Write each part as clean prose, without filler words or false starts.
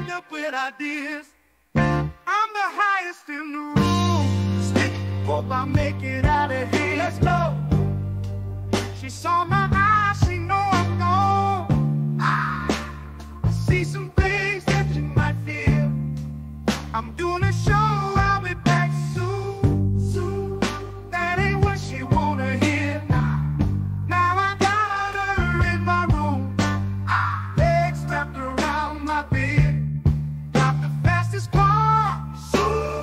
mind up with ideas. I'm the highest in the room. Hope I make it out of here. Let's go. She saw my eyes, she know I'm gone. I see some things that you might feel. I'm doing a show, I'll be back soon. That ain't what she wanna hear. Now I got her in my room, legs wrapped around my bed. Got the fastest car,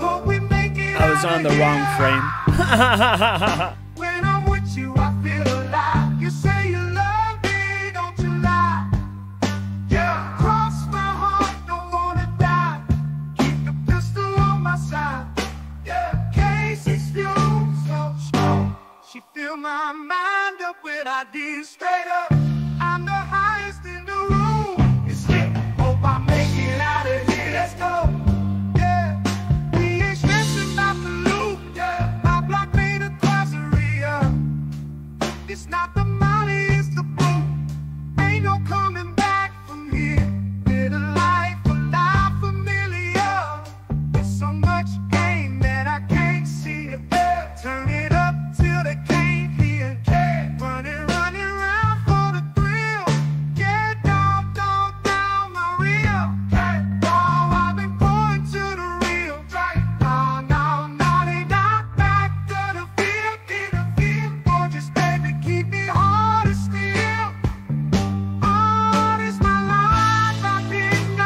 hope we make it. I was on the wrong frame. When I'm with you, I feel alive. You say you love me, don't you lie? Yeah, cross my heart, don't wanna die. Keep the pistol on my side. Yeah, case it's you. So she fill my mind up with ideas. Straight up, I'm the highest in the room. It's lit, hope I make it out of here. Let's go. Yeah, we ain't stressing about the loot. Yeah, my block made a closeria. It's not the money, it's the boot. Ain't no coming back from here. Live a life, a life familiar. There's so much pain that I can't see it. Turn it up till they can't hear. Running around for the thrill. Get down, my real. Oh, I've been going to the real. No, they not back to the field. Gorgeous baby, keep me hard as steel. All is my life, I've been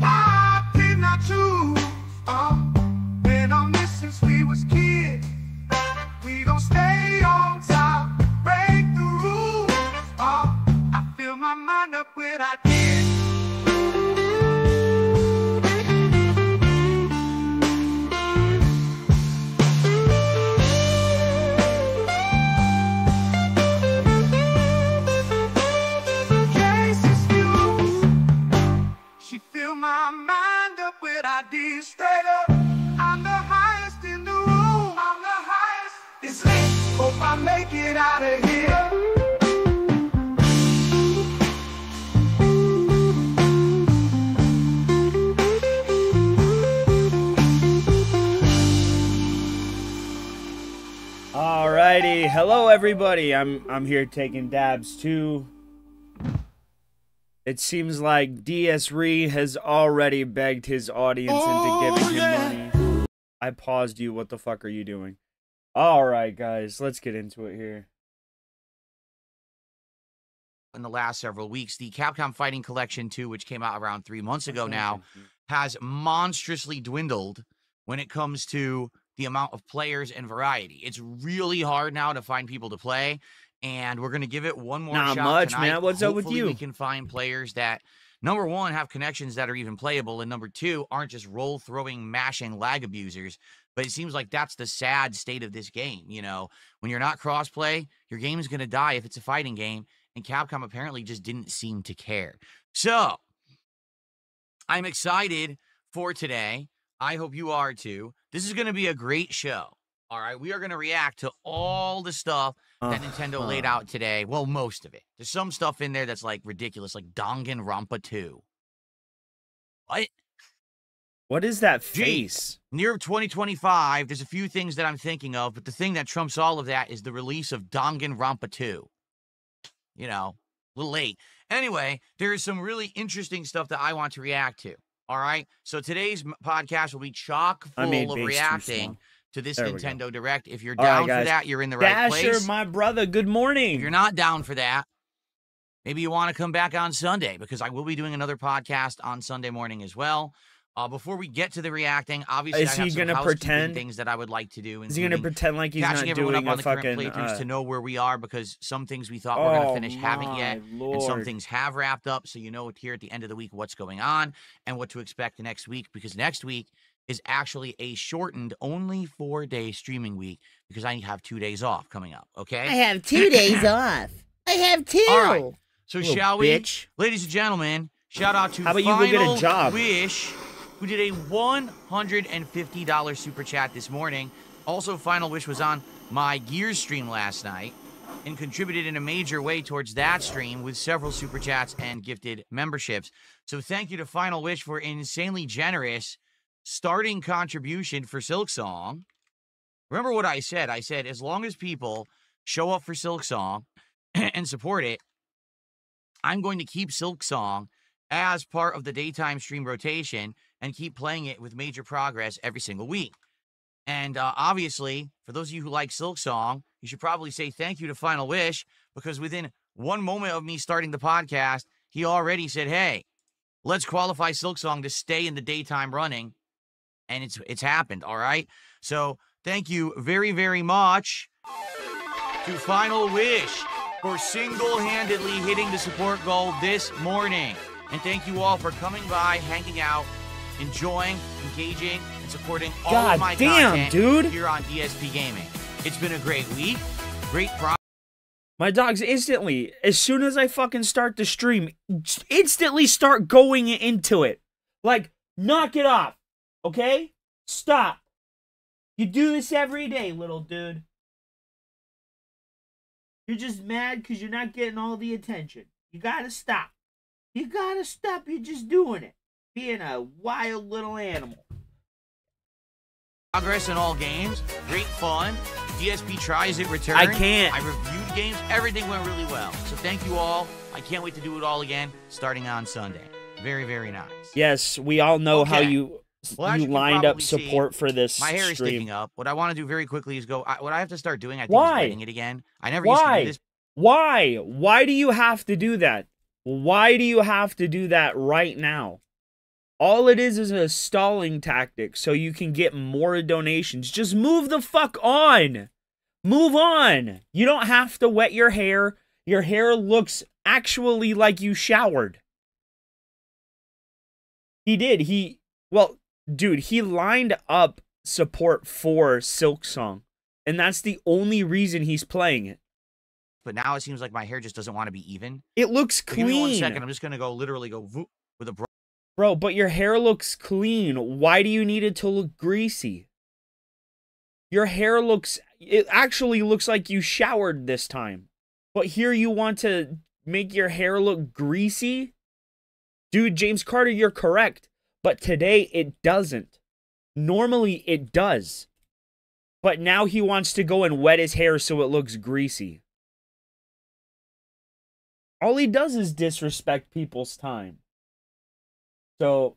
I did not choose. Been on this since we was kids. We gon' stay on top, break the rules. I fill my mind up with ideas. Case it's you. She fill my mind up with ideas. Straight up, I'm the highest in the room. I'm the highest. It's lit. Hope I make it out of here. Alrighty, hello everybody. I'm here taking dabs too. It seems like DS has already begged his audience into giving him money. I paused you. What the fuck are you doing? Alright, guys, let's get into it here. In the last several weeks, the Capcom Fighting Collection 2, which came out around 3 months ago now, has monstrously dwindled when it comes to the amount of players and variety. It's really hard now to find people to play, and we're going to give it one more Not shot much, tonight. man. What's up with Hopefully you? we can find players that, number one, have connections that are even playable, and number two, aren't just roll-throwing, mashing lag abusers. But it seems like that's the sad state of this game, you know? When you're not cross-play, your game is going to die if it's a fighting game, and Capcom apparently just didn't seem to care. So, I'm excited for today. I hope you are too. This is going to be a great show. All right, we are going to react to all the stuff that Nintendo laid out today. Well, most of it. There's some stuff in there that's like ridiculous, like Danganronpa 2. What? What is that Gee, face? near 2025, there's a few things that I'm thinking of, but the thing that trumps all of that is the release of Danganronpa 2. You know, a little late. Anyway, there is some really interesting stuff that I want to react to. All right, so today's podcast will be chock full of reacting to this Nintendo Direct. If you're down for that, you're in the right place. Dasher, my brother, good morning. If you're not down for that, maybe you want to come back on Sunday, because I will be doing another podcast on Sunday morning as well. Before we get to the reacting, obviously, is he gonna pretend things that I would like to do. Is he gonna pretend like he's catching not everyone doing up on a the fucking current playthroughs to know where we are, because some things we thought we're gonna finish haven't yet, and some things have wrapped up. So you know here at the end of the week what's going on and what to expect next week, because next week is actually a shortened, only 4-day streaming week, because I have 2 days off coming up. Okay, I have 2 days off. I have 2. All right. So shall we, bitch. Ladies and gentlemen? Shout out to How about you go get a job? Wish, who did a $150 super chat this morning. Also, Final Wish was on my Gears stream last night and contributed in a major way towards that stream with several super chats and gifted memberships. So thank you to Final Wish for an insanely generous starting contribution for Silksong. Remember what I said? I said, as long as people show up for Silksong and support it, I'm going to keep Silksong as part of the daytime stream rotation and keep playing it with major progress every single week. And obviously, for those of you who like Silksong, you should probably say thank you to Final Wish, because within one moment of me starting the podcast, he already said, hey, let's qualify Silksong to stay in the daytime running. And it's happened, all right? So thank you very, very much to Final Wish for single-handedly hitting the support goal this morning. And thank you all for coming by, hanging out, enjoying, engaging, and supporting all of my content here on DSP Gaming. It's been a great week. Great My dogs instantly, as soon as I fucking start the stream, instantly start going into it. Like, knock it off. Okay? Stop. You do this every day, little dude. You're just mad because you're not getting all the attention. You gotta stop. You gotta stop. You're just doing it. Being a wild little animal. Progress in all games. Great fun. DSP tries it return. I can't. I reviewed games. Everything went really well. So thank you all. I can't wait to do it all again starting on Sunday. Very, very nice. Yes, we all know how you lined up support for this My hair is stream. sticking up. What I want to do very quickly is go. What I have to start doing, I think, is writing it again. I never used to do this. Why? Why do you have to do that? Why do you have to do that right now? All it is a stalling tactic so you can get more donations. Just move the fuck on. Move on. You don't have to wet your hair. Your hair looks actually like you showered. He did. Well, dude, he lined up support for Silksong. And that's the only reason he's playing it. But now it seems like my hair just doesn't want to be even. It looks clean. Give me 1 second. I'm just going to literally go with a brush. Bro, but your hair looks clean. Why do you need it to look greasy? Your hair it actually looks like you showered this time. But here you want to make your hair look greasy? Dude, James Carter, you're correct. But today it doesn't. Normally it does. But now he wants to go and wet his hair so it looks greasy. All he does is disrespect people's time. So,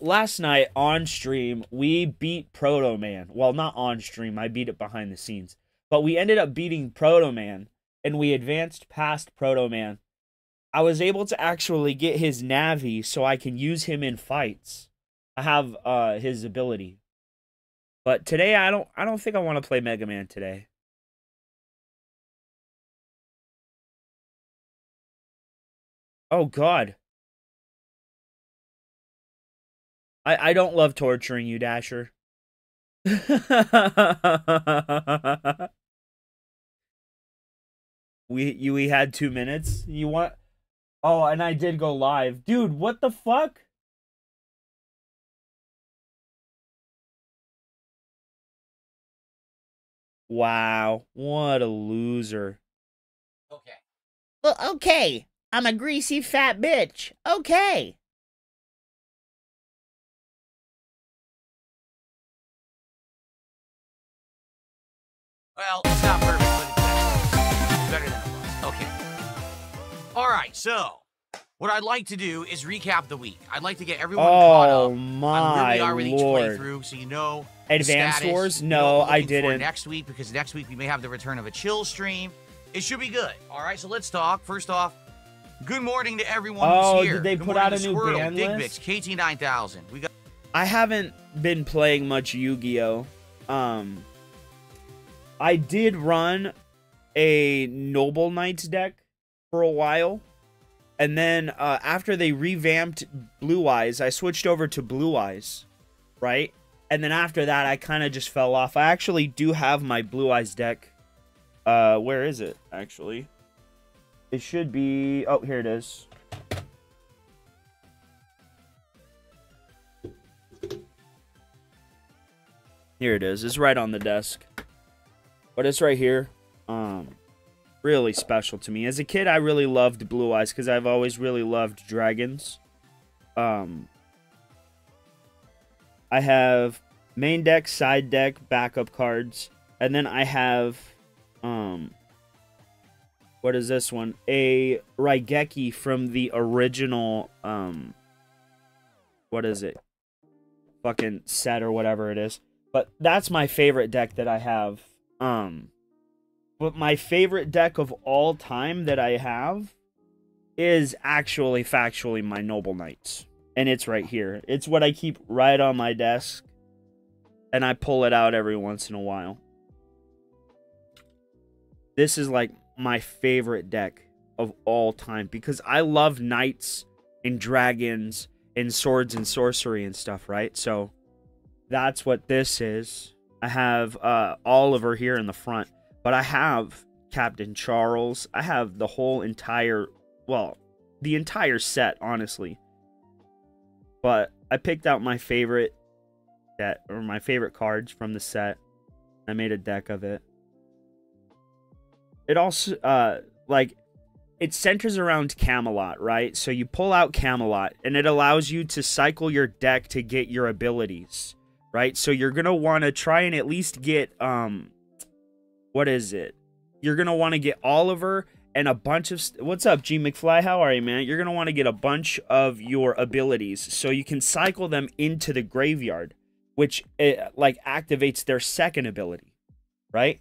last night on stream, we beat Proto Man. Well, not on stream, I beat it behind the scenes. But we ended up beating Proto Man, and we advanced past Proto Man. I was able to actually get his Navi so I can use him in fights. I have his ability. But today I don't think I want to play Mega Man today. Oh god. I don't love torturing you, Dasher. we had 2 minutes. You want? Oh, and I did go live. Dude, what the fuck? Wow, what a loser. Okay. Well, okay. I'm a greasy fat bitch. Okay. Well, it's not perfect, but it's better than it was. Okay. All right, so what I'd like to do is recap the week. I'd like to get everyone caught up on where we are with each playthrough, so you know Advanced Wars? You no, know what we're I looking for didn't. next week, because next week we may have the return of a chill stream. It should be good. All right, so let's talk. First off, good morning to everyone who's here. Did they good put morning out a to new Squirtle, band Digbix, list? KT9000. We got. I haven't been playing much Yu-Gi-Oh. I did run a Noble Knights deck for a while. And then after they revamped Blue Eyes, I switched over to Blue Eyes, right? And then after that, I kind of just fell off. I actually do have my Blue Eyes deck Where is it, actually? It should be... Oh, here it is. Here it is. It's right on the desk. But it's right here. Really special to me. As a kid, I really loved Blue Eyes because I've always really loved dragons. I have main deck, side deck, backup cards. And then I have... What is this one? A Raigeki from the original, what is it? Fucking set or whatever it is. But that's my favorite deck that I have. But my favorite deck of all time that I have is actually, factually, my Noble Knights. And it's right here. It's what I keep right on my desk. And I pull it out every once in a while. This is like my favorite deck of all time because I love knights and dragons and swords and sorcery and stuff, right? So that's what this is. I have Oliver here in the front, but I have Captain Charles. I have the whole entire, well, the entire set, honestly. But I picked out my favorite set, or my favorite cards from the set. I made a deck of it. It also, like, it centers around Camelot, right? So you pull out Camelot, and it allows you to cycle your deck to get your abilities, right? So you're going to want to try and at least get, what is it? You're going to want to get Oliver and a bunch of... What's up, G McFly? How are you, man? You're going to want to get a bunch of your abilities so you can cycle them into the graveyard, which, like, activates their second ability, right?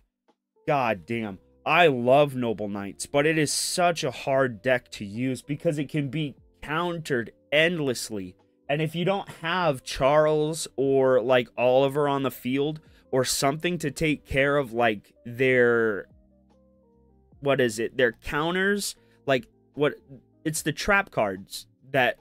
God damn. I love Noble Knights, but it is such a hard deck to use because it can be countered endlessly. And if you don't have Charles or, like, Oliver on the field or something to take care of, like, their... What is it? Their counters? Like, what... It's the trap cards that...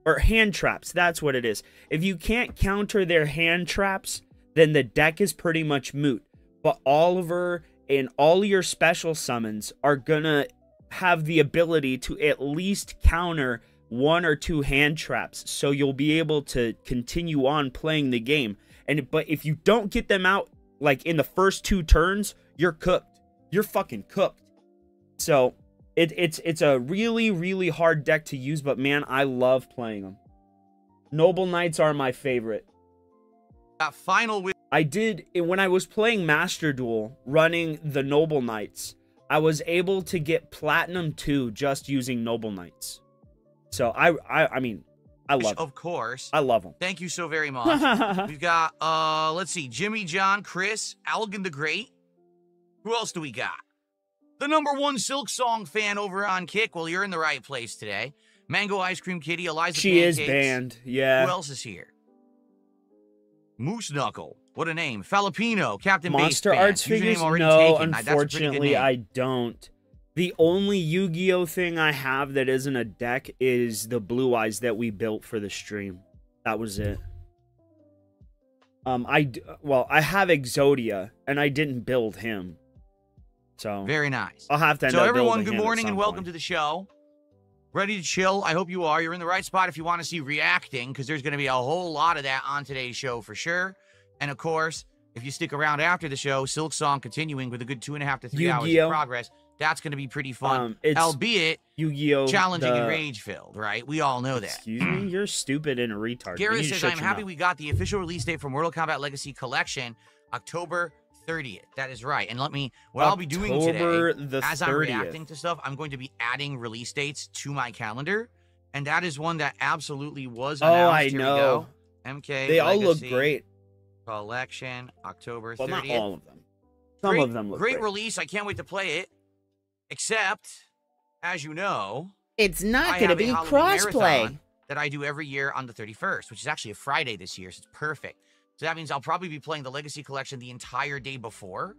Or hand traps, that's what it is. If you can't counter their hand traps, then the deck is pretty much moot. But Oliver... and all your special summons are gonna have the ability to at least counter one or two hand traps, so you'll be able to continue on playing the game. But if you don't get them out, like, in the first 2 turns, you're cooked. You're fucking cooked. So it's a really, really hard deck to use, but man, I love playing them. Noble Knights are my favorite. I did, when I was playing Master Duel, running the Noble Knights, I was able to get Platinum 2 just using Noble Knights. So, I mean, I love it. Of course. I love them. Thank you so very much. We've got, let's see, Jimmy, John, Chris, Algan the Great. Who else do we got? The #1 Silk Song fan over on Kick. Well, you're in the right place today. Mango Ice Cream Kitty, Eliza She Pancakes. is banned, yeah. Who else is here? Moose Knuckle. What a name. Falapino, Captain Monster Base Arts Fan. Username figures? already No, taken. That's a pretty good unfortunately, name. I don't. The only Yu-Gi-Oh thing I have that isn't a deck is the Blue Eyes that we built for the stream. That was it. Well, I have Exodia, and I didn't build him. So Very nice. I'll have to end So up everyone, building good him at morning some and welcome point. to the show. Ready to chill? I hope you are. You're in the right spot if you want to see reacting, because there's going to be a whole lot of that on today's show for sure. And of course, if you stick around after the show, Silk Song continuing with a good 2.5 to 3 hours Yu-Gi-Oh! of progress. That's going to be pretty fun, It's albeit Yu-Gi-Oh! challenging and rage-filled, right? We all know that. Excuse me? You're stupid and a retard. You Garrett need to says, shut I'm your happy mouth. we got the official release date for Mortal Kombat Legacy Collection, October 30th. That is right. And what I'll be doing October today, the as I'm 30th. reacting to stuff, I'm going to be adding release dates to my calendar. And that is one that absolutely was announced. Oh, I Here we know. go. MK They all look Legacy great. Collection, October 30th. Well, not all of them. Some of them look great great. release. I can't wait to play it. Except, as you know, It's I not going to have a be Halloween crossplay. marathon that I do every year on the 31st, which is actually a Friday this year, so it's perfect. So that means I'll probably be playing the Legacy Collection the entire day before,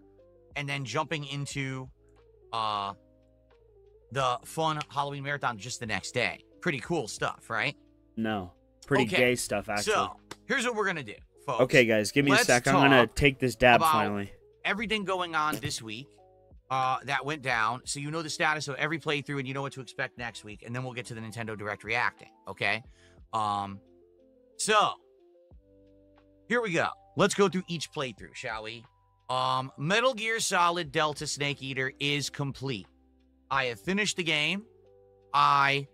and then jumping into the fun Halloween marathon just the next day. Pretty cool stuff, right? No. Pretty Okay, gay stuff, actually. So, here's what we're going to do, folks. Okay, guys, give me a let's sec. I'm going to talk take this dab about finally. everything going on this week that went down. So you know the status of every playthrough and you know what to expect next week. And then we'll get to the Nintendo Direct reacting, okay? So here we go. Let's go through each playthrough, shall we? Metal Gear Solid Delta Snake Eater is complete. I have finished the game. I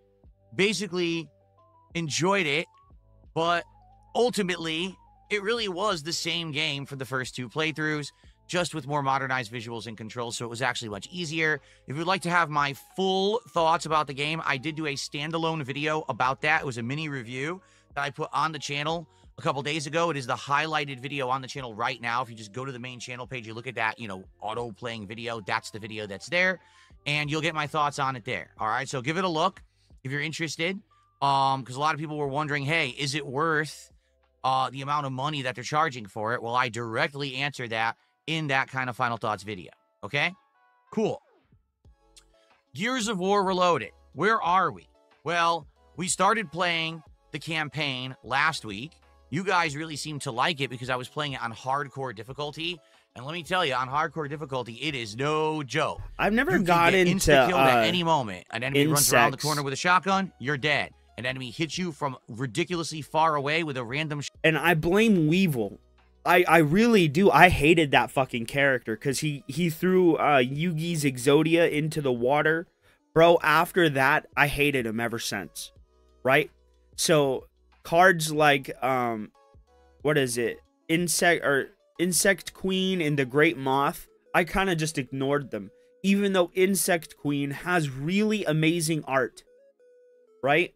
basically enjoyed it, but ultimately, it really was the same game for the first 2 playthroughs, just with more modernized visuals and controls, so it was actually much easier. If you'd like to have my full thoughts about the game, I did do a standalone video about that. It was a mini review that I put on the channel a couple days ago. It is the highlighted video on the channel right now. If you just go to the main channel page, you look at that, auto-playing video, that's the video that's there, and you'll get my thoughts on it there, all right? So give it a look if you're interested, because a lot of people were wondering, hey, is it worth the amount of money that they're charging for it? Well, I directly answered that in that kind of final thoughts video, okay? Cool. Gears of War Reloaded. Where are we? Well, we started playing the campaign last week. You guys really seemed to like it because I was playing it on hardcore difficulty. And let me tell you, on hardcore difficulty, it is no joke. I've never You got can get into insta-killed at any moment. An enemy runs around the insects. corner with a shotgun, you're dead. An enemy hits you from ridiculously far away with a random and I blame Weevil. I really do. I hated that fucking character because he threw Yugi's Exodia into the water. Bro, after that, I hated him ever since. Right? So cards like what is it? Insect Queen and the Great Moth, I kind of just ignored them. Even though Insect Queen has really amazing art. Right?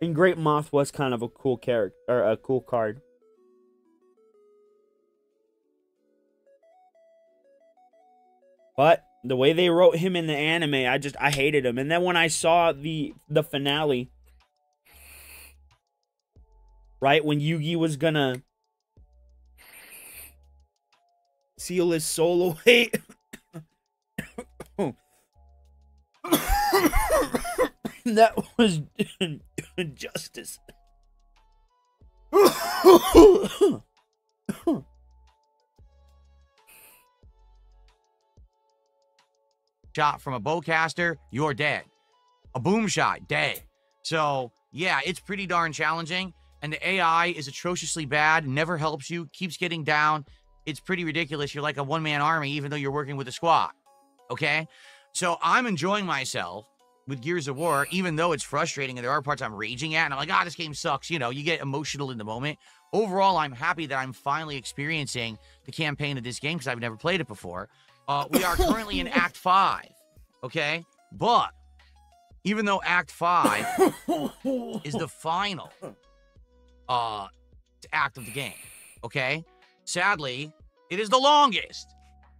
And Great Moth was kind of a cool character, or a cool card. But the way they wrote him in the anime, I hated him. And then when I saw the finale, right, when Yugi was gonna seal his soul away. That was injustice. shot from a bowcaster, you're dead. A boom shot, dead. So, yeah, it's pretty darn challenging. And the AI is atrociously bad, never helps you, keeps getting down. It's pretty ridiculous. You're like a one-man army, even though you're working with a squad. Okay? So I'm enjoying myself with Gears of War, even though it's frustrating and there are parts I'm raging at, and I'm like, this game sucks. You know, you get emotional in the moment. Overall, I'm happy that I'm finally experiencing the campaign of this game because I've never played it before. We are currently in Act 5, okay? But even though Act 5 is the final act of the game, okay? Sadly, it is the longest.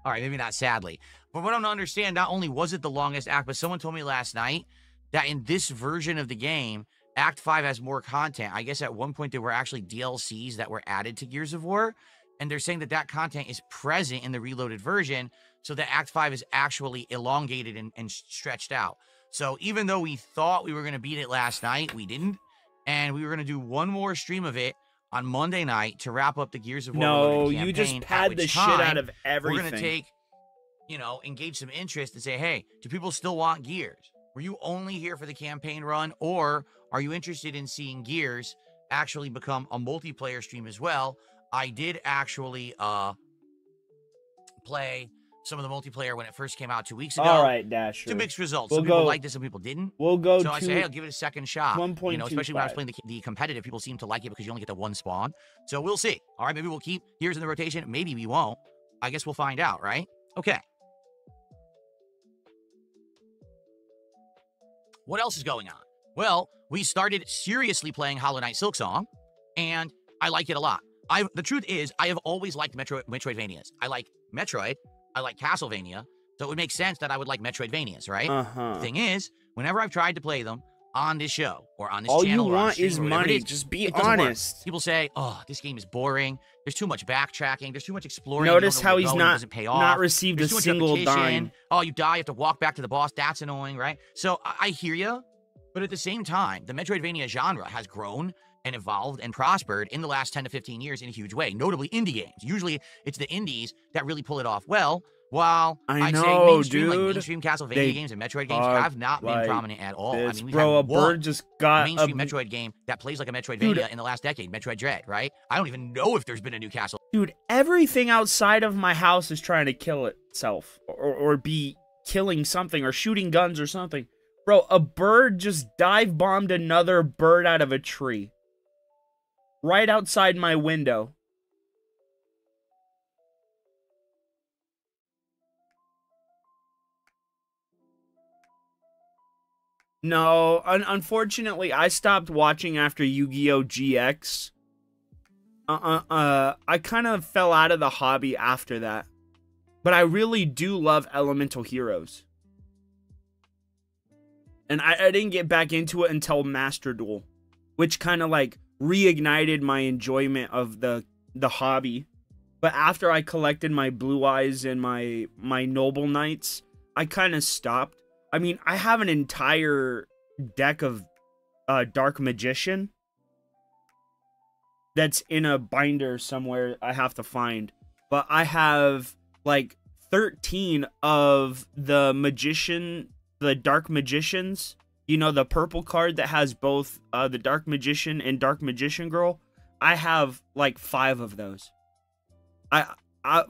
All right, maybe not sadly. But what I don't understand, not only was it the longest act, but someone told me last night that in this version of the game, Act 5 has more content. I guess at one point there were actually DLCs that were added to Gears of War, and they're saying that that content is present in the reloaded version, so that Act 5 is actually elongated and stretched out. So even though we thought we were going to beat it last night, we didn't, and we were going to do one more stream of it on Monday night to wrap up the Gears of War No, campaign, you just pad the shit out of everything. We're going to take, you know, engage some interest and say, hey, do people still want Gears? Were you only here for the campaign run, or are you interested in seeing Gears actually become a multiplayer stream as well? I did actually play some of the multiplayer when it first came out 2 weeks ago. All right, Dasher. Two mixed results. We'll some people go- liked it, some people didn't. We'll go So I to say, hey, I'll give it a second shot. You know, especially when I was 1.25. playing the competitive, people seem to like it because you only get the one spawn. So we'll see. All right, maybe we'll keep Gears in the rotation. Maybe we won't. I guess we'll find out, right? Okay. What else is going on? Well, we started seriously playing Hollow Knight Silksong, and I like it a lot. The truth is, I have always liked Metroidvanias. I like Metroid. I like Castlevania. So it would make sense that I would like Metroidvanias, right? The thing is, whenever I've tried to play them on this show or on this All you channel or on want stream is or whatever it money. is, Just be it doesn't work. honest. People say, oh, this game is boring. There's too much backtracking. There's too much exploring. You don't Notice know where how you're he's going, it not doesn't pay off. not received a There's too much single repetition. dime. Oh, you die, you have to walk back to the boss. That's annoying, right? So I hear you, but at the same time, the Metroidvania genre has grown, and evolved and prospered in the last 10 to 15 years in a huge way, notably indie games. Usually it's the indies that really pull it off well, while I'd say mainstream, like mainstream Castlevania games and Metroid games have not been prominent at all. I mean, we've had a bird just got mainstream Metroid game that plays like a Metroidvania in the last decade, Metroid Dread, right? I don't even know if there's been a new Castle. Dude, everything outside of my house is trying to kill itself or be killing something or shooting guns or something. Bro, a bird just dive bombed another bird out of a tree. Right outside my window. No, unfortunately, I stopped watching after Yu-Gi-Oh! GX. I kind of fell out of the hobby after that. But I really do love Elemental Heroes. And I didn't get back into it until Master Duel, which kind of like reignited my enjoyment of the hobby. But after I collected my Blue Eyes and my Noble Knights, I kind of stopped. I mean, I have an entire deck of Dark Magician that's in a binder somewhere I have to find. But I have like 13 of the Dark Magicians. You know, the purple card that has both the Dark Magician and Dark Magician Girl. I have like 5 of those.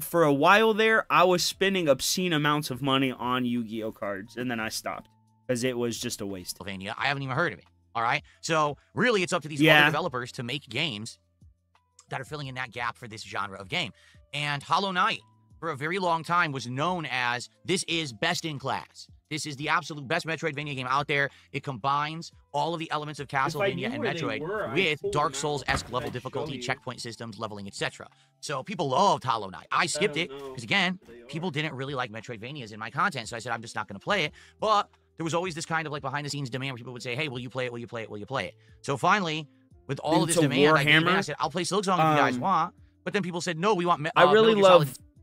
For a while there, I was spending obscene amounts of money on Yu-Gi-Oh cards, and then I stopped because it was just a waste. I haven't even heard of it. All right, so really, it's up to these other developers to make games that are filling in that gap for this genre of game. And Hollow Knight, for a very long time, was known as this is best in class. This is the absolute best Metroidvania game out there. It combines all of the elements of Castlevania and Metroid with Dark Souls-esque level difficulty, checkpoint systems, leveling, etc. So people loved Hollow Knight. I skipped it because, again, people didn't really like Metroidvanias in my content. So I said, I'm just not going to play it. But there was always this kind of like behind-the-scenes demand where people would say, hey, will you play it? Will you play it? Will you play it? So finally, with all of this demand, I said, I'll play Silksong if you guys want. But then people said, no, we want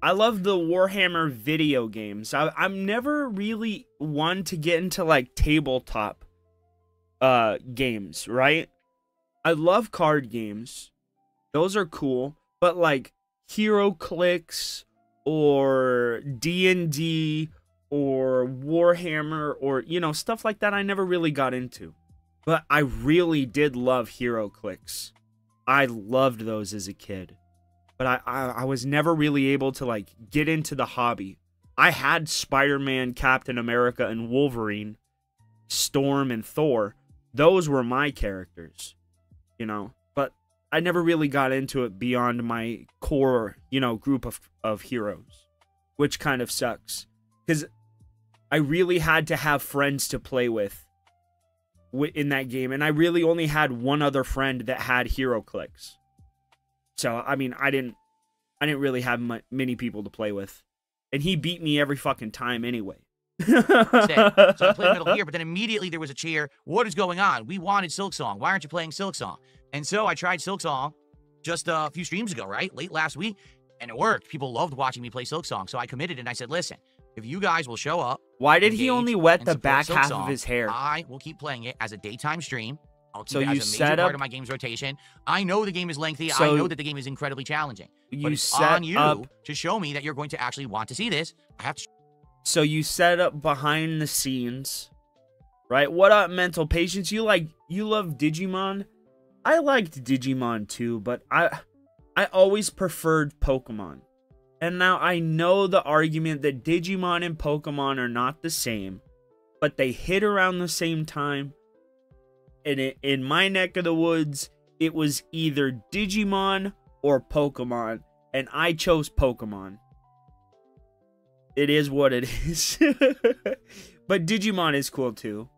I love the Warhammer video games. I'm never really one to get into like tabletop games, right? I love card games. Those are cool, but like HeroClix or D&D or Warhammer or, you know, stuff like that I never really got into. But I really did love HeroClix. I loved those as a kid. But I was never really able to, like, get into the hobby. I had Spider-Man, Captain America, and Wolverine, Storm, and Thor. Those were my characters, you know. But I never really got into it beyond my core, you know, group of heroes. Which kind of sucks. Because I really had to have friends to play with in that game. And I really only had one other friend that had HeroClix. So, I mean, I didn't really have many people to play with. And he beat me every fucking time anyway. So I played Metal Gear, but then immediately there was a cheer. What is going on? We wanted Silksong. Why aren't you playing Silksong? And so I tried Silksong just a few streams ago, right? Late last week. And it worked. People loved watching me play Silksong. So I committed and I said, listen, if you guys will show up. Why did he only wet the back half of his hair? I will keep playing it as a daytime stream. I'll keep so it you as a major part of my game's rotation. I know the game is lengthy. I know that the game is incredibly challenging. But it's on you to show me that you're going to actually want to see this. I have to. So you set up behind the scenes, right? What up, Mental Patience? You love Digimon? I liked Digimon too, but I always preferred Pokemon. And now I know the argument that Digimon and Pokemon are not the same, but they hit around the same time. And in my neck of the woods, it was either Digimon or Pokemon, and I chose Pokemon. It is what it is. But Digimon is cool too.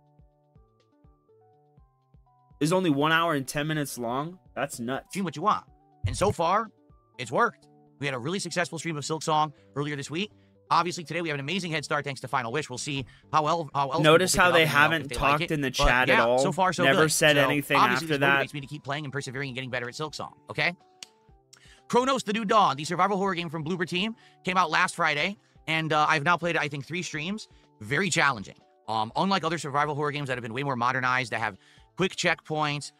It's only 1 hour and 10 minutes long. That's nuts. See what you want. And so far, it's worked. We had a really successful stream of Silksong earlier this week. Obviously, today we have an amazing head start thanks to Final Wish. We'll see how else. Notice how they haven't talked in the chat at all. So far, so Never good. said anything after that. Makes me to keep playing and persevering and getting better at Silksong. Okay. Chronos: The New Dawn, the survival horror game from Bloober Team, came out last Friday, and I've now played it, I think, 3 streams. Very challenging. Unlike other survival horror games that have been way more modernized, that have quick checkpoints,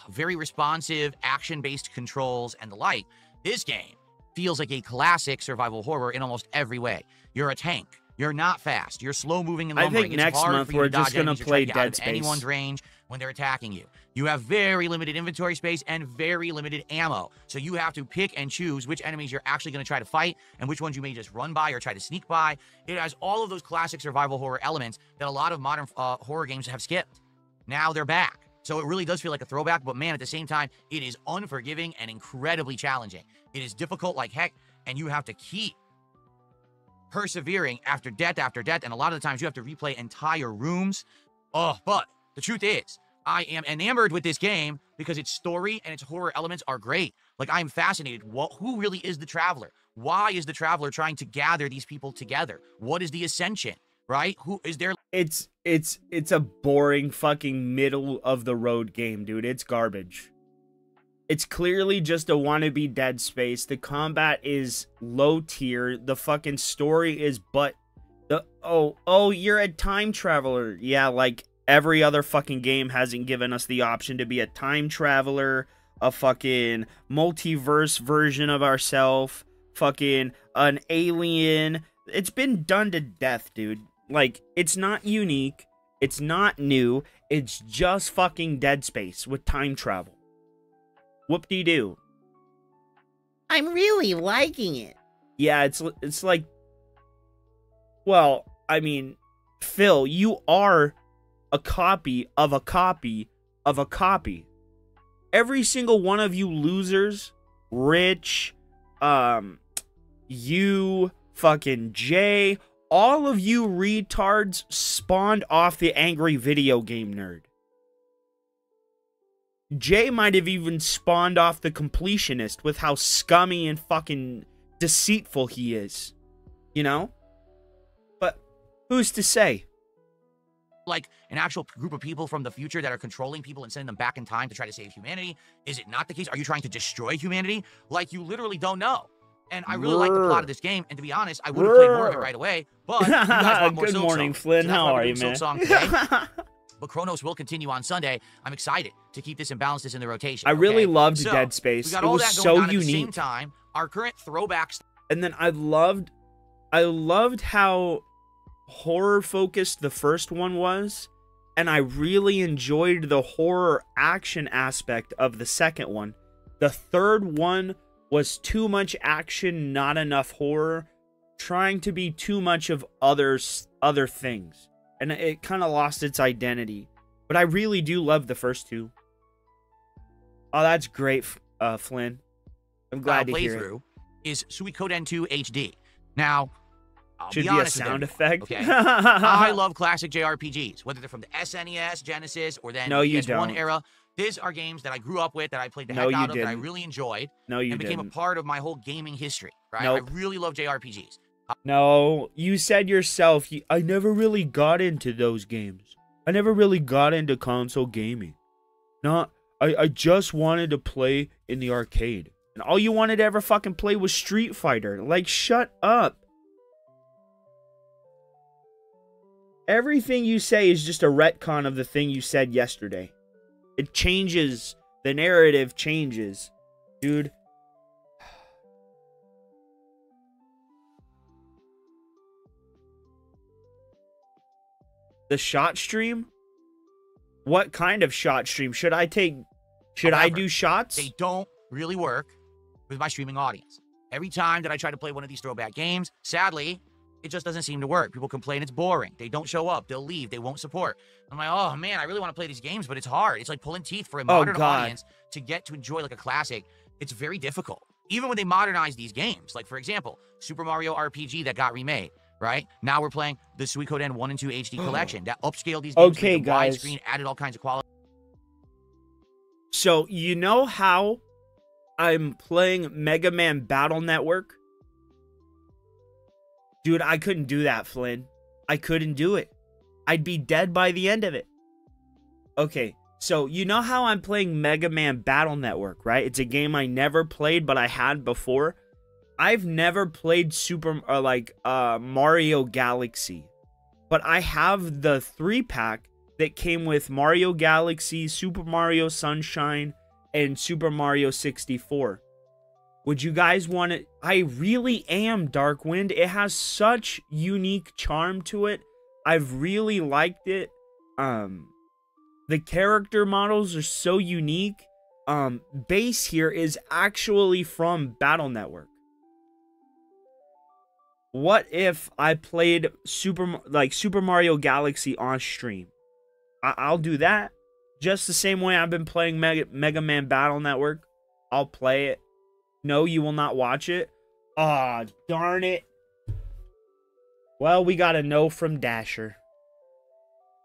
very responsive, action-based controls, and the like. This game feels like a classic survival horror in almost every way. You're a tank. You're not fast. You're slow-moving and lumbering. I think next month we're just going to play Dead Space. Anyone's range when they're attacking you. You have very limited inventory space and very limited ammo. So you have to pick and choose which enemies you're actually going to try to fight and which ones you may just run by or try to sneak by. It has all of those classic survival horror elements that a lot of modern horror games have skipped. Now they're back. So it really does feel like a throwback, but man, at the same time, it is unforgiving and incredibly challenging. It is difficult like heck, and you have to keep persevering after death, and a lot of the times you have to replay entire rooms. Oh, but the truth is, I am enamored with this game because its story and its horror elements are great. Like, I'm fascinated. Who really is the Traveler? Why is the Traveler trying to gather these people together? What is the Ascension, right? Who is there? It's a boring fucking middle of the road game, dude. It's garbage. It's clearly just a wannabe Dead Space. The combat is low tier. The fucking story is oh, you're a time traveler. Yeah, like every other fucking game hasn't given us the option to be a time traveler, a fucking multiverse version of ourselves, fucking an alien. It's been done to death, dude. Like, it's not unique. It's not new. It's just fucking Dead Space with time travel. Whoop-de-doo. I'm really liking it. Yeah, it's like... Well, I mean, Phil, you are a copy of a copy of a copy. Every single one of you losers, Rich, you, fucking Jay, all of you retards spawned off the angry video game nerd. Jay might have even spawned off the completionist with how scummy and fucking deceitful he is. You know? But who's to say? Like an actual group of people from the future that are controlling people and sending them back in time to try to save humanity? Is it not the case? Are you trying to destroy humanity? Like, you literally don't know. And I really like the plot of this game, and to be honest, I would have played more of it right away, but you guys want more Good morning, Silksong. Flynn. So How are you, man? Silksong today. But Chronos will continue on Sunday. I'm excited to keep this and balance this in the rotation. I really loved So, Dead Space. We got It all was that so going on unique. At the same time, our current throwbacks. And then I loved how horror focused the first one was, and I really enjoyed the horror action aspect of the second one. The third one was too much action, not enough horror, trying to be too much of other things, and it kind of lost its identity. But I really do love the first two. Oh, that's great, Flynn. I'm glad to hear it. Playthrough is Suikoden 2 HD. Now, I'll Should be be a honest with sound everyone, effect. Okay? I love classic JRPGs, whether they're from the SNES, Genesis, or then No, the you PS1 don't. era. These are games that I grew up with, that I played the No, heck you out of, that I didn't. really enjoyed, No, you and became didn't. a part of my whole gaming history. Right? Nope. I really love JRPGs. No, you said yourself, I never really got into those games. I never really got into console gaming. I just wanted to play in the arcade. And all you wanted to ever fucking play was Street Fighter. Like, shut up. Everything you say is just a retcon of the thing you said yesterday. It changes. The narrative changes. Dude. The shot stream? What kind of shot stream? Should I do shots? They don't really work with my streaming audience. Every time that I try to play one of these throwback games, sadly, it just doesn't seem to work. People complain it's boring. They don't show up. They'll leave. They won't support. I'm like, oh man, I really want to play these games, but it's hard. It's like pulling teeth for a modern audience to get to enjoy like a classic. It's very difficult. Even when they modernize these games, like for example, Super Mario RPG that got remade, right? Now we're playing the Suikoden 1 and 2 HD collection that upscaled these games, Okay, made them guys. widescreen, added all kinds of quality. So, you know how I'm playing Mega Man Battle Network? Dude, I couldn't do that, Flynn. I couldn't do it. I'd be dead by the end of it. Okay, so you know how I'm playing Mega Man Battle Network, right? It's a game I never played, but I had before. I've never played Mario Galaxy. But I have the 3-pack that came with Mario Galaxy, Super Mario Sunshine, and Super Mario 64. Would you guys want it? I really am Darkwind. It has such unique charm to it. I've really liked it. The character models are so unique. Base here is actually from Battle Network. What if I played Super Mario Galaxy on stream? I'll do that. Just the same way I've been playing Mega Man Battle Network. I'll play it. No, you will not watch it. Ah, darn it. Well, we got a no from Dasher.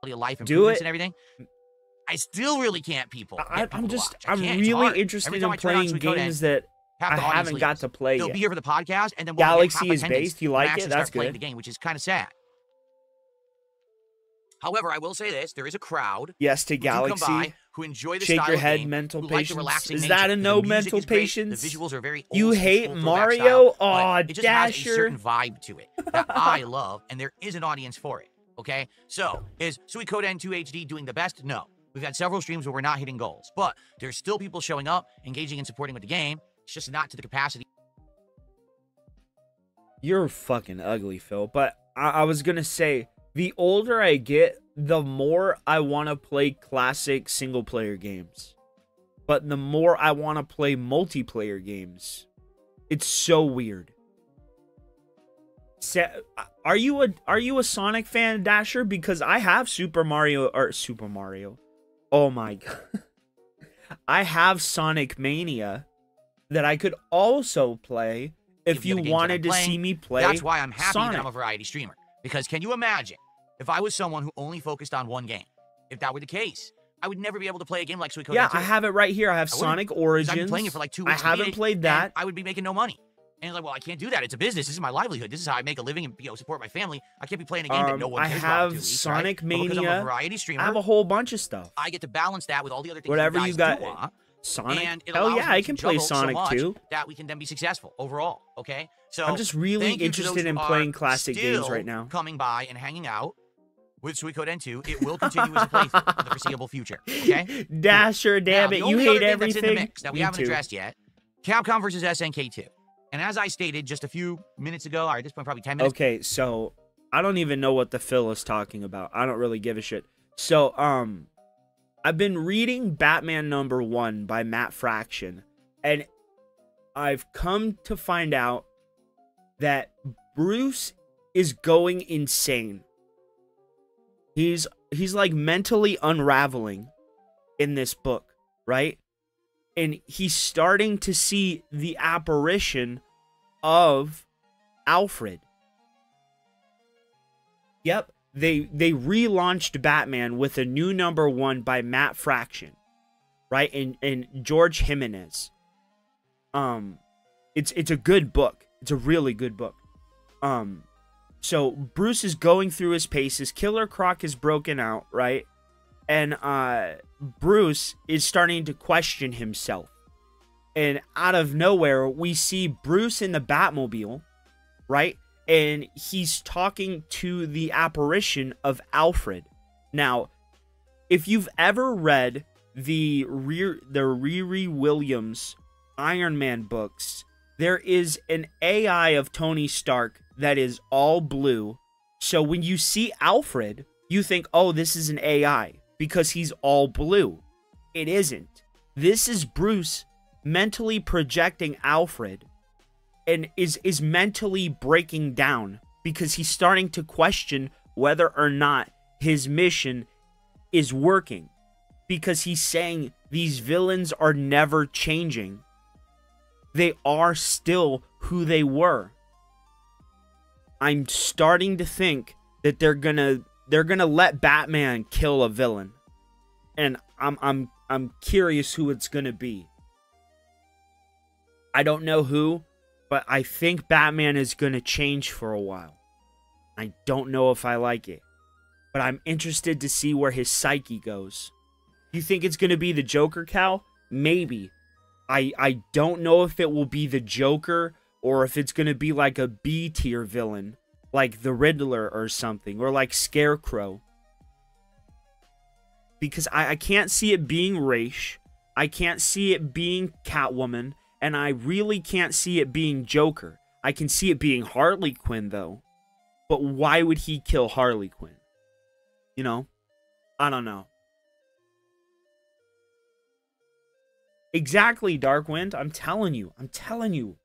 Life Do improvements it. and everything. I still really can't I'm really interested in playing games that I haven't got to play They'll yet. be here for the podcast, and then Galaxy is based. You like it? That's playing good. the game, which is kind of sad. However, I will say this: there is a crowd. Yes to who do come Galaxy. by, who enjoy the Shake style your of head, game, mental who like the patience. relaxing Is nature. that a The no music mental is great, patience? The visuals are very You old hate school Mario? style, but Aw, it just has a Dasher. certain vibe to it that I love, and there is an audience for it. Okay, so is Suikoden 2 HD doing the best? No. We've had several streams where we're not hitting goals, but there's still people showing up, engaging and supporting with the game. It's just not to the capacity. You're fucking ugly, Phil. But I was gonna say, the older I get, the more I want to play classic single-player games. But the more I want to play multiplayer games. It's so weird. Are you a Sonic fan, Dasher? Because I have Super Mario. Oh my god. I have Sonic Mania that I could also play if you wanted to see me play. That's why I'm happy Sonic. that I'm a variety streamer. Because can you imagine if I was someone who only focused on one game? If that were the case, I would never be able to play a game like Suikoden. Yeah, I have it right here. I have Sonic Origins. I've been playing it for like 2 I weeks. haven't played that. I would be making no money. And it's like, well, I can't do that. It's a business. This is my livelihood. This is how I make a living and support my family. I can't be playing a game that no one cares about. I have 2 weeks, Sonic right? But because I'm a Mania. variety streamer, I have a whole bunch of stuff. I get to balance that with all the other things Whatever you got. do want. Sonic. And it Hell allows yeah, me I to can play juggle so Sonic much too. that we can then be successful overall. Okay, so I'm just really thank you to interested those in who playing are classic games still right now. Coming by and hanging out with Suikoden 2, it will continue as a playthrough for the foreseeable future. Okay, Dasher, damn now, it, the you only hate other thing everything. that's in the mix that we Me haven't too. addressed yet: Capcom versus SNK 2. And as I stated just a few minutes ago, or at this point probably 10 minutes. Okay, so I don't even know what the Phil is talking about. I don't really give a shit. So, I've been reading Batman #1 by Matt Fraction, and I've come to find out that Bruce is going insane. He's like mentally unraveling in this book, right? And he's starting to see the apparition of Alfred. Yep, they relaunched Batman with a new #1 by Matt Fraction, right? And George Jimenez. It's a good book. It's a really good book. So Bruce is going through his paces. Killer Croc is broken out, right? And Bruce is starting to question himself. And out of nowhere, we see Bruce in the Batmobile, right? And he's talking to the apparition of Alfred. Now, if you've ever read the Riri Williams Iron Man books, there is an AI of Tony Stark that is all blue. So when you see Alfred, you think, oh, this is an AI because he's all blue. It isn't. This is Bruce mentally projecting Alfred and is mentally breaking down because he's starting to question whether or not his mission is working, because he's saying these villains are never changing. They are still who they were. I'm starting to think that they're gonna let Batman kill a villain, and I'm curious who it's gonna be. I don't know who, but I think Batman is gonna change for a while. I don't know if I like it, but I'm interested to see where his psyche goes. You think it's gonna be the Joker, Cal? Maybe. I don't know if it will be the Joker or if it's gonna be like a B tier villain, like the Riddler or something, or like Scarecrow. because I can't see it being Raish. I can't see it being Catwoman. And I really can't see it being Joker. I can see it being Harley Quinn, though. But why would he kill Harley Quinn? You know? I don't know. Exactly, Darkwind. I'm telling you. I'm telling you.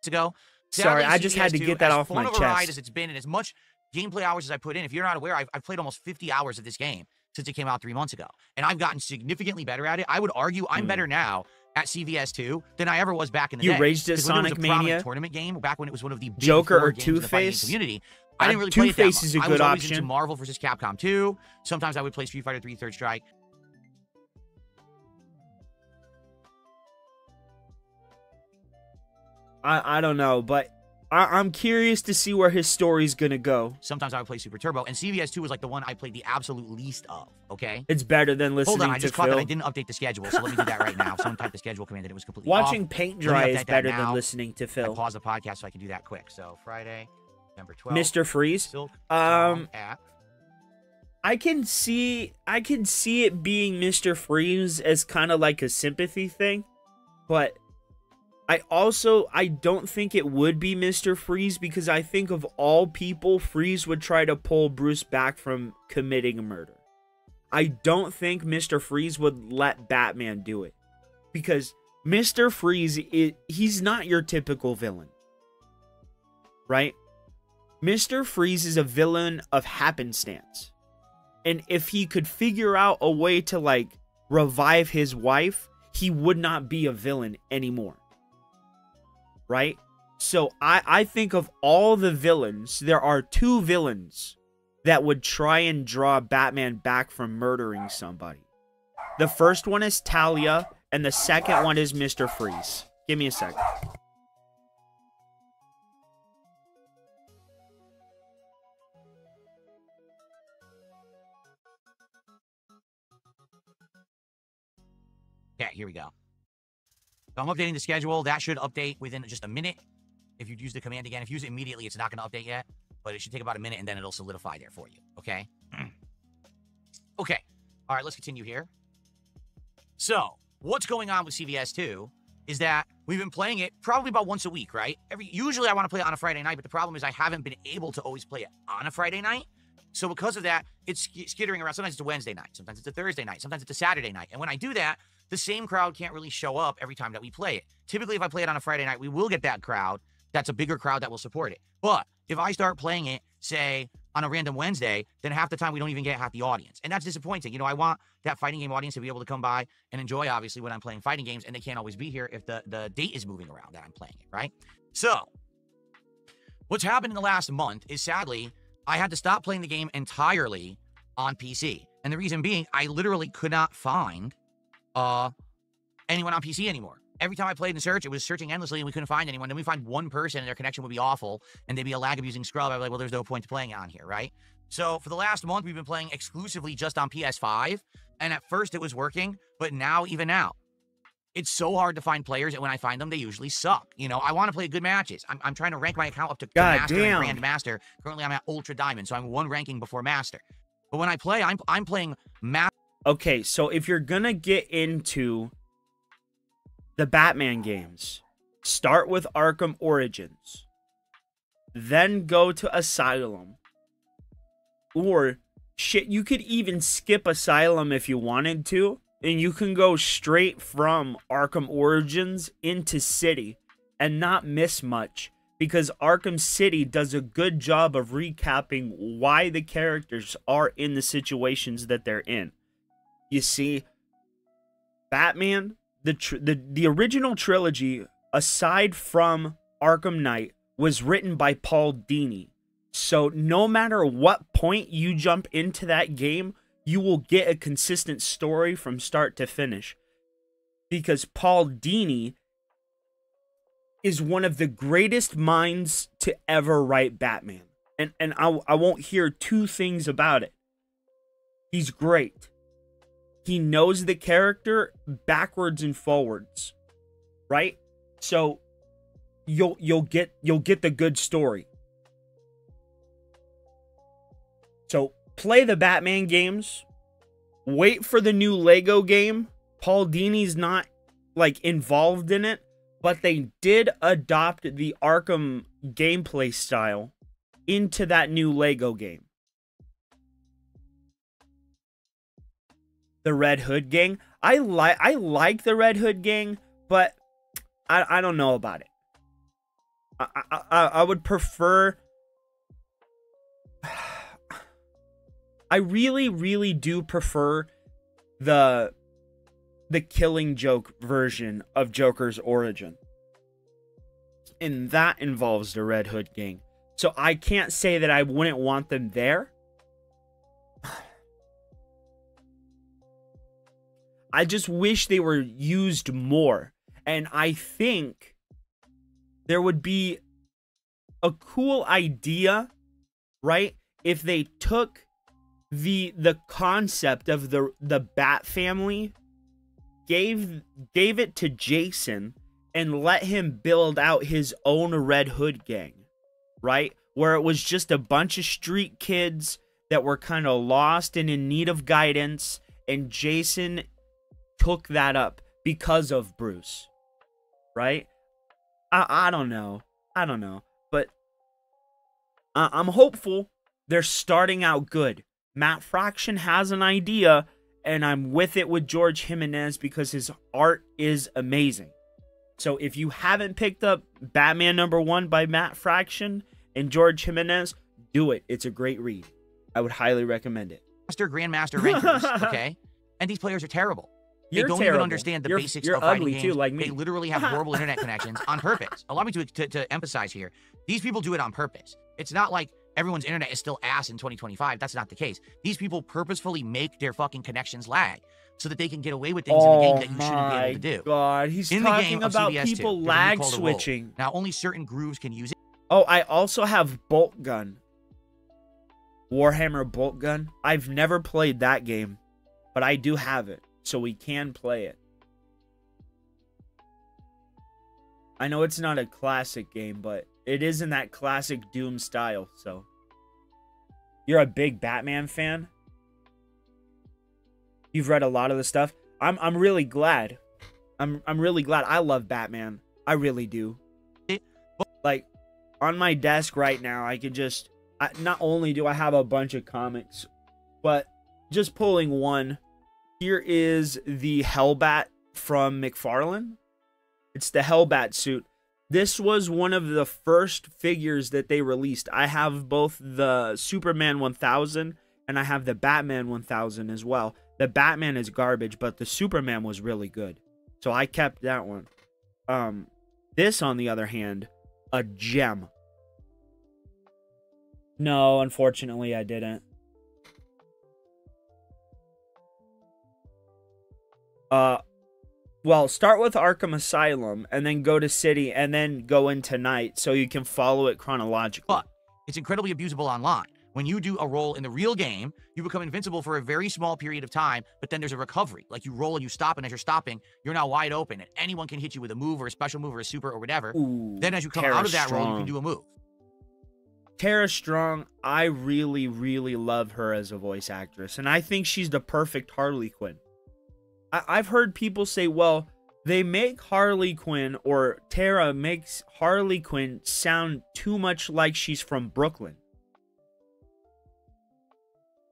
To go. Sorry, Sadly, I just had to CVS2, get that as off my fun of a ride chest. as it's been, and as much gameplay hours as I put in, if you're not aware, I've played almost 50 hours of this game since it came out 3 months ago. And I've gotten significantly better at it. I would argue I'm better now at CVS2 than I ever was back in the day. You raged at 'Cause when it was Sonic a prominent Mania? tournament game, back when it was one of the big Joker four or games in the fighting Two-Face? community, I didn't really play it that Two-Face much. is a I good was always option. into Marvel vs. Capcom 2. Sometimes I would play Street Fighter 3 Third Strike. I don't know, but I'm curious to see where his story's gonna go. Sometimes I would play Super Turbo, and CVS2 was like the one I played the absolute least of, okay? It's better than listening Hold on, I to just caught that Phil. I didn't update the schedule, so let me do that right now. Someone typed the schedule command and it was completely Watching off. paint Let me dry update is that better now. than listening to I Phil. pause the podcast so I can do that quick. So Friday, November 12th. Mr. Freeze. Silk at I can see it being Mr. Freeze as kind of like a sympathy thing, but I don't think it would be Mr. Freeze, because I think of all people, Freeze would try to pull Bruce back from committing a murder. I don't think Mr. Freeze would let Batman do it, because Mr. Freeze, he's not your typical villain, right? Mr. Freeze is a villain of happenstance. And if he could figure out a way to, like, revive his wife, he would not be a villain anymore. Right? So I think of all the villains, there are 2 villains that would try and draw Batman back from murdering somebody. The first one is Talia, and the second one is Mr. Freeze. Give me a sec. Okay, here we go. So I'm updating the schedule. That should update within just a minute. If you use the command again, if you use it immediately, it's not going to update yet, but it should take about a minute and then it'll solidify there for you. Okay. Okay. All right, let's continue here. So what's going on with CVS2 is that we've been playing it probably about once a week, right? Usually I want to play it on a Friday night, but the problem is I haven't been able to always play it on a Friday night. So because of that, it's skittering around. Sometimes it's a Wednesday night. Sometimes it's a Thursday night. Sometimes it's a Saturday night. And when I do that, the same crowd can't really show up every time that we play it. Typically, if I play it on a Friday night, we will get that crowd. That's a bigger crowd that will support it. But if I start playing it, say, on a random Wednesday, then half the time we don't even get half the audience. And that's disappointing. You know, I want that fighting game audience to be able to come by and enjoy, obviously, when I'm playing fighting games, and they can't always be here if the date is moving around that I'm playing it, right? So, what's happened in the last month is, sadly, I had to stop playing the game entirely on PC. And the reason being, I literally could not find anyone on PC anymore. Every time I played in search, it was searching endlessly and we couldn't find anyone. Then we find one person and their connection would be awful and they'd be a lag-abusing scrub. I'd be like, well, there's no point to playing it on here, right? So for the last month, we've been playing exclusively just on PS5. And at first it was working, but even now, it's so hard to find players, and when I find them, they usually suck. You know, I want to play good matches. I'm trying to rank my account up to Master and Grandmaster. Currently, I'm at Ultra Diamond, so I'm 1 ranking before Master. But when I play, I'm playing Master. Okay, so if you're gonna get into the Batman games, start with Arkham Origins, then go to Asylum, or shit, you could even skip Asylum if you wanted to, and you can go straight from Arkham Origins into City and not miss much, because Arkham City does a good job of recapping why the characters are in the situations that they're in. You see, Batman, the original trilogy, aside from Arkham Knight, was written by Paul Dini. So no matter what point you jump into that game, you will get a consistent story from start to finish. Because Paul Dini is one of the greatest minds to ever write Batman. And I won't hear 2 things about it. He's great. He knows the character backwards and forwards, right? So you'll get the good story. So play the Batman games, Wait for the new Lego game. Paul Dini's not like involved in it, but they did adopt the Arkham gameplay style into that new Lego game. The Red Hood gang. I like the Red Hood gang, but I don't know about it. I would prefer. I really do prefer the Killing Joke version of Joker's origin, and that involves the Red Hood gang. So I can't say that I wouldn't want them there. I just wish they were used more. And I think there would be a cool idea, right? If they took the concept of the Bat family, gave it to Jason, and let him build out his own Red Hood gang, right? Where it was just a bunch of street kids that were kind of lost and in need of guidance, and Jason took that up because of Bruce, right? I don't know. But I'm hopeful. They're starting out good. Matt Fraction has an idea, and I'm with it with George Jimenez because his art is amazing. So if you haven't picked up Batman #1 by Matt Fraction and George Jimenez, do it. It's a great read. I would highly recommend it. Grandmaster rankers, okay? And these players are terrible. They You're don't terrible. even understand the basics you're of fighting ugly games. too, like me. They literally have horrible internet connections on purpose. Allow me to emphasize here. These people do it on purpose. It's not like everyone's internet is still ass in 2025. That's not the case. These people purposefully make their fucking connections lag so that they can get away with things in the game that you shouldn't be able to do. Oh my God, he's in talking the game about CBS2, people there's a lag move called a roll. switching. Now, only certain grooves can use it. Oh, I also have Bolt Gun. Warhammer Bolt Gun. I've never played that game, but I do have it, so we can play it. I know it's not a classic game, but it is in that classic Doom style, so. You're a big Batman fan? You've read a lot of the stuff? I'm really glad. I'm really glad. I love Batman. I really do. Like, on my desk right now, I could just... not only do I have a bunch of comics, but just pulling one. Here is the Hellbat from McFarlane. It's the Hellbat suit. This was one of the first figures that they released. I have both the Superman 1000 and I have the Batman 1000 as well. The Batman is garbage, but the Superman was really good. So I kept that one. This, on the other hand, a gem. No, unfortunately, I didn't. Well, start with Arkham Asylum, and then go to City, and then go into Night, so you can follow it chronologically. But it's incredibly abusable online. When you do a roll in the real game, you become invincible for a very small period of time, but then there's a recovery. Like, you roll and you stop, and as you're stopping, you're now wide open, and anyone can hit you with a move or a special move or a super or whatever. Ooh, then as you come Tara out of that roll, you Strong. can do a move. Tara Strong, I really love her as a voice actress, and I think she's the perfect Harley Quinn. I've heard people say, well, they make Harley Quinn, or Tara makes Harley Quinn sound too much like she's from Brooklyn.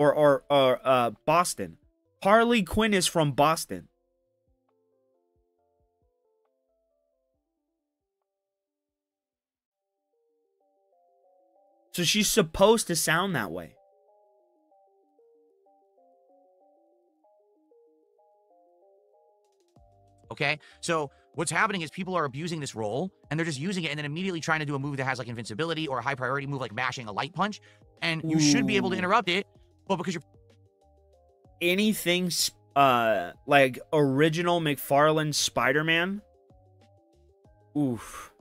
Or Boston. Harley Quinn is from Boston. So she's supposed to sound that way. Okay, so what's happening is people are abusing this role, and they're just using it and then immediately trying to do a move that has like invincibility or a high priority move like mashing a light punch, and you should be able to interrupt it, but because you're Anything like original McFarlane Spider-Man. Oof.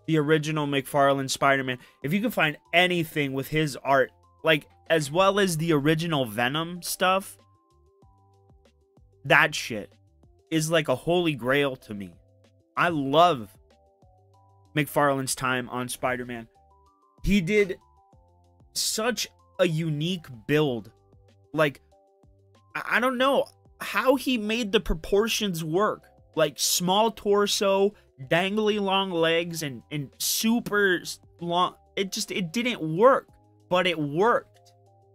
The original McFarlane Spider-Man. If you can find anything with his art, like as well as the original Venom stuff, that shit is like a holy grail to me. I love McFarlane's time on Spider-Man. He did such a unique build. Like, I don't know how he made the proportions work. Like small torso, dangly long legs, and super long. It didn't work, but it worked.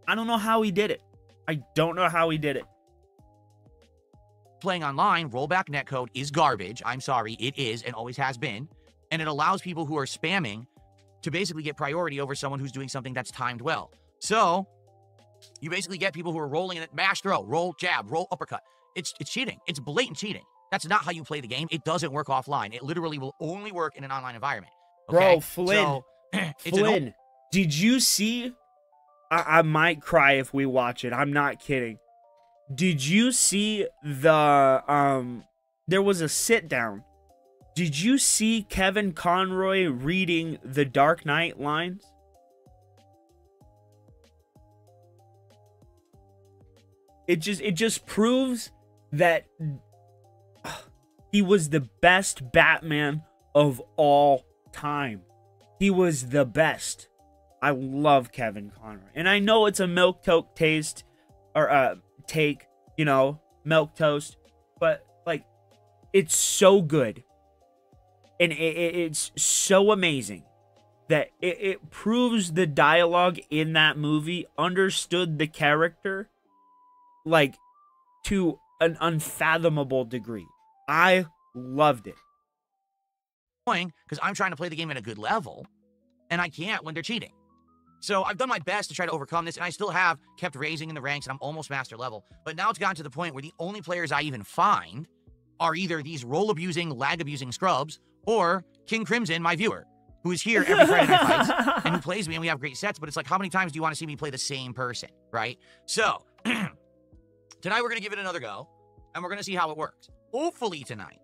I don't know how he did it. I don't know how he did it. Playing online, rollback netcode is garbage. I'm sorry, it is and always has been. And it allows people who are spamming to basically get priority over someone who's doing something that's timed well. So you basically get people who are rolling in it, mash throw, roll jab, roll uppercut. It's cheating. It's blatant cheating. That's not how you play the game. It doesn't work offline. It literally will only work in an online environment. Okay? Bro, Flynn, So, Flynn, did you see? I might cry if we watch it. I'm not kidding. Did you see the there was a sit down. Did you see Kevin Conroy reading the Dark Knight lines? It just proves that he was the best Batman of all time. He was the best. I love Kevin Conroy. And I know it's a milquetoast taste or take, you know, milk toast, but like it's so good. And it's so amazing that it proves the dialogue in that movie understood the character like to an unfathomable degree. I loved it. Because I'm trying to play the game at a good level, and I can't when they're cheating. So I've done my best to try to overcome this, and I still have kept raising in the ranks, and I'm almost master level. But now it's gotten to the point where the only players I even find are either these role-abusing, lag-abusing scrubs, or King Crimson, my viewer, who is here every Friday night fights, and who plays me, and we have great sets, but it's like, how many times do you want to see me play the same person, right? So, tonight we're going to give it another go, and we're going to see how it works. Hopefully tonight,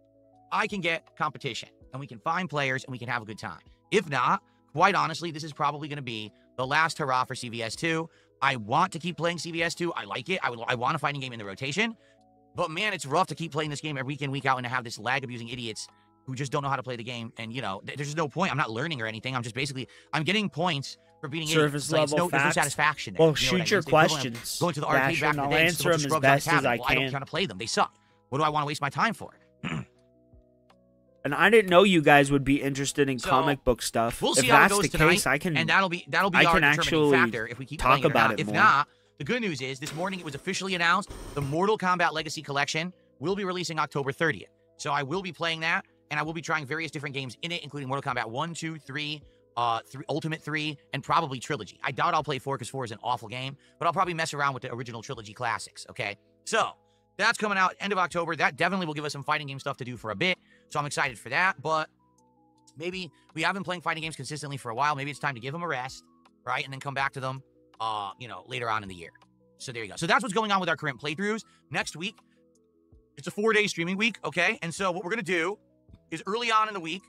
I can get competition, and we can find players, and we can have a good time. If not, quite honestly, this is probably going to be the last hurrah for CVS 2. I want to keep playing CVS 2. I like it. I want a fighting game in the rotation. But man, it's rough to keep playing this game every week in, week out, and to have this lag-abusing idiots who just don't know how to play the game. And, you know, there's just no point. I'm not learning or anything. I'm just basically, I'm getting points for beating Surface idiots. level There's no facts. satisfaction there. Well, You know shoot what I your mean? It's the equivalent of questions. going to the arcade Bastion, back in the I'll day. answer them as scrubs best on a as I cabinet. Well, I don't can. want to play them. They suck. What do I want to waste my time for? And I didn't know you guys would be interested in So, comic book stuff. We'll see if how it that's goes the tonight, case, I can. and that'll be I our can determining actually factor if we keep talk playing it or about not. it If more. not, the good news is this morning it was officially announced the Mortal Kombat Legacy Collection will be releasing October 30th. So I will be playing that, and I will be trying various different games in it, including Mortal Kombat 1, 2, 3, Ultimate 3, and probably Trilogy. I doubt I'll play 4 because 4 is an awful game, but I'll probably mess around with the original Trilogy classics, okay? So that's coming out end of October. That definitely will give us some fighting game stuff to do for a bit, so I'm excited for that, but maybe we have been playing fighting games consistently for a while. Maybe it's time to give them a rest, right? And then come back to them, you know, later on in the year. So there you go. So that's what's going on with our current playthroughs. Next week, it's a 4-day streaming week, okay? And so what we're going to do is early on in the week,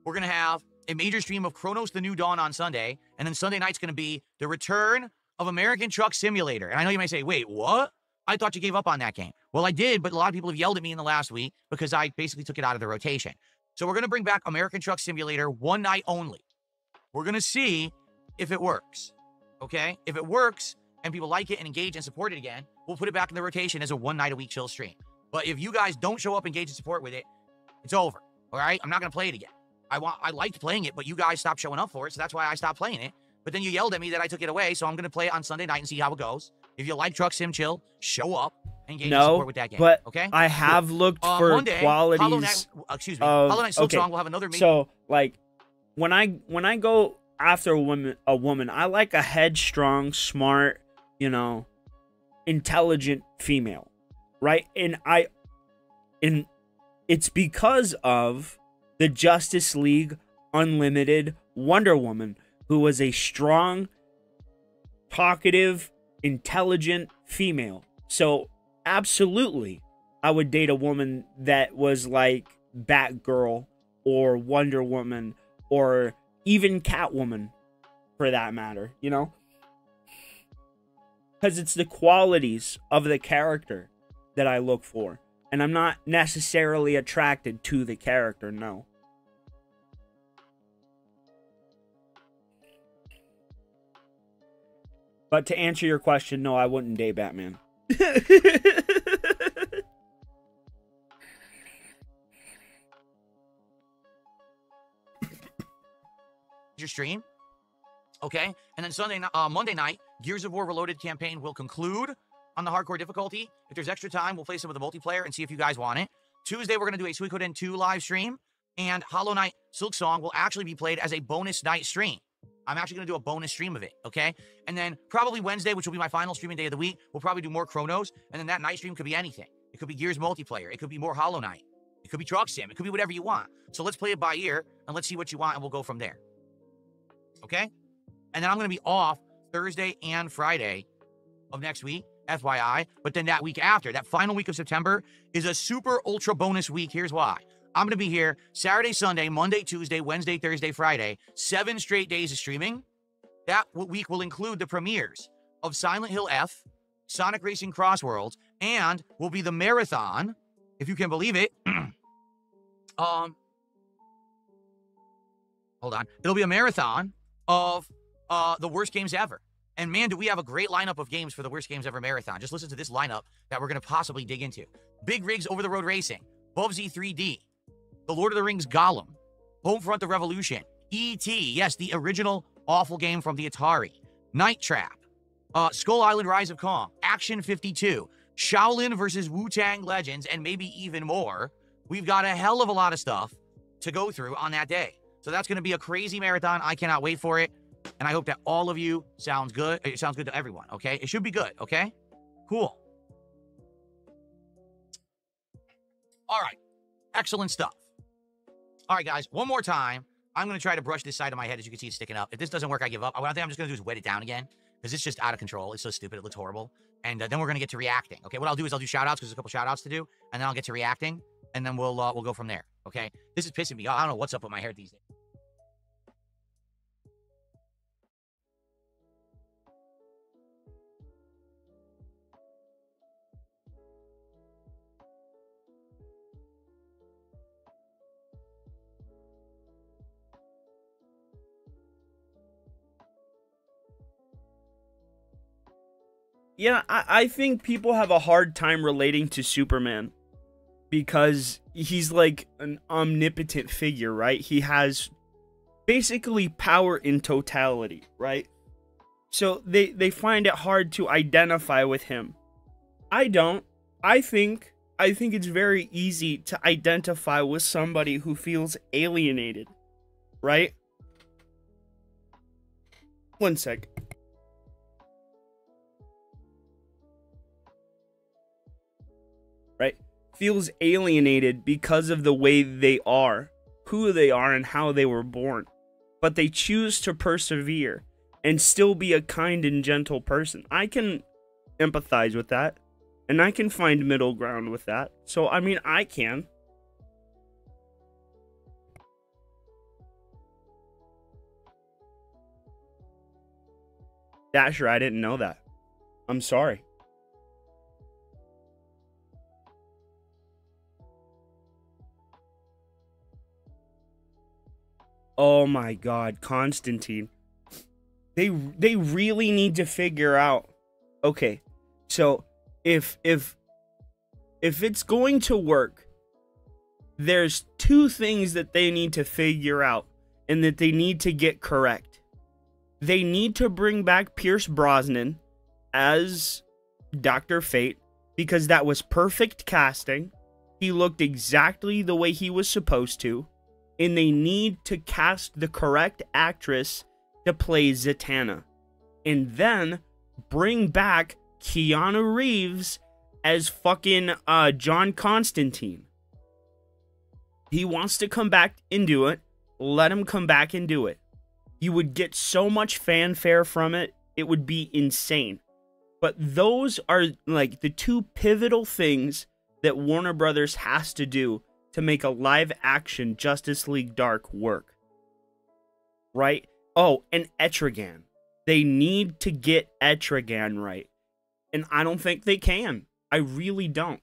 we're going to have a major stream of Chronos: The New Dawn on Sunday. And then Sunday night's going to be the return of American Truck Simulator. And I know you may say, wait, what? I thought you gave up on that game. Well, I did, but a lot of people have yelled at me in the last week because I basically took it out of the rotation. So we're going to bring back American Truck Simulator one night only. We're going to see if it works, okay? If it works and people like it and engage and support it again, we'll put it back in the rotation as a one-night-a-week chill stream. But if you guys don't show up, engage, and support with it, it's over, all right? I'm not going to play it again. I liked playing it, but you guys stopped showing up for it, so that's why I stopped playing it. But then you yelled at me that I took it away, so I'm going to play it on Sunday night and see how it goes. If you like Truck Sim Chill, show up, engage, and support with that game, but okay? I have looked for Monday, qualities. Hollow Knight, Hollow Knight Silksong will have another major... So, like, when I go after a woman, I like a headstrong, smart, you know, intelligent female, right? And it's because of the Justice League Unlimited Wonder Woman, who was a strong, talkative, intelligent female. So absolutely, I would date a woman that was like Batgirl or Wonder Woman or even Catwoman, for that matter, you know? Because it's the qualities of the character that I look for. And I'm not necessarily attracted to the character, no. But to answer your question, no, I wouldn't date Batman. Your stream. Okay, and then Monday night, Gears of War Reloaded campaign will conclude on the hardcore difficulty. If there's extra time, we'll play some of the multiplayer and see if you guys want it. Tuesday, we're going to do a Suikoden 2 live stream, and Hollow Knight Silk Song will actually be played as a bonus night stream. I'm actually going to do a bonus stream of it, okay? And then probably Wednesday, which will be my final streaming day of the week, we'll probably do more Chronos, and then that night stream could be anything. It could be Gears multiplayer. It could be more Hollow Knight. It could be Truck Sim. It could be whatever you want. So let's play it by ear, and let's see what you want, and we'll go from there. Okay? And then I'm going to be off Thursday and Friday of next week, FYI. But then that week after, that final week of September, is a super ultra bonus week. Here's why. I'm going to be here Saturday, Sunday, Monday, Tuesday, Wednesday, Thursday, Friday. 7 straight days of streaming. That week will include the premieres of Silent Hill F, Sonic Racing Cross Worlds, and will be the marathon, if you can believe it. Hold on. It'll be a marathon of the worst games ever. And man, do we have a great lineup of games for the worst games ever marathon. Just listen to this lineup that we're going to possibly dig into. Big Rigs Over the Road Racing, Bubsy 3D, The Lord of the Rings Gollum, Homefront The Revolution, E.T., yes, the original awful game from the Atari, Night Trap, Skull Island Rise of Kong, Action 52, Shaolin versus Wu-Tang Legends, and maybe even more. We've got a hell of a lot of stuff to go through on that day. So that's going to be a crazy marathon. I cannot wait for it. And I hope that all of you sounds good. It sounds good to everyone, okay? It should be good, okay? Cool. All right. Excellent stuff. All right, guys. One more time. I'm going to try to brush this side of my head. As you can see, it's sticking up. If this doesn't work, I give up. What I think I'm just going to do is wet it down again because it's just out of control. It's so stupid. It looks horrible. And then we're going to get to reacting, okay? What I'll do is I'll do shout-outs because there's a couple shout-outs to do. And then I'll get to reacting. And then we'll go from there, okay? This is pissing me off. I don't know what's up with my hair these days. Yeah, I think people have a hard time relating to Superman because he's like an omnipotent figure, right? He has basically power in totality, right? So they find it hard to identify with him. I don't. I think it's very easy to identify with somebody who feels alienated, right? One sec. Right? Feels alienated because of the way they are, who they are, and how they were born. But they choose to persevere and still be a kind and gentle person. I can empathize with that, and I can find middle ground with that. So, I mean, I can. Dasher, I didn't know that. I'm sorry. Oh my God, Constantine. They really need to figure out. Okay, so if it's going to work, there's 2 things that they need to figure out and that they need to get correct. They need to bring back Pierce Brosnan as Dr. Fate because that was perfect casting. He looked exactly the way he was supposed to. And they need to cast the correct actress to play Zatanna. And then bring back Keanu Reeves as fucking John Constantine. He wants to come back and do it. Let him come back and do it. You would get so much fanfare from it. It would be insane. But those are like the 2 pivotal things that Warner Brothers has to do to make a live-action Justice League Dark work. Right? Oh, and Etrigan. They need to get Etrigan right. And I don't think they can. I really don't.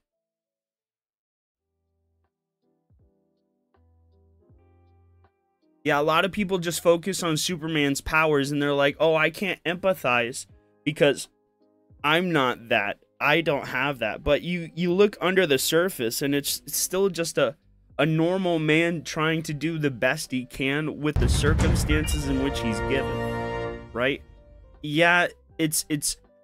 Yeah, a lot of people just focus on Superman's powers and they're like, oh, I can't empathize because I'm not that. I don't have that. But you look under the surface, and it's still just a normal man trying to do the best he can with the circumstances in which he's given, right? Yeah, it's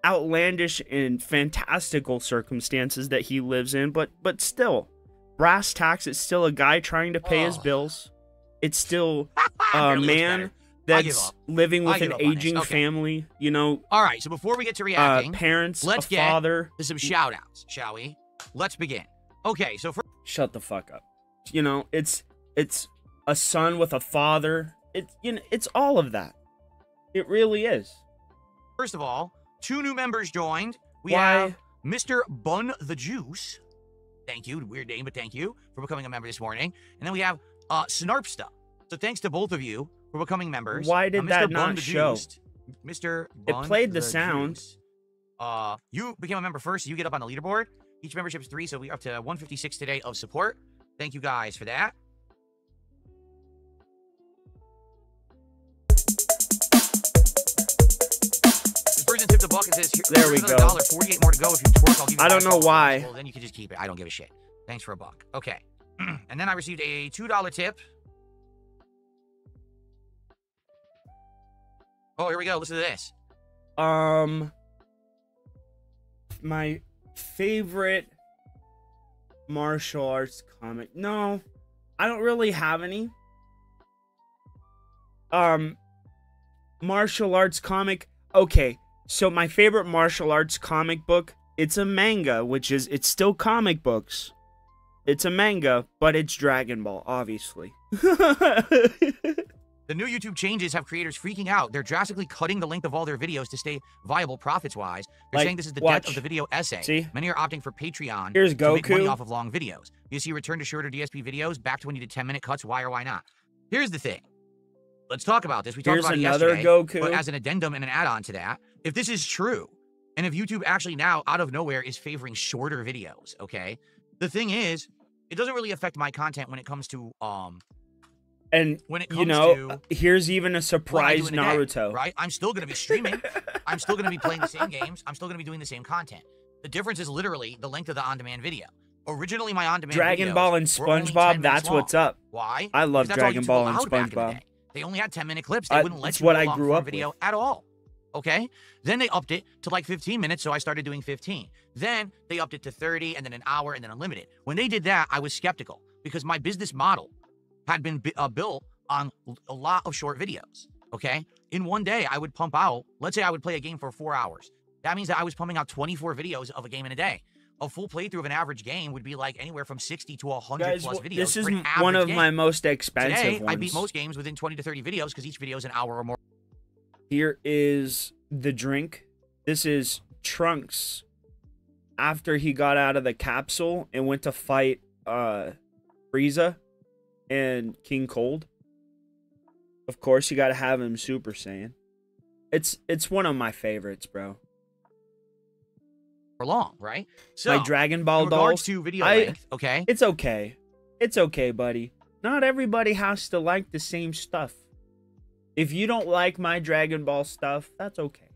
outlandish and fantastical circumstances that he lives in, but still, brass tacks, it's still a guy trying to pay his bills. It's still a man that's living with an aging family, you know. All right, so before we get to reacting, parents, let's a father. get to some shout-outs, shall we? Let's begin. Okay, so first... Shut the fuck up. You know, it's a son with a father. It's all of that. It really is. First of all, 2 new members joined. We have Mr. Bun the Juice. Thank you. Weird name, but thank you for becoming a member this morning. And then we have Snarpsta. So thanks to both of you for becoming members. Why did that not show? Mr. It played the sound. Juice. You became a member first, so you get up on the leaderboard. Each membership is 3, so we're up to 156 today of support. Thank you guys for that. Tip the bucket says, there we go. $1, 48 more to go. If you twerk, I'll give you I don't know why. Well, then you can just keep it. I don't give a shit. Thanks for $1. Okay. And then I received a $2 tip. Oh, here we go. Listen to this. My favorite martial arts comic. No, I don't really have any. Martial arts comic. Okay. So my favorite martial arts comic book, it's a manga, it's still comic books. It's a manga, but it's Dragon Ball, obviously. The new YouTube changes have creators freaking out. They're drastically cutting the length of all their videos to stay viable profits-wise. They're saying this is the death of the video essay. See? Many are opting for Patreon Here's to make money Goku. off of long videos. You see return to shorter DSP videos, back to when you did 10-minute cuts, why or why not? Here's the thing. Let's talk about this. We talked Here's about it another yesterday, Goku. but as an addendum and an add-on to that, if this is true, and if YouTube actually now, out of nowhere, is favoring shorter videos, okay? The thing is, it doesn't really affect my content when it comes to, and, when it comes you know, to here's even a surprise Naruto. Right? I'm still going to be streaming. I'm still going to be playing the same games. I'm still going to be doing the same content. The difference is literally the length of the on-demand video. Originally, my on-demand Dragon Ball and SpongeBob, that's what's up. Why? I love Dragon Ball and SpongeBob. They only had 10-minute clips. They wouldn't let you what go I long grew form up video with. at all. Okay? Then they upped it to like 15 minutes, so I started doing 15. Then they upped it to 30, and then an hour, and then unlimited. When they did that, I was skeptical because my business model had been built on a lot of short videos. Okay? In one day, I would pump out, let's say I would play a game for 4 hours. That means that I was pumping out 24 videos of a game in a day. A full playthrough of an average game would be like anywhere from 60 to 100 plus videos. This is for an one of game. my most expensive Today, ones. I beat most games within 20 to 30 videos because each video is an hour or more. Here is the drink. This is Trunks after he got out of the capsule and went to fight Frieza and King Cold. Of course, you gotta have him Super Saiyan. It's one of my favorites, bro. Long, right? So my Dragon Ball in regards dolls, to video length, okay? It's okay. It's okay, buddy. Not everybody has to like the same stuff. If you don't like my Dragon Ball stuff, that's okay.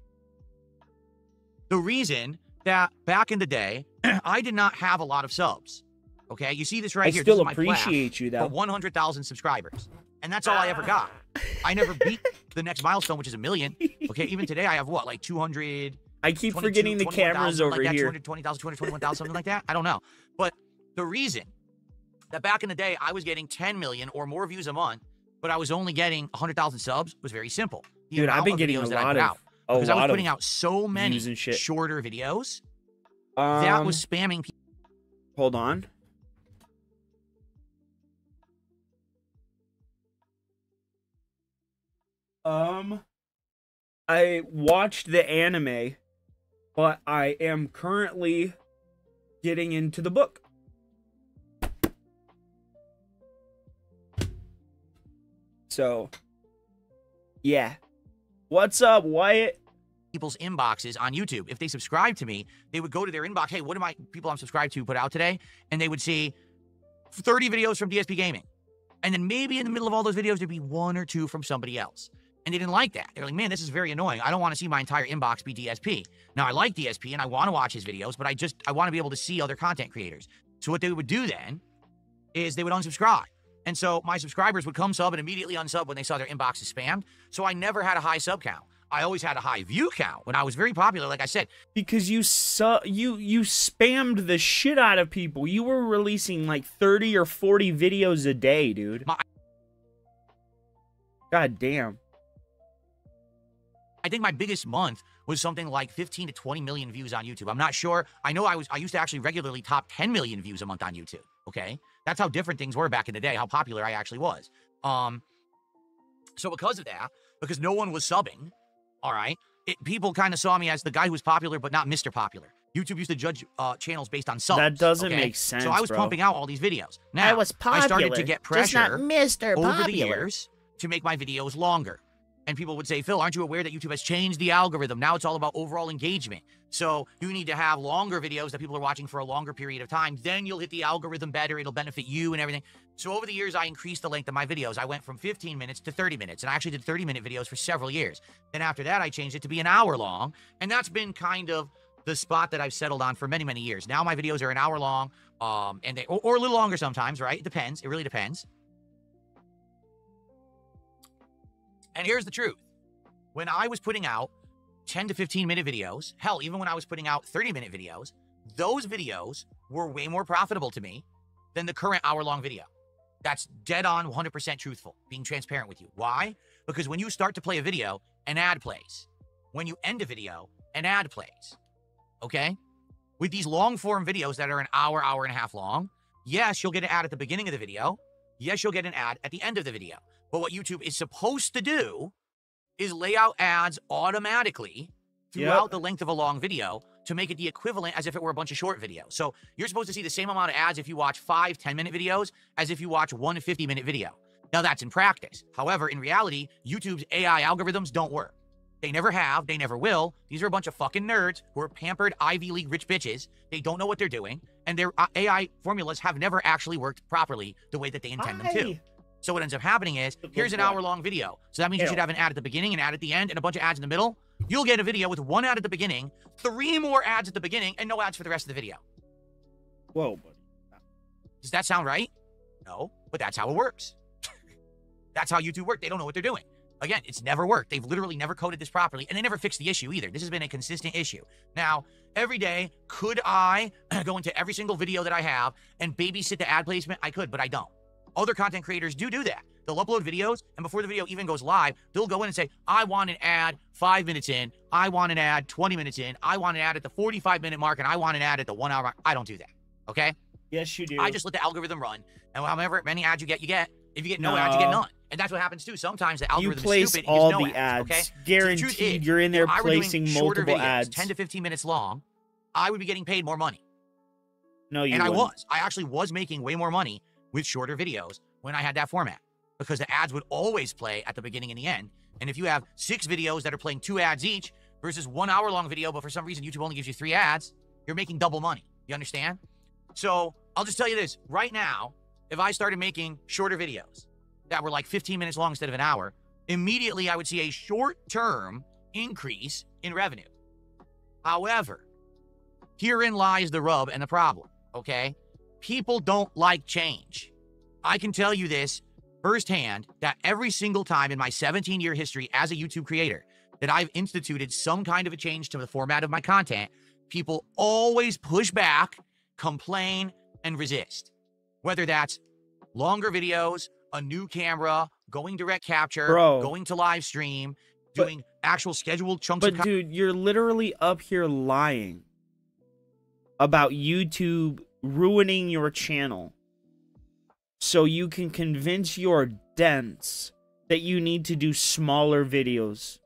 The reason that back in the day, I did not have a lot of subs. Okay, you see this right here. I still this is my appreciate plaque you, though. for 100,000 subscribers, and that's all I ever got. I never beat the next milestone, which is 1 million. Okay, even today I have what, like 200. I keep forgetting the cameras over like here. 220,000, 221,000, something like that. I don't know. But the reason that back in the day I was getting 10 million or more views a month, but I was only getting 100,000 subs was very simple. Dude, I've been getting a lot of because I was putting out so many and shit. shorter videos that was spamming people. Hold on. I watched the anime, but I am currently getting into the book. So, yeah. What's up, Wyatt? People's inboxes on YouTube. If they subscribe to me, they would go to their inbox. Hey, what do my people I'm subscribed to put out today? And they would see 30 videos from DSP Gaming. And then maybe in the middle of all those videos, there'd be 1 or 2 from somebody else. And they didn't like that. They're like, man, this is very annoying. I don't want to see my entire inbox be DSP. Now, I like DSP and I want to watch his videos, but I want to be able to see other content creators. So what they would do then is they would unsubscribe. And so my subscribers would come sub and immediately unsub when they saw their inboxes spammed. So I never had a high sub count. I always had a high view count when I was very popular, like I said. Because you spammed the shit out of people. You were releasing like 30 or 40 videos a day, dude. God damn. I think my biggest month was something like 15 to 20 million views on YouTube. I'm not sure. I know I used to actually regularly top 10 million views a month on YouTube. Okay. That's how different things were back in the day, how popular I actually was. So because of that, because no one was subbing, all right, people kind of saw me as the guy who was popular, but not Mr. Popular. YouTube used to judge channels based on subs. That doesn't okay? make sense, So I was bro. pumping out all these videos. Now, I was popular, I started to get just not pressure Mr. over Popular. the years to make my videos longer. And people would say, Phil, aren't you aware that YouTube has changed the algorithm? Now it's all about overall engagement. So you need to have longer videos that people are watching for a longer period of time. Then you'll hit the algorithm better. It'll benefit you and everything. So over the years, I increased the length of my videos. I went from 15 minutes to 30 minutes. And I actually did 30-minute videos for several years. Then after that, I changed it to be an hour long. And that's been kind of the spot that I've settled on for many, many years. Now my videos are an hour long, and they or a little longer sometimes, right? It depends. It really depends. And here's the truth. When I was putting out 10 to 15-minute videos, hell, even when I was putting out 30-minute videos, those videos were way more profitable to me than the current hour-long video. That's dead on, 100% truthful, being transparent with you. Why? Because when you start to play a video, an ad plays. When you end a video, an ad plays. Okay? With these long-form videos that are an hour, hour and a half long, yes, you'll get an ad at the beginning of the video. Yes, you'll get an ad at the end of the video. But what YouTube is supposed to do is lay out ads automatically throughout the length of a long video to make it the equivalent as if it were a bunch of short videos. So you're supposed to see the same amount of ads if you watch 5 10-minute videos as if you watch one 50-minute video. Now that's in practice. However, in reality, YouTube's AI algorithms don't work. They never have, they never will. These are a bunch of fucking nerds who are pampered Ivy League rich bitches. They don't know what they're doing, and their AI formulas have never actually worked properly the way that they intend them to. So what ends up happening is, here's an hour-long video. So that means you should have an ad at the beginning, an ad at the end, and a bunch of ads in the middle. You'll get a video with 1 ad at the beginning, 3 more ads at the beginning, and no ads for the rest of the video. Whoa, buddy. Does that sound right? No, but that's how it works. That's how YouTube works. They don't know what they're doing. Again, it's never worked. They've literally never coded this properly, and they never fixed the issue either. This has been a consistent issue. Now, every day, could I go into every single video that I have and babysit the ad placement? I could, but I don't. Other content creators do that. They'll upload videos, and before the video even goes live, they'll go in and say, I want an ad 5 minutes in, I want an ad 20 minutes in, I want an ad at the 45-minute mark, and I want an ad at the 1 hour mark. I don't do that, okay? Yes, you do. I just let the algorithm run, and however many ads you get, you get. If you get no ads, you get none. And that's what happens too. Sometimes the algorithm is stupid. You place all no the ads. Okay? Guaranteed, So is, you're in there if I were placing doing shorter multiple videos, ads. 10 to 15 minutes long, I would be getting paid more money. No, you And wouldn't. I was. I actually was making way more money with shorter videos when I had that format, because the ads would always play at the beginning and the end. And if you have 6 videos that are playing 2 ads each versus 1 hour-long video, but for some reason YouTube only gives you 3 ads, you're making double money. You understand? So I'll just tell you this. Right now, if I started making shorter videos that were like 15 minutes long instead of an hour, immediately I would see a short-term increase in revenue. However, herein lies the rub and the problem, okay? People don't like change. I can tell you this firsthand, that every single time in my 17-year history as a YouTube creator that I've instituted some kind of a change to the format of my content, people always push back, complain, and resist. Whether that's longer videos, a new camera, going direct capture, going to live stream, doing actual scheduled chunks of content. Dude, you're literally up here lying about YouTube ruining your channel so you can convince your dents that you need to do smaller videos.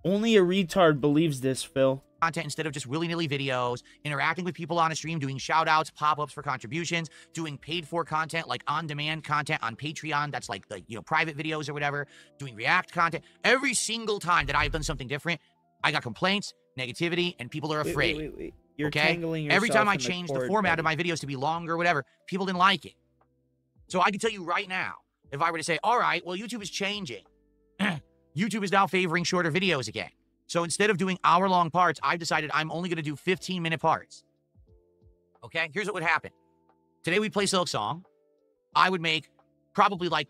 Only a retard believes this, Phil. Content instead of just willy-nilly videos, interacting with people on a stream, doing shout-outs, pop-ups for contributions, doing paid-for content like on-demand content on Patreon, that's like the private videos or whatever, doing React content. Every single time that I've done something different, I got complaints, negativity, and people are afraid. Wait. You're tangling yourself Every time I in the changed cord, the format buddy. of my videos to be longer or whatever, people didn't like it. So I can tell you right now, if I were to say, all right, well, YouTube is changing. YouTube is now favoring shorter videos again. So instead of doing hour-long parts, I've decided I'm only going to do 15-minute parts. Okay, here's what would happen. Today we play Silk Song. I would make probably like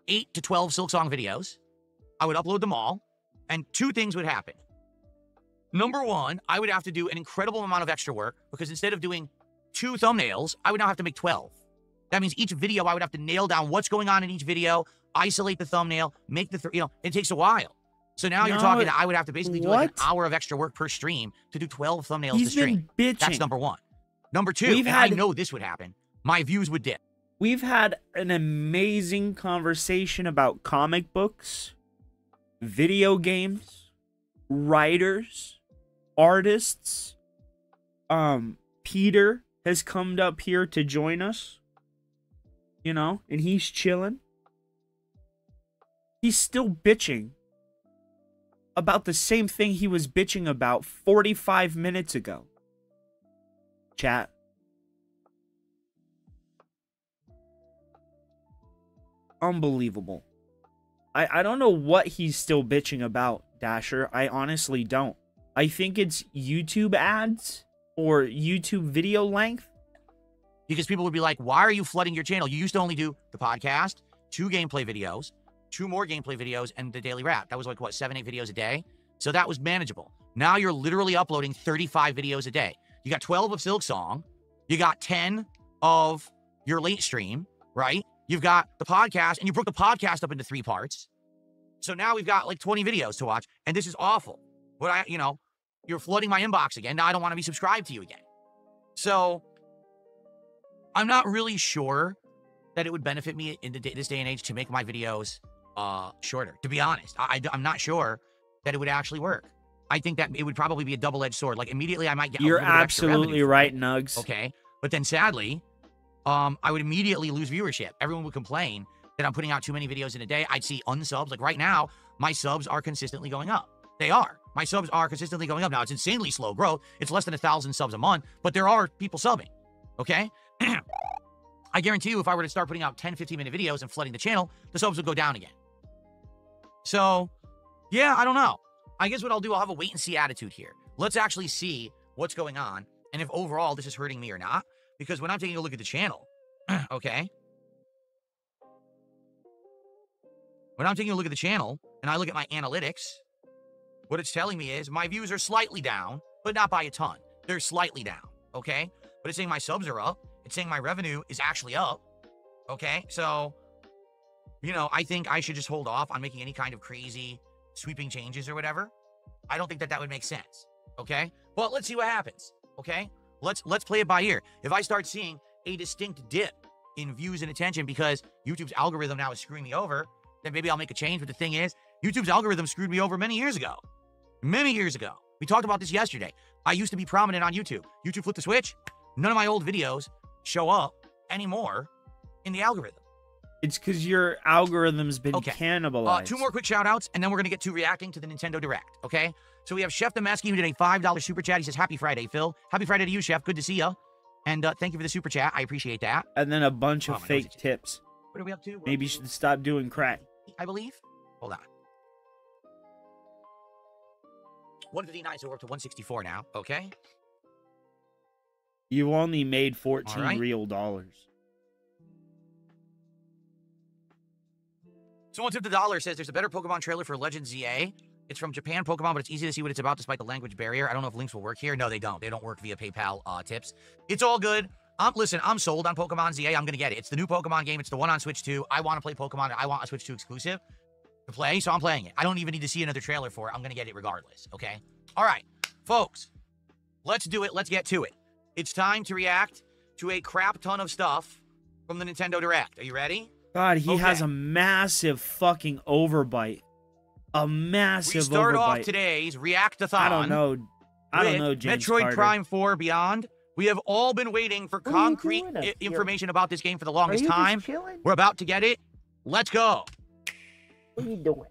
8 to 12 Silk Song videos. I would upload them all, and 2 things would happen. Number 1, I would have to do an incredible amount of extra work because instead of doing 2 thumbnails, I would now have to make 12. That means each video I would have to nail down what's going on in each video, isolate the thumbnail, make the, it takes a while. So now you're talking, I would have to basically do like an hour of extra work per stream to do 12 thumbnails to stream. That's number 1. Number 2, and I know this would happen, my views would dip. We've had an amazing conversation about comic books, video games, writers, artists. Peter has come up here to join us, and he's chilling. He's still bitching about the same thing he was bitching about 45 minutes ago. Chat. Unbelievable. I don't know what he's still bitching about, Dasher. I honestly don't. I think it's YouTube ads or YouTube video length. Because people would be like, why are you flooding your channel? You used to only do the podcast, 2 gameplay videos, 2 more gameplay videos, and the daily wrap. That was like, what, 7, 8 videos a day? So that was manageable. Now you're literally uploading 35 videos a day. You got 12 of Silk Song. You got 10 of your late stream, right? You've got the podcast, and you broke the podcast up into 3 parts. So now we've got like 20 videos to watch, and this is awful. But you're flooding my inbox again. Now I don't want to be subscribed to you again. So I'm not really sure that it would benefit me in this day and age to make my videos shorter. To be honest, I'm not sure that it would actually work. I think that it would probably be a double-edged sword. Like immediately I might get. You're absolutely right, Nugs. Okay, but then sadly, I would immediately lose viewership. Everyone would complain that I'm putting out too many videos in a day. I'd see unsubs. Like right now, my subs are consistently going up. They are. My subs are consistently going up. Now, it's insanely slow growth. It's less than 1,000 subs a month, but there are people subbing, okay? I guarantee you if I were to start putting out 10, 15-minute videos and flooding the channel, the subs would go down again. So, yeah, I don't know. I guess what I'll do, I'll have a wait-and-see attitude here. Let's actually see what's going on and if overall this is hurting me or not. Because when I'm taking a look at the channel, okay? When I'm taking a look at the channel and I look at my analytics, what it's telling me is my views are slightly down, but not by a ton. They're slightly down, okay? But it's saying my subs are up. It's saying my revenue is actually up, okay? So, I think I should just hold off on making any kind of crazy sweeping changes or whatever. I don't think that would make sense, okay? But let's see what happens, okay? Let's play it by ear. If I start seeing a distinct dip in views and attention because YouTube's algorithm now is screwing me over, then maybe I'll make a change. But the thing is, YouTube's algorithm screwed me over many years ago. Many years ago. We talked about this yesterday. I used to be prominent on YouTube. YouTube flipped the switch. None of my old videos show up anymore in the algorithm. It's because your algorithm's been cannibalized. 2 more quick shout-outs, and then we're going to get to reacting to the Nintendo Direct, okay? So we have Chef Demesky, who did a $5 super chat. He says, happy Friday, Phil. Happy Friday to you, Chef. Good to see you. And thank you for the super chat. I appreciate that. And then a bunch of fake tips. What are we up to? Maybe you should stop doing crack. I believe. Hold on. 159, so we're up to 164 now, okay? You only made 14 real dollars. Someone tipped $1 says there's a better Pokemon trailer for Legend ZA. It's from Japan Pokemon, but it's easy to see what it's about despite the language barrier. I don't know if links will work here. No, they don't. They don't work via PayPal tips. It's all good. Listen, I'm sold on Pokemon ZA. I'm going to get it. It's the new Pokemon game. It's the one on Switch 2. I want to play Pokemon. I want a Switch 2 exclusive to play, so I'm playing it. I don't even need to see another trailer for it. I'm going to get it regardless, okay? All right, folks, let's do it. Let's get to it. It's time to react to a crap ton of stuff from the Nintendo Direct. Are you ready? God, he has a massive fucking overbite. A massive overbite. We start off today's React-a-thon. I don't know, James Metroid Carter. Prime 4 Beyond. We have all been waiting for concrete information about this game for the longest time. We're about to get it. Let's go. What are you doing?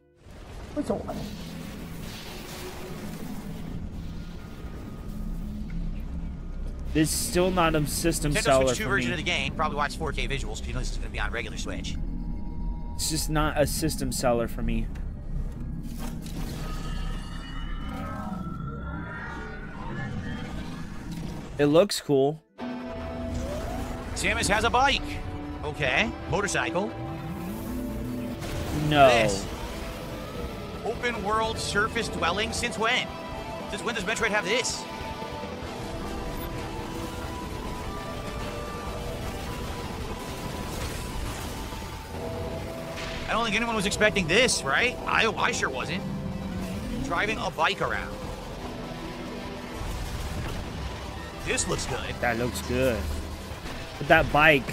What's on? This is still not a system Nintendo seller Switch 2 for version me. of the game. Probably watch 4K visuals because you know this is going to be on regular Switch. It's just not a system seller for me. It looks cool. Samus has a bike. Okay. Motorcycle. No. This. Open world surface dwelling. Since when? Since when does Metroid have this? I don't think anyone was expecting this, right? I sure wasn't. Driving a bike around. This looks good. That looks good. But that bike.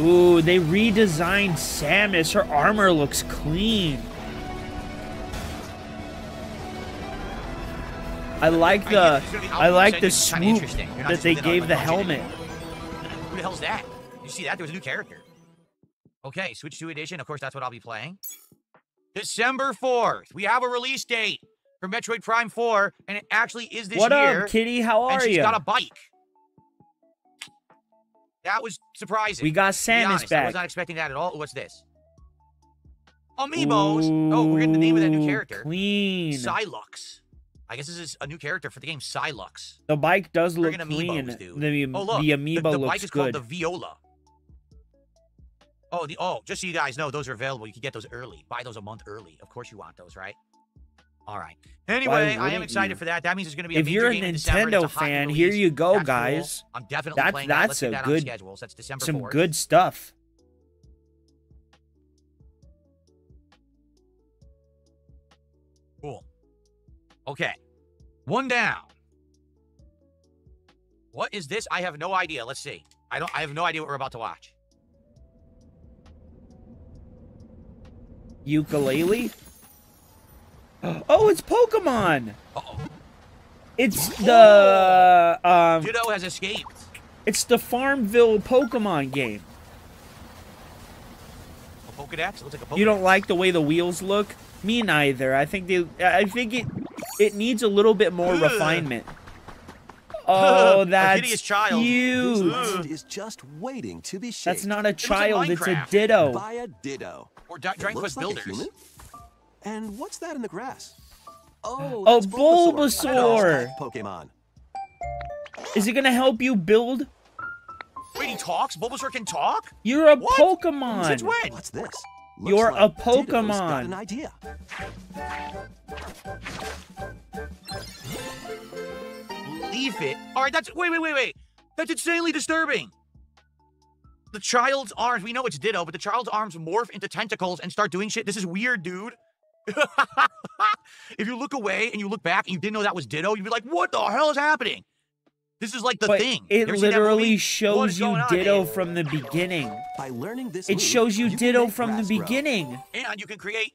Ooh, they redesigned Samus. Her armor looks clean. I like the swoop that they gave the helmet. Who the hell's that? You see that? There was a new character. Okay, Switch 2 edition. Of course, that's what I'll be playing. December 4th. We have a release date for Metroid Prime 4, and it actually is this year. What up, Kitty? How are and she's you? got a bike. That was surprising. We got To be Samus honest, I back. was not expecting that at all. What's this? Amiibos. Oh, we're getting the name of that new Ooh, character. Clean. Psylux. I guess this is a new character for the game, Psylux. The bike does look Friggin' clean. Amiibos, dude. The Oh, look. amiibo the looks bike is good. called the Viola. Oh, just so you guys know, those are available. You can get those early. Buy those a month early. Of course you want those, right? All right. Anyway, I am excited for that. That means there's going to be a If major you're a game in December. It's Nintendo a hot fan, release. here you go, That's guys. cool. I'm definitely playing that. Let's That's get that a on the good, schedule. So that's December some 4th. good stuff. Cool. Okay. One down. What is this? I have no idea. Let's see. I have no idea what we're about to watch. Ukulele? Oh, it's Pokemon. Uh-oh. It's the Judo has escaped. it's the Farmville Pokemon game. A Pokedex? It looks like a Pokedex. You don't like the way the wheels look? Me neither. I think it needs a little bit more Ugh. refinement. Oh, A that's hideous child. cute. Ugh. Is just waiting to be shaped. That's not a looks like child, it's a Minecraft. ditto. by a ditto. Or It Dragon looks Quest like a Builders. human. And what's that in the grass? Oh, Oh, that's Bulbasaur. Pokemon. Is it gonna help you build? Wait, he talks? Bulbasaur can talk? You're a What? Pokemon. Since when? What's this? You're Looks a like Ditto's got Pokemon. an idea. Leave it. All right, that's... Wait. That's insanely disturbing. The child's arms... We know it's Ditto, but the child's arms morph into tentacles and start doing shit. This is weird, dude. If you look away and you look back and you didn't know that was Ditto, you'd be like, what the hell is happening? This is like the But thing. it You ever seen that literally movie? What shows is you going on, Ditto man? from the beginning. By learning this It move, shows you can Ditto make from the grass grow. beginning. And you can create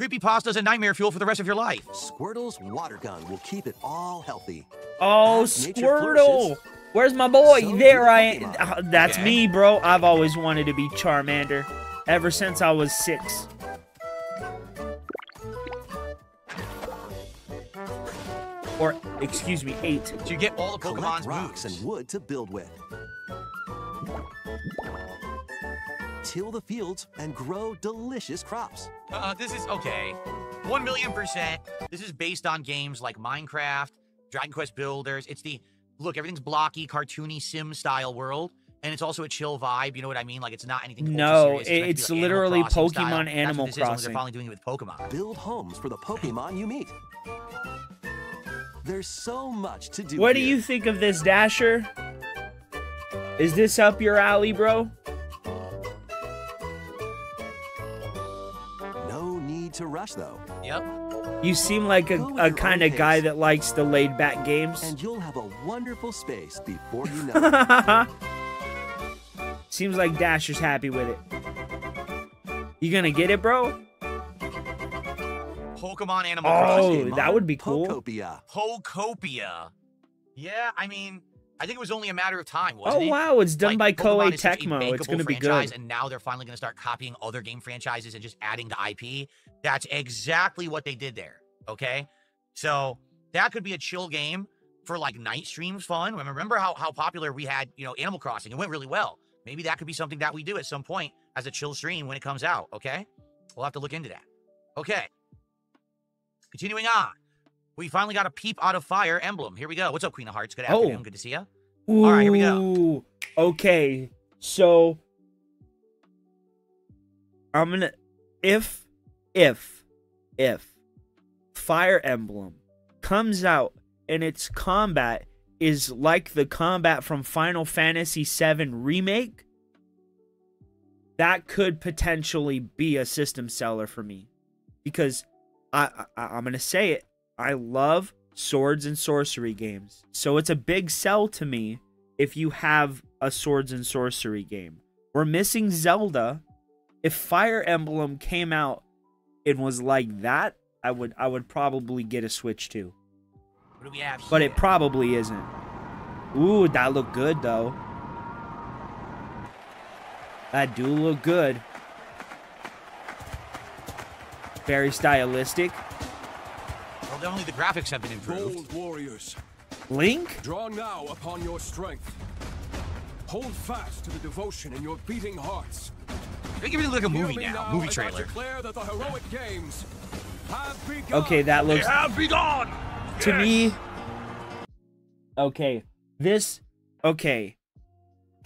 creepypastas and nightmare fuel for the rest of your life. Squirtle's water gun will keep it all healthy. Oh, As nature Squirtle! flourishes, Where's my boy? so There do I am. Pokemon. That's Okay. me, bro. I've always wanted to be Charmander. Ever since I was 6. Or, excuse me, 8. So you get all the Collect Pokemon's rocks moves. and wood to build with. Till the fields and grow delicious crops. This is okay. 1,000,000%. This is based on games like Minecraft, Dragon Quest Builders. It's the look, everything's blocky, cartoony sim style world, and it's also a chill vibe. You know what I mean? Like it's not anything. No, ultra serious. meant to be it's like Animal literally Crossing Pokemon style. Animal That's what this is, only Crossing. They're finally doing it with Pokemon. Build homes for the Pokemon you meet. There's so much to do. What do here. you think of this, Dasher? Is this up your alley, bro? No need to rush though, Yep. You seem like Go with a your kind own of guy pace. that likes the laid back games. and you'll have a wonderful space before you know it. Seems like Dasher's happy with it. You gonna get it, bro? Pokemon Animal Oh, Crossing. that would be cool. Pokopia. Pokopia. Yeah, I mean, I think it was only a matter of time, wasn't Oh it? wow, it's done by Like, Pokemon Koei is such a Tecmo. It's bankable gonna be franchise, good. And now they're finally going to start copying other game franchises and just adding the IP. That's exactly what they did there. Okay, so that could be a chill game. for like night streams fun. Remember how popular we had, you know, Animal Crossing? It went really well. Maybe that could be something that we do at some point as a chill stream when it comes out, okay? We'll have to look into that. Okay. Continuing on. We finally got a peep out of Fire Emblem. Here we go. What's up, Queen of Hearts? Good afternoon. Good to see you. Ooh, all right, here we go. Okay, so I'm gonna if Fire Emblem comes out and its combat is like the combat from Final Fantasy VII Remake, that could potentially be a system seller for me, because I'm gonna say it. I love swords and sorcery games, so it's a big sell to me if you have a swords and sorcery game. We're missing Zelda. If Fire Emblem came out and was like that, I would probably get a Switch too. What do we have here? But it probably isn't. Ooh, that looked good though. That do look good. Very stylistic. Well, only the graphics have been improved. Bold warriors, Link? draw now upon your strength. Hold fast to the devotion in your beating hearts. They give it like a movie Hear me now, movie as trailer. I declare that the heroic games have begun. Okay, that looks... They have begun! To me... Okay, this... Okay.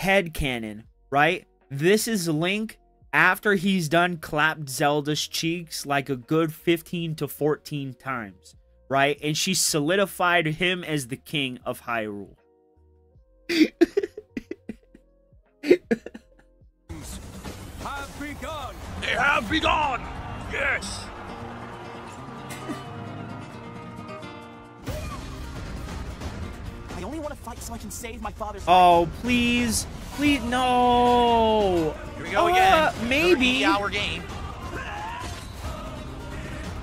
Headcanon, right? This is Link after he's done clapped Zelda's cheeks like a good 15 to 14 times, right? And she solidified him as the king of Hyrule. Have begun. They have begun! Yes! I only want to fight so I can save my father's Oh, please. Please, no. Here we go again. Maybe. 30-hour game.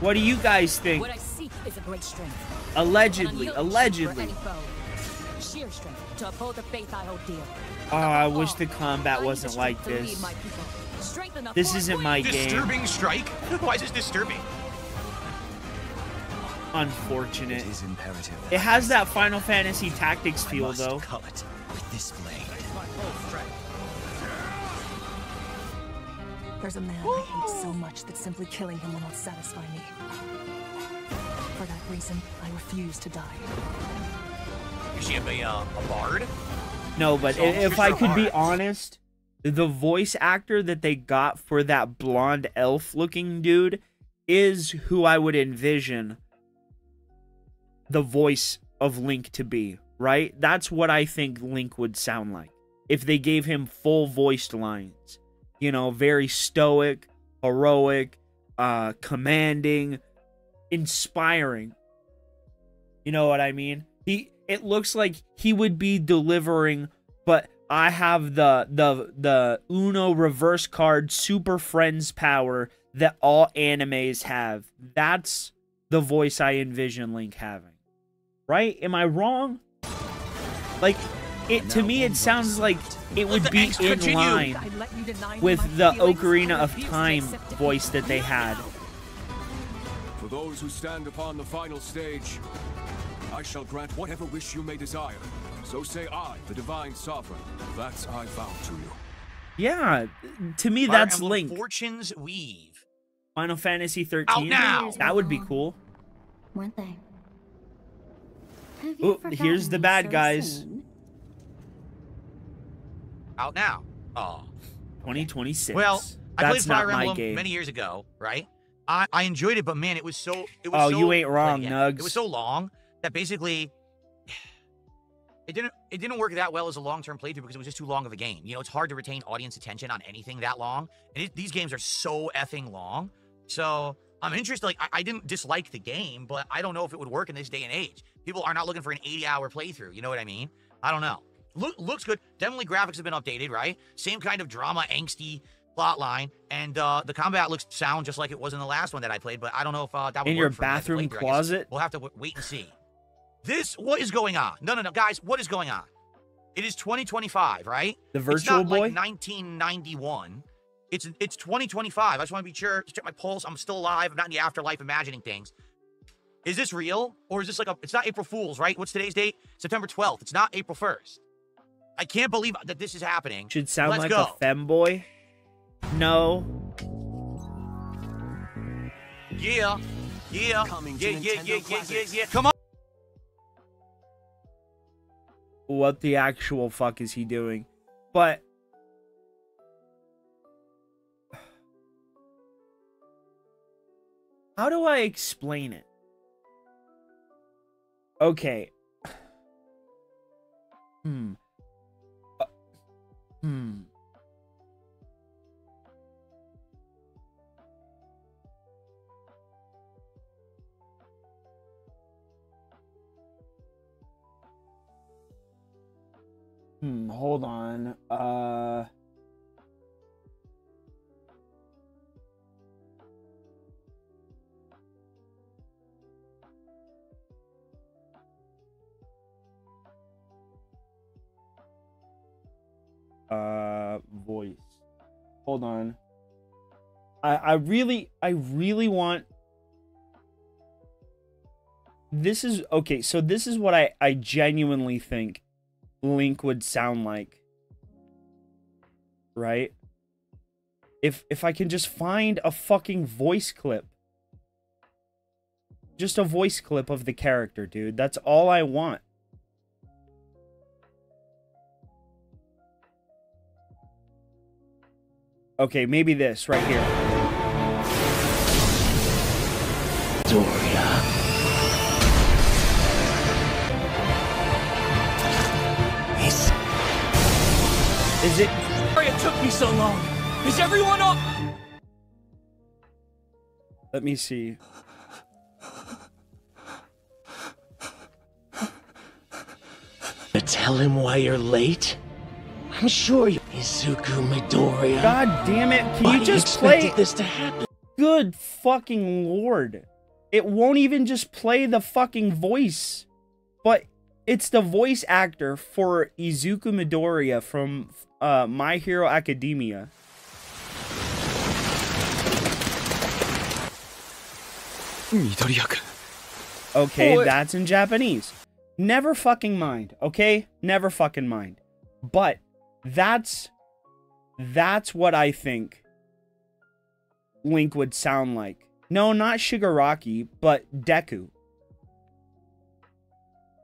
What do you guys think? What I seek is a great strength. Allegedly, An allegedly. unyielding strength for any foe. Sheer strength to uphold the faith I hold dear. Oh, I wish the combat wasn't like this. This isn't my game. Disturbing strike? Why is this disturbing? Unfortunate. It is imperative. It has that Final Fantasy Tactics feel, though. Cull it with this blade. There's a man I hate so much that simply killing him will not satisfy me. For that reason, I refuse to die. Is she a bard? No, but if I could be honest, the voice actor that they got for that blonde elf-looking dude is who I would envision the voice of Link to be, right? That's what I think Link would sound like if they gave him full voiced lines. You know, very stoic, heroic, commanding, inspiring. You know what I mean? It looks like he would be delivering, but I have the Uno reverse card Super Friends power that all animes have. That's the voice I envision Link having. Right? Am I wrong? Like, to me, it sounds like it would be in line with the Ocarina of Time voice that they had. For those who stand upon the final stage, I shall grant whatever wish you may desire. So say I, the Divine Sovereign. That's I vow to you. Yeah, to me, Fire that's Emblem Link. Fortune's Weave. Final Fantasy 13. Out now! That would be cool. Weren't they? Oh, here's the bad guys. Out now. Oh. 2026. Well, I played That's not Fire my Emblem game. many years ago, right? I enjoyed it, but man, it was so. Oh, you ain't wrong, Nugs. It was so long that basically it didn't work that well as a long-term playthrough because it was just too long of a game. You know, it's hard to retain audience attention on anything that long, and these games are so effing long. So I'm interested. Like, I didn't dislike the game, but I don't know if it would work in this day and age. People are not looking for an 80-hour playthrough. You know what I mean? I don't know. Looks good. Definitely graphics have been updated, right? Same kind of drama, angsty plot line, and the combat looks sound just like it was in the last one that I played, but I don't know if that would In work your for me as a bathroom playthrough. I guess closet? We'll have to wait and see. What is going on? No, guys, what is going on? It is 2025, right? The Virtual it's not Boy? like 1991. It's 2025. I just want to be sure to check my pulse. I'm still alive. I'm not in the afterlife imagining things. Is this real? Or is this like a... It's not April Fool's, right? What's today's date? September 12th. It's not April 1st. I can't believe that this is happening. Should sound Let's like go. a femboy. No. Yeah. Yeah. Coming to Yeah, yeah, Nintendo yeah, yeah, Classics. yeah. Come on. What the actual fuck is he doing? But how do I explain it? Okay. Hold on. Voice. Hold on. I really want... This is... Okay, so this is what I genuinely think Link would sound like. Right? If I can just find a fucking voice clip. Just a voice clip of the character, dude. That's all I want. Okay, maybe this right here. Doria. Is it? Sorry it took me so long. Is everyone up? Let me see. Tell him why you're late? I'm sure you... Izuku Midoriya. God damn it, can Why you just expected play... this to happen? Good fucking lord. It won't even just play the fucking voice. But it's the voice actor for Izuku Midoriya from My Hero Academia. Okay, that's in Japanese. Never fucking mind, okay? Never fucking mind. But that's what I think Link would sound like. No, not Shigaraki, but Deku.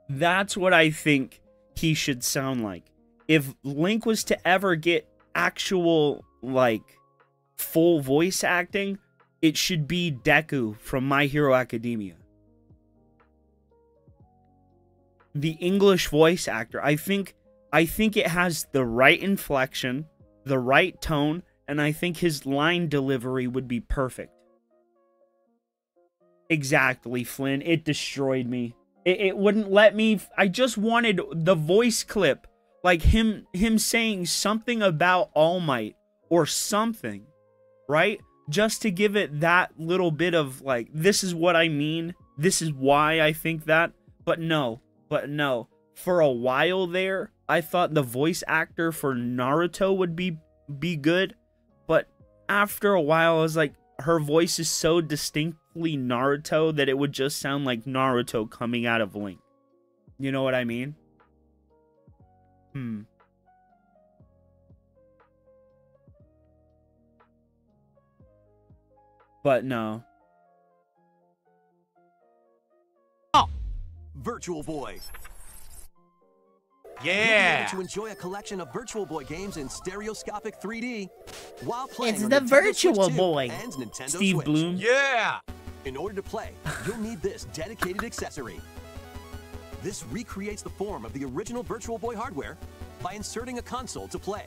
That's what I think he should sound like. If Link was to ever get actual, like, full voice acting, it should be Deku from My Hero Academia. The English voice actor. I think it has the right inflection, the right tone, and I think his line delivery would be perfect. Exactly, Flynn. It destroyed me. It wouldn't let me... I just wanted the voice clip. Like him saying something about All Might or something, right? Just to give it that little bit of, like, this is what I mean. This is why I think that. But no. For a while there, I thought the voice actor for Naruto would be good. But after a while, I was like, her voice is so distinctly Naruto that it would just sound like Naruto coming out of Link. You know what I mean? But no. Virtual Boy. Yeah. To enjoy a collection of Virtual Boy games in stereoscopic 3D while playing It's on the Nintendo Virtual Switch 2 Boy. and Nintendo Steve Switch. Bloom. Yeah. In order to play, you'll need this dedicated accessory. This recreates the form of the original Virtual Boy hardware by inserting a console to play.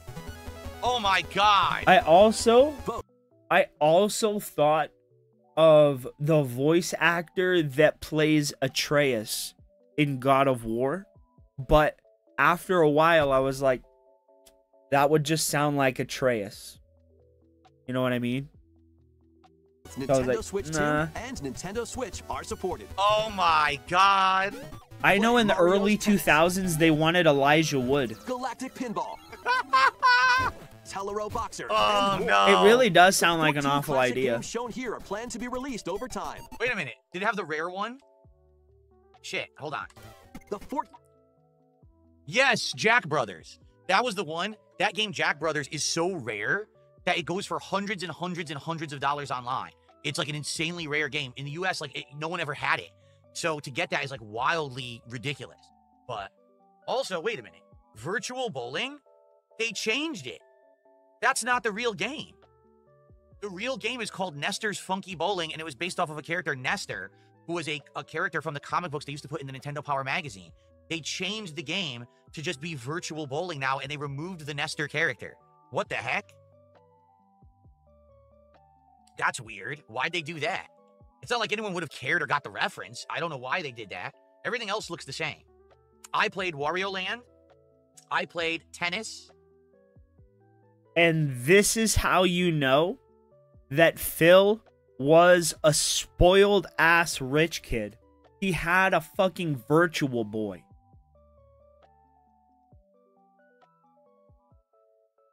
Oh my god. I also thought of the voice actor that plays Atreus in God of War, but after a while I was like, that would just sound like Atreus. You know what I mean? Nintendo like, Switch 2 nah. and Nintendo Switch are supported. Oh my god. I know in the early 2000s they wanted Elijah Wood. Galactic Pinball. Tellero Boxer. Oh and no. It really does sound like an 14 awful classic idea. games shown here are planned to be released over time. Wait a minute. Did it have the rare one? Shit, hold on. The fourth. Yes, Jack Brothers. That was the one. That game, Jack Brothers, is so rare that it goes for hundreds and hundreds and hundreds of dollars online. It's like an insanely rare game. In the US, like, no one ever had it. So to get that is like wildly ridiculous. But also, wait a minute. Virtual bowling? They changed it. That's not the real game. The real game is called Nestor's Funky Bowling, and it was based off of a character, Nestor, who was a character from the comic books they used to put in the Nintendo Power magazine. They changed the game to just be virtual bowling now, and they removed the Nestor character. What the heck? That's weird. Why'd they do that? It's not like anyone would have cared or got the reference. I don't know why they did that. Everything else looks the same. I played Wario Land. I played tennis. And this is how you know that Phil was a spoiled ass rich kid. He had a fucking Virtual Boy.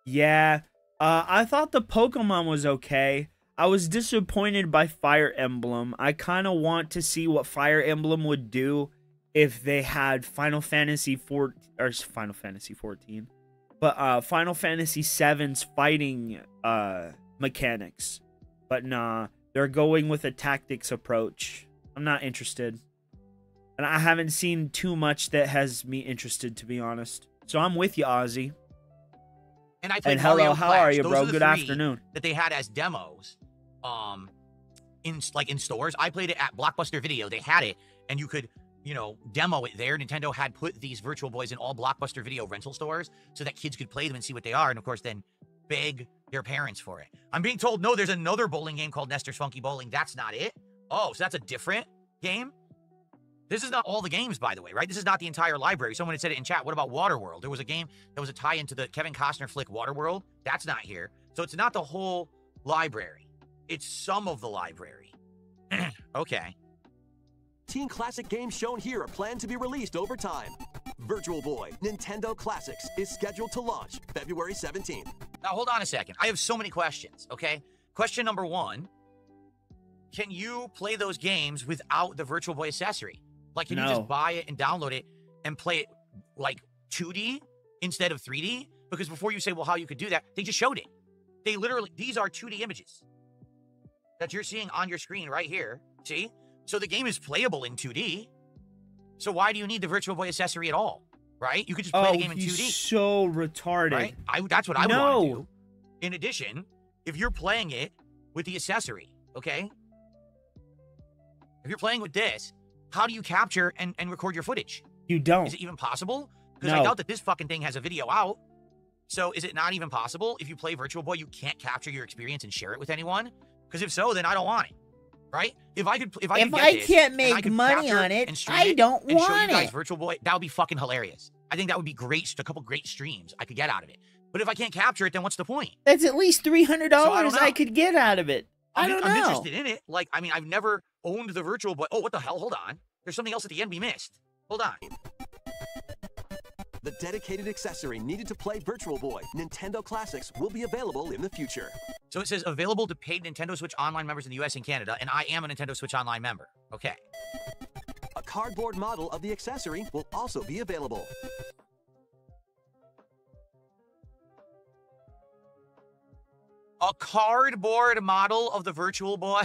Yeah, I thought the Pokemon was okay. I was disappointed by Fire Emblem. I kind of want to see what Fire Emblem would do if they had Final Fantasy 14 but Final Fantasy VII's fighting mechanics. But nah, they're going with a tactics approach. I'm not interested. And I haven't seen too much that has me interested, to be honest. So I'm with you, Ozzy. And I played and hello, Mario how Clash. are you, Those bro? are the Good three afternoon. That they had as demos, in stores. I played it at Blockbuster Video. They had it, and you could, demo it there. Nintendo had put these Virtual Boys in all Blockbuster Video rental stores so that kids could play them and see what they are, and of course then beg their parents for it. I'm being told, no, there's another bowling game called Nestor's Funky Bowling. That's not it. Oh, so that's a different game? This is not all the games, by the way, right? This is not the entire library. Someone had said it in chat. What about Waterworld? There was a game that was a tie into the Kevin Costner flick Waterworld. That's not here. So it's not the whole library. It's some of the library. Okay. Teen classic games shown here are planned to be released over time. Virtual Boy Nintendo Classics is scheduled to launch February 17th. Now, hold on a second. I have so many questions, okay? Question number one, can you play those games without the Virtual Boy accessory? Like, can you just buy it and download it and play it like 2D instead of 3D? Because before you say, well, how you could do that, they just showed it. They literally, these are 2D images that you're seeing on your screen right here. See? So the game is playable in 2D. So why do you need the Virtual Boy accessory at all? Right? You could just play the game in 2D. He's so retarded. Right? That's what I would want to do. In addition, if you're playing it with the accessory, okay? If you're playing with this, how do you capture and record your footage? You don't. Is it even possible? Because I doubt that this fucking thing has a video out. So is it not even possible? If you play Virtual Boy, you can't capture your experience and share it with anyone? Because if so, then I don't want it. Right? If I can't make money on it, I don't want want show you guys it. Virtual Boy, that would be fucking hilarious. I think that would be great. A couple great streams I could get out of it. But if I can't capture it, then what's the point? That's at least $300 I could get out of it. I don't know. I'm interested in it. Like, I mean, I've never owned the Virtual Boy. Oh, what the hell? Hold on. There's something else at the end we missed. Hold on. The dedicated accessory needed to play Virtual Boy Nintendo Classics will be available in the future. So it says available to paid Nintendo Switch Online members in the US and Canada, and I am a Nintendo Switch Online member. Okay. A cardboard model of the accessory will also be available. A cardboard model of the Virtual Boy.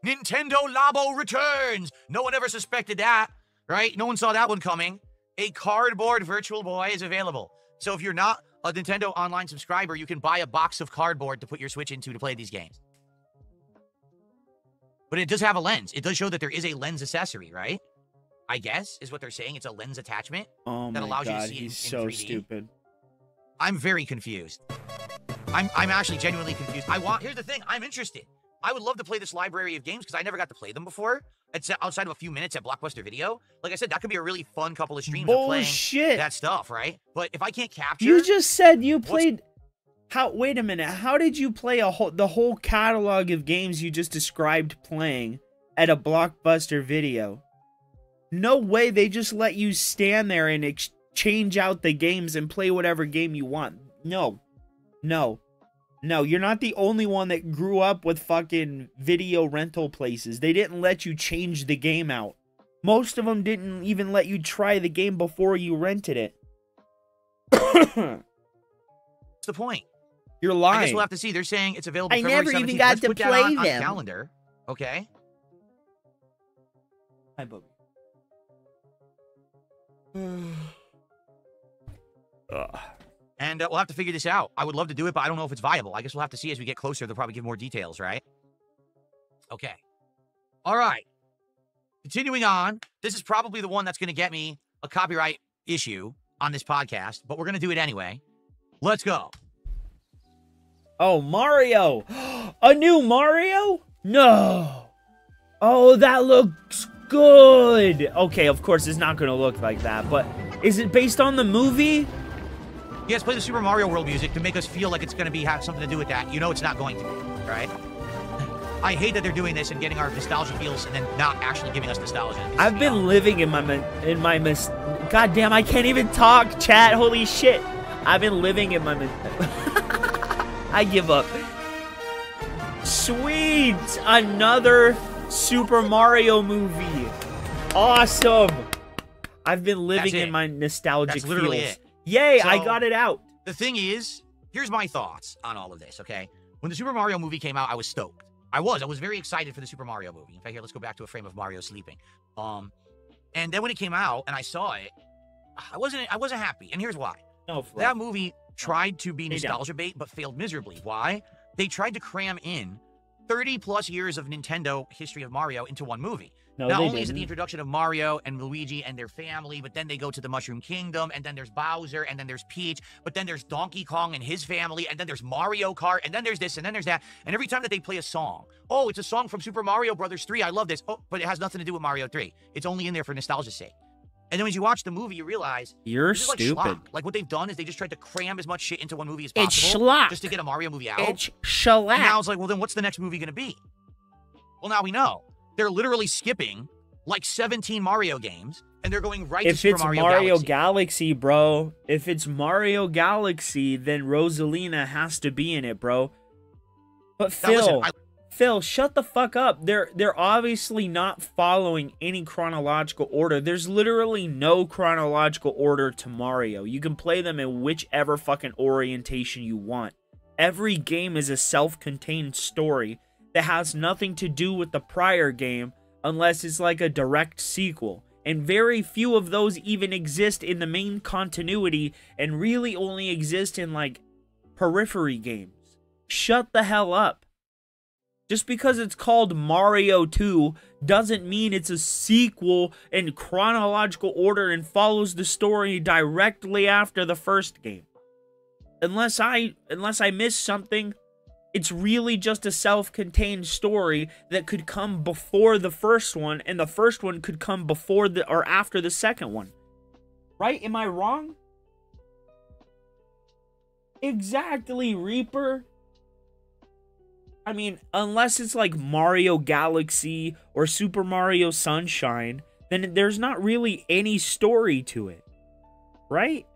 Nintendo Labo returns. No one ever suspected that, right? No one saw that one coming. A cardboard Virtual Boy is available. So if you're not a Nintendo Online subscriber, you can buy a box of cardboard to put your Switch into to play these games. But it does have a lens. It does show that there is a lens accessory, right? I guess is what they're saying. It's a lens attachment that allows you to see it in 3D. He's so stupid. I'm very confused. I'm actually genuinely confused. Here's the thing. I'm interested. I would love to play this library of games because I never got to play them before. It's outside of a few minutes at Blockbuster Video. Like I said, that could be a really fun couple of streams of playing that stuff, right? But if I can't capture... You just said you played... Wait a minute. How did you play the whole catalog of games you just described playing at a Blockbuster Video? No way they just let you stand there and change out the games and play whatever game you want. No. No. No, you're not the only one that grew up with fucking video rental places. They didn't let you change the game out. Most of them didn't even let you try the game before you rented it. What's the point? You're lying. I guess we'll have to see. They're saying it's available I February never 17th. even got Let's to put that play on them. calendar. Okay. Hi, Bobby. And we'll have to figure this out. I would love to do it, but I don't know if it's viable. I guess we'll have to see as we get closer. They'll probably give more details, right? Okay. All right. Continuing on. This is probably the one that's going to get me a copyright issue on this podcast, but we're going to do it anyway. Let's go. Oh, Mario. A new Mario? No. Oh, that looks good. Okay, of course, it's not going to look like that, but is it based on the movie? Yes, play the Super Mario World music to make us feel like it's going to have something to do with that. You know it's not going to be, right? I hate that they're doing this and getting our nostalgia feels and then not actually giving us nostalgia. I've been living in my God damn, I can't even talk, chat. Holy shit. I've been living in my I give up. Sweet, another Super Mario movie. Awesome. I've been living in my nostalgic That's literally feels. it. Yay, So, I got it out. The thing is, here's my thoughts on all of this, okay? When the Super Mario movie came out, I was stoked. I was very excited for the Super Mario movie. In fact, here, let's go back to a frame of Mario sleeping. And then when it came out and I saw it, I wasn't happy. And here's why. No, that movie tried to be nostalgia bait, but failed miserably. Why? They tried to cram in 30 plus years of Nintendo history of Mario into one movie. No, Not they only is it the didn't. introduction of Mario and Luigi and their family, but then they go to the Mushroom Kingdom, and then there's Bowser, and then there's Peach, but then there's Donkey Kong and his family, and then there's Mario Kart, and then there's this, and then there's that. And every time that they play a song, oh, it's a song from Super Mario Brothers 3, I love this. Oh, but it has nothing to do with Mario 3. It's only in there for nostalgia's sake. And then when you watch the movie, you realize You're this is like stupid. schlock. Like what they've done is they just tried to cram as much shit into one movie as possible. It's schlock. Just to get a Mario movie out. It's shellac. And now it's like, well, then what's the next movie going to be? Well, now we know. They're literally skipping like 17 Mario games, and they're going right to If Super it's Mario Mario Galaxy. Galaxy, bro. If it's Mario Galaxy, then Rosalina has to be in it, bro. But Now, listen, Phil, shut the fuck up. They're obviously not following any chronological order. There's literally no chronological order to Mario. You can play them in whichever fucking orientation you want. Every game is a self-contained story that has nothing to do with the prior game unless it's like a direct sequel. And very few of those even exist in the main continuity and really only exist in like periphery games. Shut the hell up. Just because it's called Mario 2 doesn't mean it's a sequel in chronological order and follows the story directly after the first game. Unless I miss something, it's really just a self-contained story that could come before the first one, and the first one could come before or after the second one. Right? Am I wrong? Exactly, Reaper. I mean, unless it's like Mario Galaxy or Super Mario Sunshine, then there's not really any story to it. Right?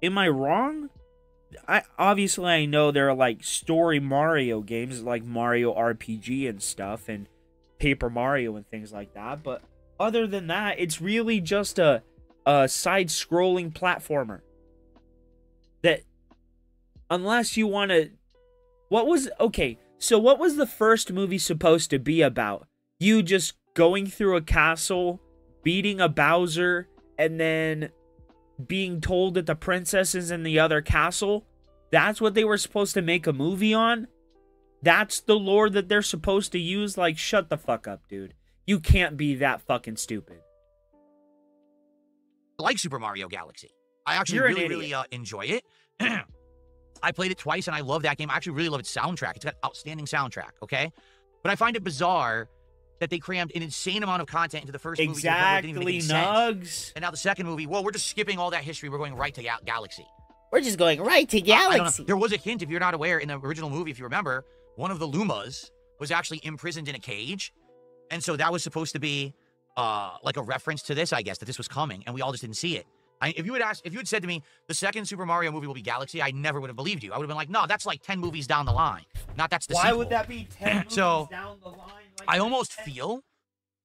Am I wrong? Obviously I know there are like story Mario games like Mario RPG and stuff and Paper Mario and things like that, but other than that, it's really just a side-scrolling platformer. That, unless you want to... Okay, so what was the first movie supposed to be about? You just going through a castle, beating a Bowser, and then being told that the princess is in the other castle? That's what they were supposed to make a movie on? That's the lore that they're supposed to use? Like, shut the fuck up, dude. You can't be that fucking stupid. I like Super Mario Galaxy. I actually You're an really enjoy it. I played it twice, and I love that game. I actually really love its soundtrack. It's got outstanding soundtrack, okay? But I find it bizarre that they crammed an insane amount of content into the first movie. Exactly, Nugs. And now the second movie, well, we're just skipping all that history. We're going right to Galaxy. We're just going right to I don't know. Galaxy. There was a hint, if you're not aware, in the original movie, if you remember, one of the Lumas was actually imprisoned in a cage. And so that was supposed to be like a reference to this, I guess, that this was coming. And we all just didn't see it. If you had said to me, the second Super Mario movie will be Galaxy, I never would have believed you. I would have been like, no, that's like 10 movies down the line. Not that's the Why sequel. would that be 10 movies So, down the line? Like, I almost feel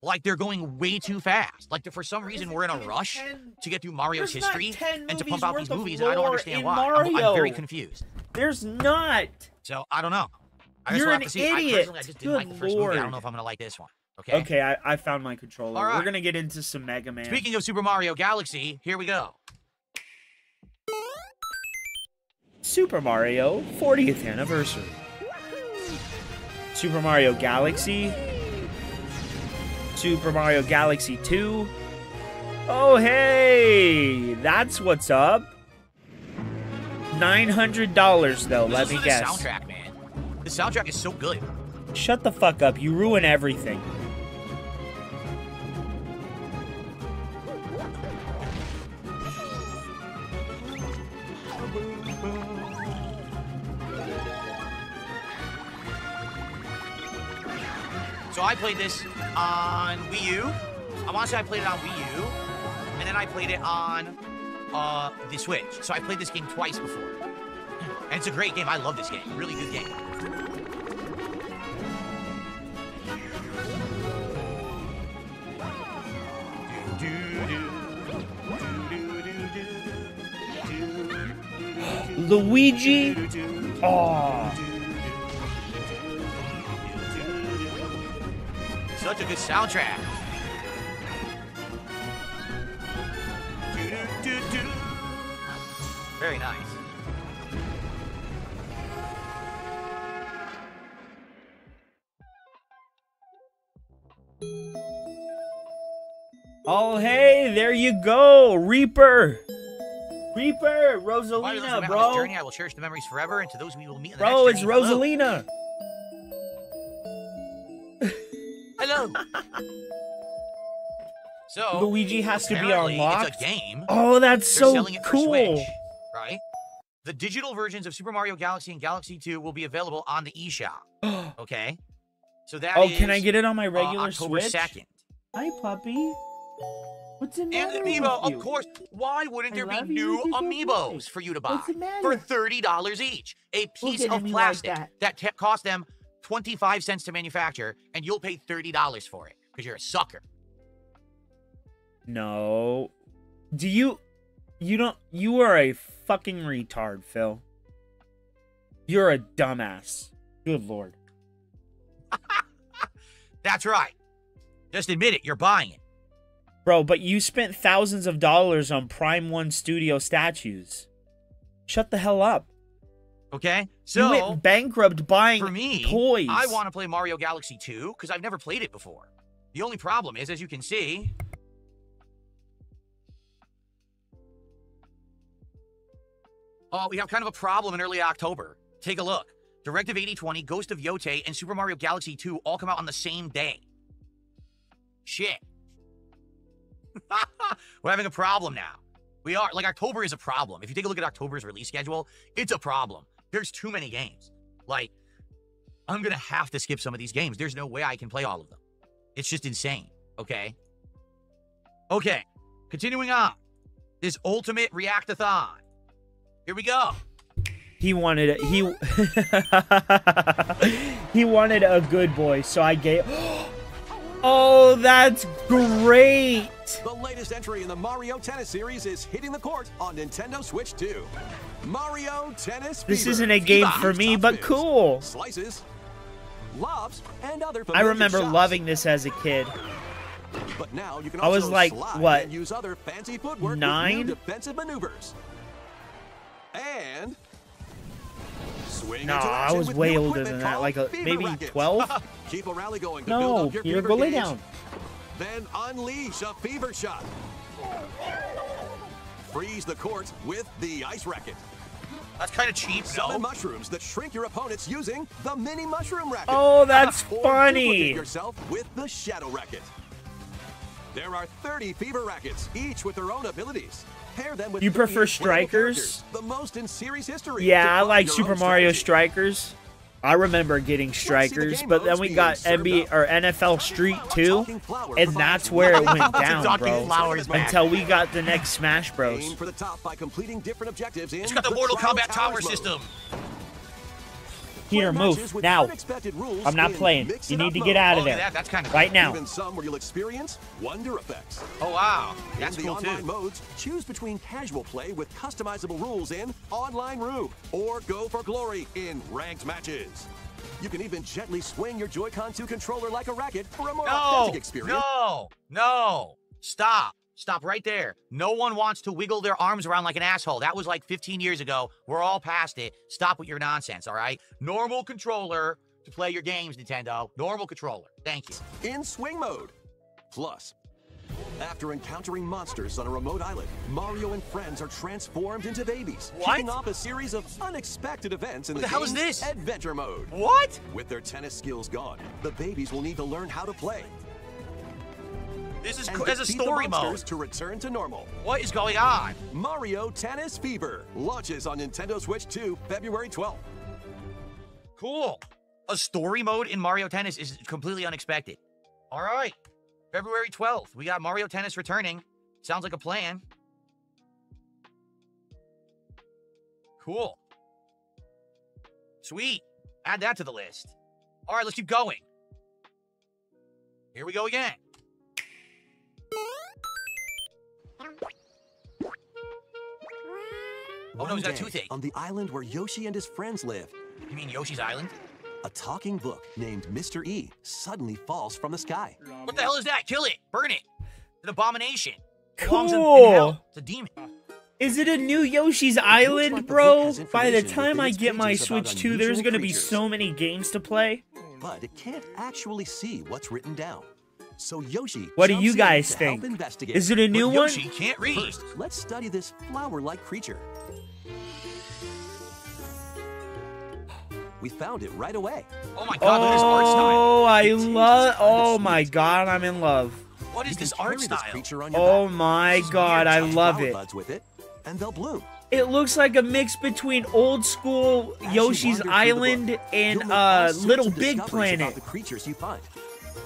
like they're going way too fast. Like, for some reason, we're in a rush to get through Mario's There's not history 10 and to movies pump out worth these of movies, and I don't lore understand in why. I'm Mario. very confused. There's not. So, I don't know. I guess You're we'll an have to see. idiot. I personally, I just didn't like the Good first movie. I Lord. don't know if I'm going to like this one. Okay? Okay, I found my controller. All right. We're gonna get into some Mega Man. Speaking of Super Mario Galaxy, here we go. Super Mario 40th anniversary. Super Mario Galaxy. Super Mario Galaxy 2. Oh, hey! That's what's up. $900 though, let me guess. The soundtrack, man. The soundtrack is so good. Shut the fuck up. You ruin everything. So I played this on Wii U. I want to say I played it on Wii U, and then I played it on the Switch. So I played this game twice before. And it's a great game. I love this game. Really good game. Luigi. Oh. Such a good soundtrack. Very nice. Oh, hey, there you go, Reaper. Reaper, Rosalina, bro. Journey, I will cherish the memories forever, and to those we will meet in the Bro, next it's journey, Rosalina. Hello. So Luigi has to be apparently unlocked. It's a game. Oh, that's They're so selling it for cool. Switch, right? The digital versions of Super Mario Galaxy and Galaxy 2 will be available on the eShop. Okay. So that Oh, is, can I get it on my regular October Switch? 2nd. Hi, puppy. What's the matter And Amiibo, with you? of course. Why wouldn't there be love you. new You're so Amiibos good. for you to buy What's the matter? for $30 each? A piece Look at of me like plastic that. cost them 25 cents to manufacture, and you'll pay $30 for it because you're a sucker. No. Do you don't, you are a fucking retard, Phil. You're a dumbass. Good Lord. That's right. Just admit it. You're buying it. Bro, but you spent thousands of dollars on Prime 1 Studio statues. Shut the hell up. Okay? You So, went bankrupt buying for me, toys. I want to play Mario Galaxy 2 because I've never played it before. The only problem is, as you can see, we have kind of a problem in early October. Take a look. Directive 8020, Ghost of Yote, and Super Mario Galaxy 2 all come out on the same day. Shit. We're having a problem now. We are. Like, October is a problem. If you take a look at October's release schedule, it's a problem. There's too many games. Like, I'm going to have to skip some of these games. There's no way I can play all of them. It's just insane. Okay? Okay. Continuing on. This ultimate react-a-thon. Here we go. He wanted he wanted a good boy, so I gave. Oh, that's great. The latest entry in the Mario Tennis series is hitting the court on Nintendo Switch 2. Mario Tennis This Fever. isn't a game for me, but Top cool. spins, slices, lobs, and other I familiar remember shots. loving this as a kid. But now you can I was also like, slide what, and use other fancy footwork 9? with new defensive maneuvers. And swing No, into I action was with way new older equipment than that, called like Fever maybe Rackets. 12. Keep a rally going to No, build up your Peter, fever go lay gauge. down. Then unleash a fever shot. Freeze the court with the ice racket. That's kind of cheap, Summon no? mushrooms that shrink your opponents using the mini mushroom racket. Oh, that's Or funny. duplicate yourself with the shadow racket. There are 30 fever rackets, each with their own abilities. Pair them with You prefer 3 playable strikers? characters, the most in series history. Yeah, I Define like your Super own Mario strategy. Strikers. I remember getting Strikers, but then we got NBA or NFL Street 2, and that's where it went down, bro. Until we got the next Smash Bros. Aim for the top by completing different objectives in It's got the Mortal Kombat Tower system. Here, move now. I'm not playing. You need to get out of there. That's kind of right now. Even some where you'll experience wonder effects. Oh wow, that's in the cool online too. modes, choose between casual play with customizable rules in Online Room, or go for glory in ranked matches. You can even gently swing your Joy-Con 2 controller like a racket for a more authentic experience. No, stop right there. No one wants to wiggle their arms around like an asshole. That was like 15 years ago. We're all past it. Stop with your nonsense, all right? Normal controller to play your games, Nintendo. Normal controller. Thank you. In swing mode. Plus, after encountering monsters on a remote island, Mario and friends are transformed into babies, kicking off a series of unexpected events in the hell is game's this? adventure mode. What? With their tennis skills gone, the babies will need to learn how to play. This is and as a defeat the story monsters mode. To return to normal. What is going on? Mario Tennis Fever launches on Nintendo Switch 2 February 12th. Cool. A story mode in Mario Tennis is completely unexpected. All right. February 12th. We got Mario Tennis returning. Sounds like a plan. Cool. Sweet. Add that to the list. All right, let's keep going. Here we go again. Oh no, he's got a toothache. On the island where Yoshi and his friends live. You mean Yoshi's Island? A talking book named Mr. E suddenly falls from the sky. What the hell is that? Kill it. Burn it. It's an abomination. Cool. It's a demon. Is it a new Yoshi's Island, bro? By the time I get my Switch 2, there's gonna be so many games to play. But it can't actually see what's written down. So Yoshi, what do you jumps in guys to think? help investigate. Is it a new But one? Yoshi can't read. First, let's study this flower-like creature. We found it right away. Oh my god, look at this art style. Oh, I love. Oh my god, I'm in love. What is this art style? Oh my god, I love it. With it, and they'll bloom. It looks like a mix between old school Yoshi's Island and Little Big Planet. The creatures you find.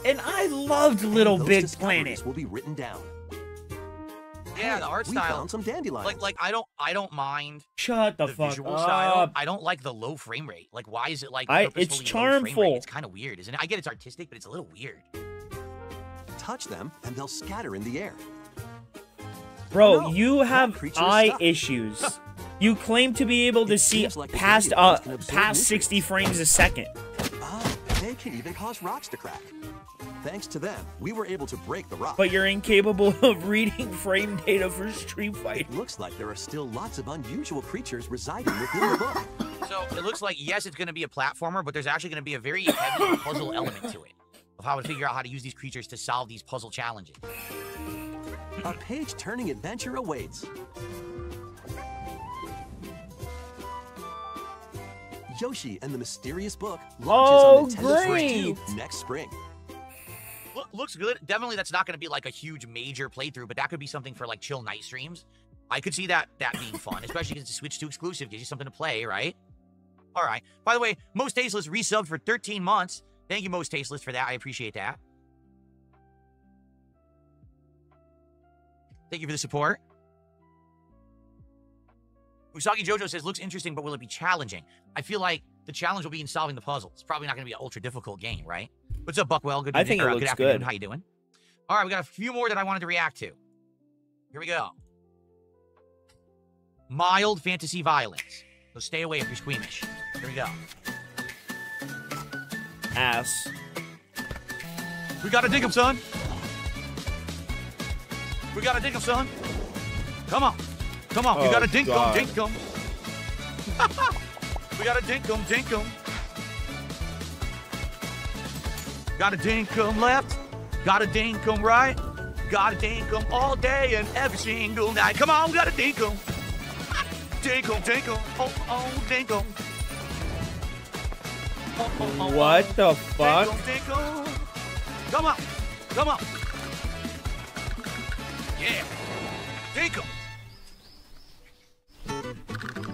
And I loved Little Big Planet. Will be written down. Yeah, the art we style. Found some dandelions. Like I don't mind. Shut the fuck visual up. style. I don't like the low frame rate. Like, why is it like it's purposefully low frame rate? charmful. It's kind of weird, isn't it? I get it's artistic, but it's a little weird. Touch them, and they'll scatter in the air. Bro, No, you have creature's eye stuck. issues. You claim to be able to see seems like a past video can absorb past 60 frames a second. They can even cause rocks to crack. Thanks to them, we were able to break the rock. But you're incapable of reading frame data for Street Fighter. It looks like there are still lots of unusual creatures residing within the book. So it looks like, yes, it's going to be a platformer, but there's actually going to be a very heavy puzzle element to it of how to figure out how to use these creatures to solve these puzzle challenges. A page-turning adventure awaits. Yoshi and the Mysterious Book launches on Nintendo Switch 2 next spring. Looks good. Definitely that's not going to be like a huge major playthrough, but that could be something for like chill night streams. I could see that being fun, especially because it's a Switch 2 exclusive. Gives you something to play, right? All right. By the way, Most Tasteless resubbed for 13 months. Thank you, Most Tasteless, for that. I appreciate that. Thank you for the support. Usagi Jojo says, looks interesting, but will it be challenging? I feel like the challenge will be in solving the puzzle. It's probably not going to be an ultra difficult game, right? What's up, Buckwell? Good I evening, think it or, looks good afternoon. good. How you doing? All right, we got a few more that I wanted to react to. Here we go. Mild fantasy violence. So stay away if you're squeamish. Here we go. Ass. We gotta dig him, son. We gotta dig him, son. Come on. Come on. We gotta dink him, dink him. We gotta dink him, dink him. Gotta dink him left. Gotta dink him right. Gotta dink him all day and every single night. Come on, gotta dink him. Dink him, dink him. Oh, oh, dink him. Oh, oh, oh, What the oh. fuck? Dink him, dink him. Come on. Come on. Yeah. Dink him.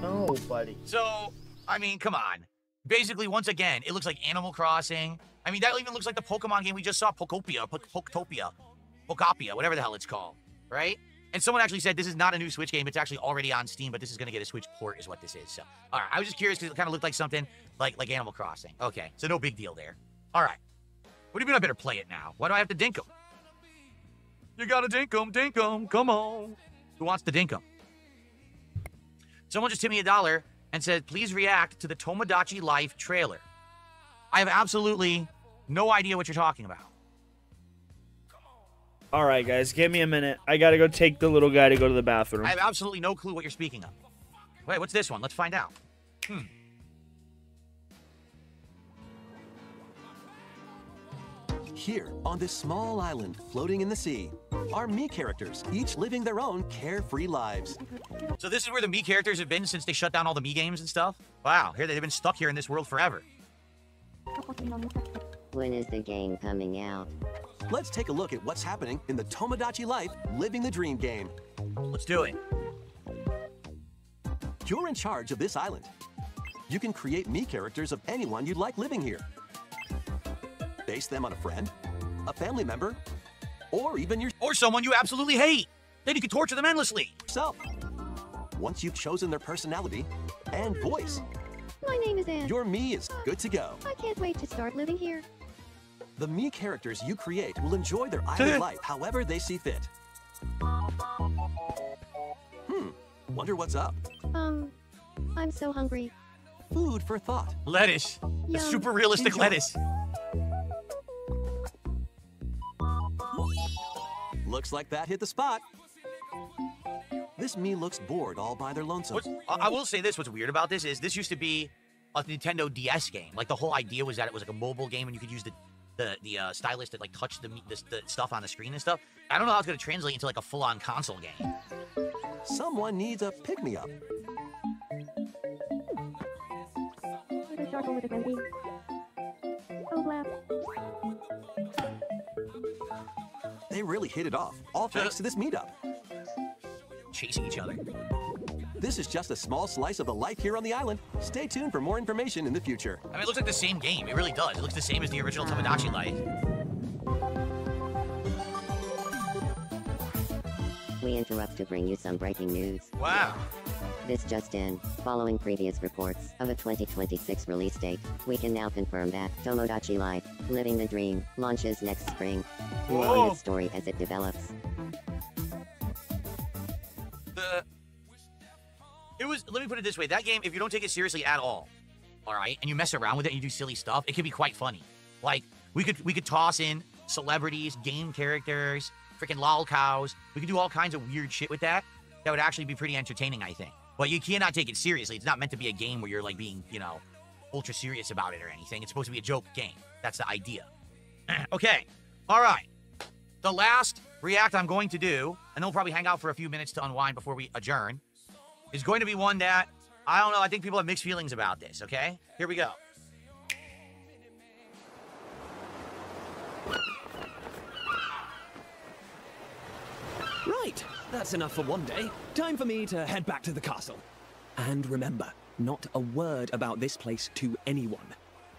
No, buddy. So, I mean, come on. Basically, once again, it looks like Animal Crossing. I mean, that even looks like the Pokemon game we just saw, Pokopia, Pokopia, whatever the hell it's called, right? And someone actually said this is not a new Switch game. It's actually already on Steam, but this is going to get a Switch port is what this is. So, all right, I was just curious because it kind of looked like something like Animal Crossing. Okay, so no big deal there. All right. What do you mean I better play it now? Why do I have to dink 'em? You got to dink 'em, come on. Who wants to dink 'em? Someone just tipped me $1 and said, please react to the Tomodachi Life trailer. I have absolutely no idea what you're talking about. All right, guys, give me a minute. I got to go take the little guy to go to the bathroom. I have absolutely no clue what you're speaking of. Wait, what's this one? Let's find out. Here, on this small island floating in the sea, are Mii characters, each living their own carefree lives. So this is where the Mii characters have been since they shut down all the Mii games and stuff? Wow, here they've been stuck here in this world forever. When is the game coming out? Let's take a look at what's happening in the Tomodachi Life Living the Dream game. Let's do it. You're in charge of this island. You can create Mii characters of anyone you'd like living here. Base them on a friend, a family member, or even or someone you absolutely hate. Then you can torture them endlessly. yourself. Once you've chosen their personality and voice, My name is Anne. your Mii is good to go. I can't wait to start living here. The Mii characters you create will enjoy their island life however they see fit. Wonder what's up? I'm so hungry. Food for thought. Lettuce. The Yum. super realistic Enjoy. lettuce. Looks like that hit the spot. This Mii looks bored all by their lonesome. I will say this, what's weird about this is this used to be a Nintendo DS game. Like the whole idea was that it was like a mobile game and you could use the stylus to like touch the stuff on the screen and stuff. I don't know how it's going to translate into like a full-on console game. Someone needs a pick-me-up. The charcoal with a frenzy. Oh, blast. They really hit it off, all thanks to this meetup. Chasing each other. This is just a small slice of the life here on the island. Stay tuned for more information in the future. I mean, it looks like the same game. It really does. It looks the same as the original Tomodachi Life. We interrupt to bring you some breaking news. Wow. This just in. Following previous reports of a 2026 release date, we can now confirm that Tomodachi Life, Living the Dream, launches next spring. More on its story as it develops. Let me put it this way. That game, if you don't take it seriously at all right, and you mess around with it and you do silly stuff, it can be quite funny. Like, we could toss in celebrities, game characters, freaking lol cows. We could do all kinds of weird shit with that. That would actually be pretty entertaining, I think. But you cannot take it seriously. It's not meant to be a game where you're like being, ultra serious about it or anything. It's supposed to be a joke game. That's the idea. Okay. All right. The last react I'm going to do, and then we'll probably hang out for a few minutes to unwind before we adjourn, is going to be one that, I don't know, I think people have mixed feelings about this, okay? Here we go. Right, that's enough for one day. Time for me to head back to the castle. And remember, not a word about this place to anyone.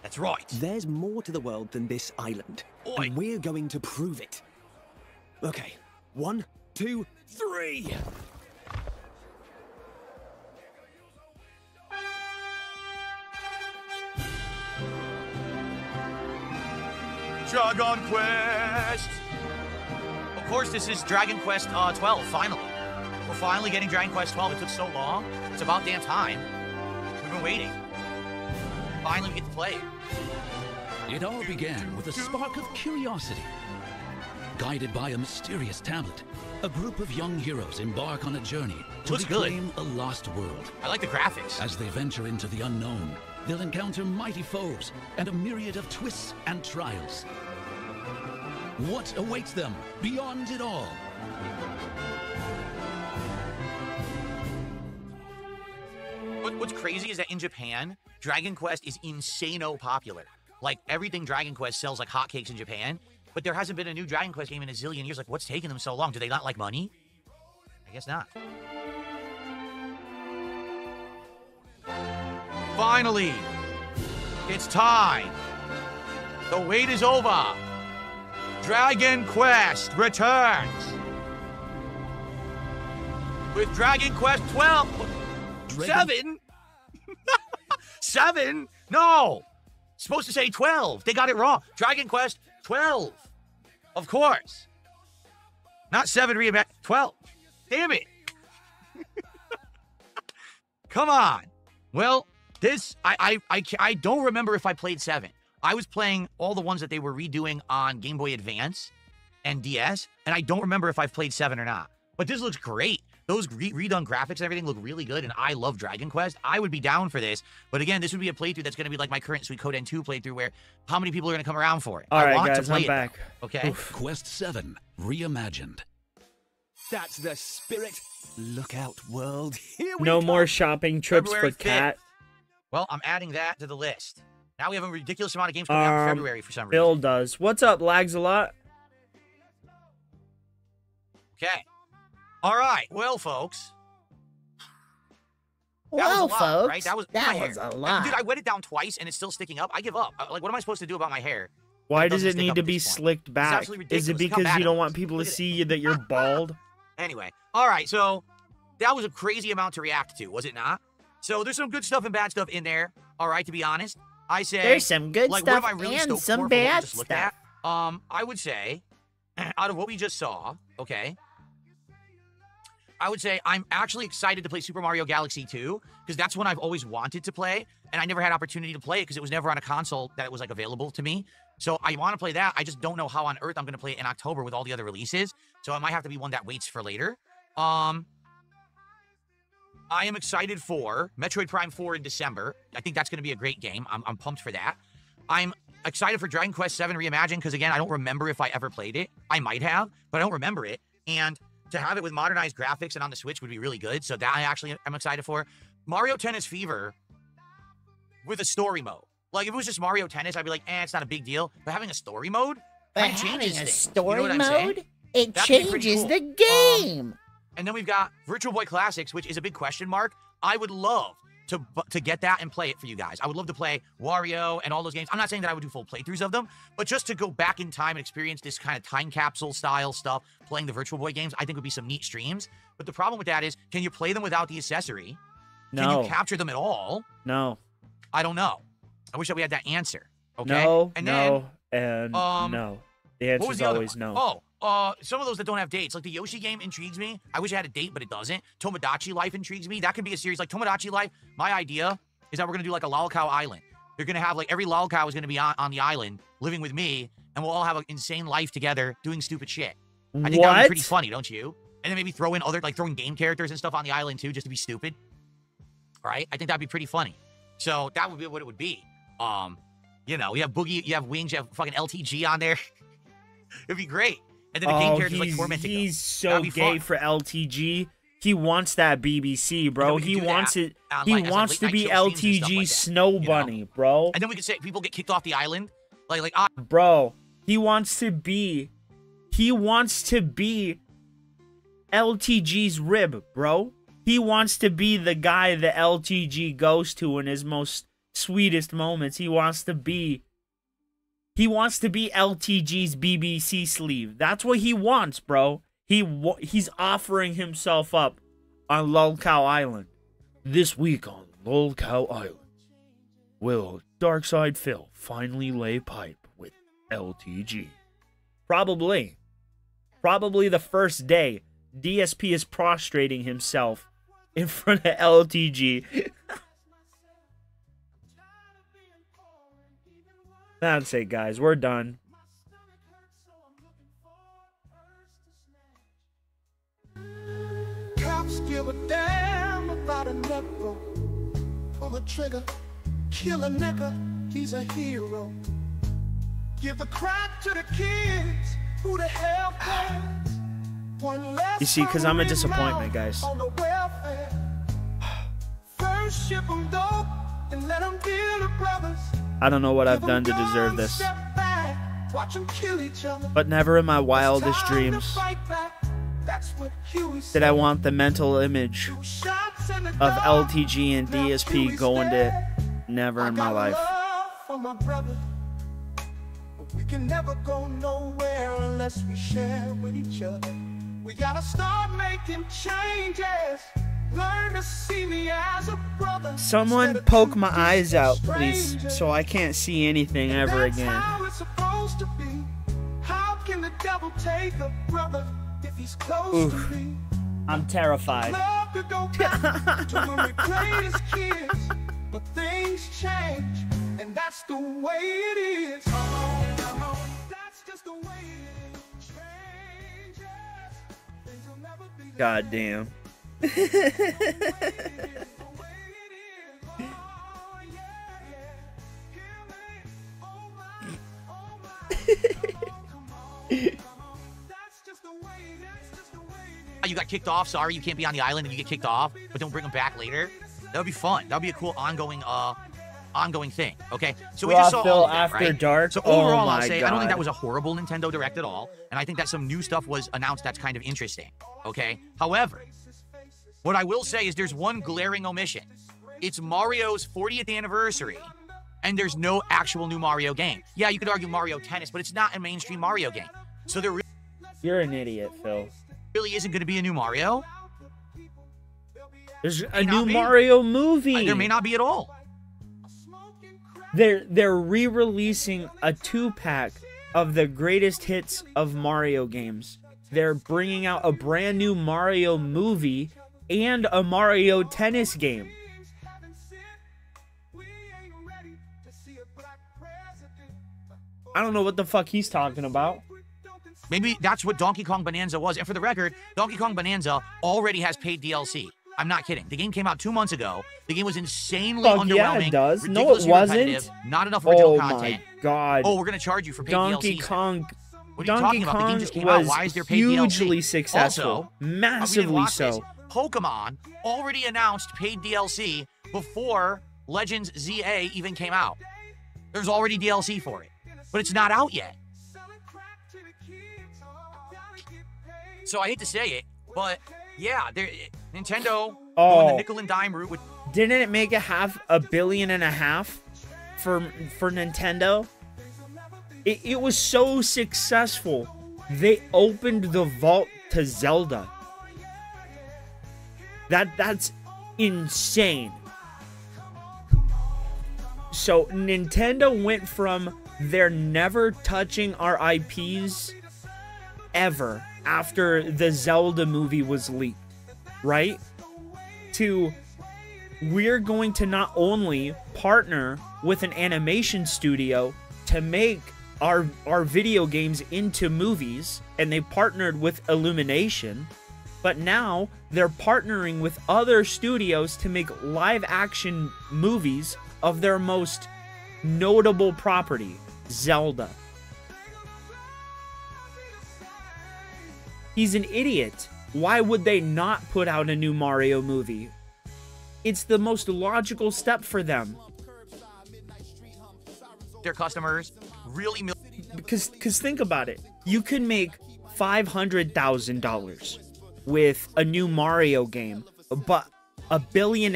That's right. There's more to the world than this island. Oi. And we're going to prove it. Okay, 1, 2, 3! Dragon Quest! Of course, this is Dragon Quest 12, finally. We're finally getting Dragon Quest 12. It took so long. It's about damn time. We've been waiting. Finally, we get to play it. It all began with a spark of curiosity. Guided by a mysterious tablet, a group of young heroes embark on a journey to Looks good. reclaim a lost world. I like the graphics. As they venture into the unknown, they'll encounter mighty foes and a myriad of twists and trials. What awaits them beyond it all? What's crazy is that in Japan, Dragon Quest is insano popular. Like, everything Dragon Quest sells like hotcakes in Japan, but there hasn't been a new Dragon Quest game in a zillion years. Like, what's taking them so long? Do they not like money? I guess not. Finally! It's time. The wait is over. Dragon Quest returns. With Dragon Quest 12. 7? 7? No. Supposed to say 12. They got it wrong. Dragon Quest 12. Of course. Not 7 reimagined. 12. Damn it. Come on. Well, this, I don't remember if I played 7. I was playing all the ones that they were redoing on Game Boy Advance and DS, and I don't remember if I've played 7 or not. But this looks great. Those redone graphics and everything look really good, and I love Dragon Quest. I would be down for this. But again, this would be a playthrough that's going to be like my current Suikoden 2 playthrough, where how many people are going to come around for it? All right, want guys, to play I'm it, back. Okay? Oof. Quest 7 Reimagined. That's the spirit. Look out, world. Here we No come. more shopping trips February for Cat. 5th. Well, I'm adding that to the list. Now we have a ridiculous amount of games coming out in February for some reason. Bill does. What's up? Lags a lot? Okay. All right. Well, folks. That Well, was a lot, folks, right? That was that my was hair. a lot. Dude, I wet it down twice and it's still sticking up. I give up. Like, what am I supposed to do about my hair? Why It does doesn't it stick need up to at be this point. slicked back? absolutely Is it ridiculous. Look how because bad you it don't looks. want people to Look at it. see you that you're bald? Anyway, all right, so that was a crazy amount to react to, was it not? So there's some good stuff and bad stuff in there, all right, to be honest. I say, There's some good like, stuff what am I really and stoked some for what we bad just looked stuff. at? I would say, out of what we just saw, okay, I would say I'm actually excited to play Super Mario Galaxy 2, because that's one I've always wanted to play, and I never had opportunity to play it because it was never on a console that was, like, available to me. So I want to play that. I just don't know how on earth I'm going to play it in October with all the other releases. So it might have to be one that waits for later. I am excited for Metroid Prime 4 in December. I think that's going to be a great game. I'm pumped for that. I'm excited for Dragon Quest 7 Reimagined because, again, I don't remember if I ever played it. I might have, but I don't remember it. And to have it with modernized graphics and on the Switch would be really good. So that I actually am excited for. Mario Tennis Fever with a story mode. Like, if it was just Mario Tennis, I'd be like, it's not a big deal. But having a story mode But kind of having changes a things. story You know what I'm saying? mode, it That could be pretty changes cool. the game. And then we've got Virtual Boy Classics, which is a big question mark. I would love to get that and play it for you guys. I would love to play Wario and all those games. I'm not saying that I would do full playthroughs of them, but just to go back in time and experience this kind of time capsule style stuff, playing the Virtual Boy games, I think would be some neat streams. But the problem with that is, can you play them without the accessory? Can No. you capture them at all? No. I don't know. I wish that we had that answer. Okay. No, and no, and um, no. The what answer was is the other always one? no. Some of those that don't have dates, like the Yoshi game intrigues me. I wish it had a date, but it doesn't. Tomodachi Life intrigues me. That could be a series like Tomodachi Life. My idea is that we're gonna do like a Lolcow Island. They're gonna have like every Lolcow is gonna be on the island living with me, and we'll all have an insane life together doing stupid shit. I think that would be pretty funny, don't you? And then maybe throw in other, like throwing game characters and stuff on the island too, just to be stupid. Right? I think that'd be pretty funny. So that would be what it would be. You know, you have Boogie, you have Wings, you have fucking LTG on there. It'd be great. And then the game characters like tormenting them. He's so That'd be gay fun. for LTG. He wants that BBC, bro. we can He do wants that it. on, He like, as, like, wants to late be night show streams and stuff LTG like that, Snow you know? Bunny, bro. And then we could say people get kicked off the island. Like Bro, he wants to be LTG's rib, bro. He wants to be the guy that LTG goes to in his most sweetest moments. He wants to be LTG's BBC sleeve. That's what he wants, bro. He's offering himself up on Lolcow Island. This week on Lolcow Island, will Darkside Phil finally lay pipe with LTG? Probably the first day, DSP is prostrating himself in front of LTG. That's it, guys. We're done. Cops give a damn about a nickel. Pull the trigger, kill a nigga, he's a hero. Give the crack to the kids, who the hell cares? One less You see, because I'm a hungry disappointment, mouth guys. on the welfare. First ship 'em dope and let 'em deal to brothers. I don't know what I've Give 'em done to deserve guns, this, step back, watch 'em kill each other. but never in my wildest Time to dreams fight back, that's what Huey did I said. want the mental image Shots in the of dark, LTG and DSP going to never in my life. for my brother. But we can never go nowhere unless we share with each other. We gotta start making changes. Learn to see me as a brother. Someone poke my eyes out, please, so I can't see anything ever again. How it's supposed to be. How can the devil take a brother if he's close to me? I'm terrified. Love to go back to when we played as kids, but things change, and that's the way it is. Come on, that's just the way it is. Changes, things will never be. God damn. You got kicked off. Sorry, you can't be on the island and you get kicked off, but don't bring them back later. That would be fun. That would be a cool ongoing thing. Okay, so we just saw all of that, After right? Dark. So overall, oh I'll my say God. I don't think that was a horrible Nintendo Direct at all, and I think that some new stuff was announced that's kind of interesting. Okay, however, what I will say is there's one glaring omission. It's Mario's 40th anniversary, and there's no actual new Mario game. Yeah, you could argue Mario Tennis, but it's not a mainstream Mario game. So there You're an idiot, Phil. really isn't going to be a new Mario. There's a new Mario movie. There may not be at all. They're re-releasing a 2-pack of the greatest hits of Mario games. They're bringing out a brand new Mario movie and a Mario Tennis game. I don't know what the fuck he's talking about. Maybe that's what Donkey Kong Bonanza was. And for the record, Donkey Kong Bonanza already has paid DLC. I'm not kidding. The game came out 2 months ago. The game was insanely underwhelming. Yeah, it does. No, it ridiculously wasn't. repetitive, not enough original content. Oh my God. Oh, we're gonna charge you for paid Donkey DLC. Kong. What are you Donkey talking about? The game Kong just came out. was Why is there paid hugely DLC? successful, Also, massively so. Pokemon already announced paid DLC before Legends ZA even came out. There's already DLC for it, but it's not out yet. So I hate to say it, but yeah, Nintendo going the nickel and dime route with. Didn't it make a $500 million for Nintendo? It was so successful. They opened the vault to Zelda. That's insane. So Nintendo went from they're never touching our IPs ever after the Zelda movie was leaked, right? To we're going to not only partner with an animation studio to make our video games into movies, and they partnered with Illumination, but now they're partnering with other studios to make live action movies of their most notable property, Zelda. He's an idiot. Why would they not put out a new Mario movie? It's the most logical step for them. Their customers really because think about it. You can make $500,000 with a new Mario game, but $1.5 billion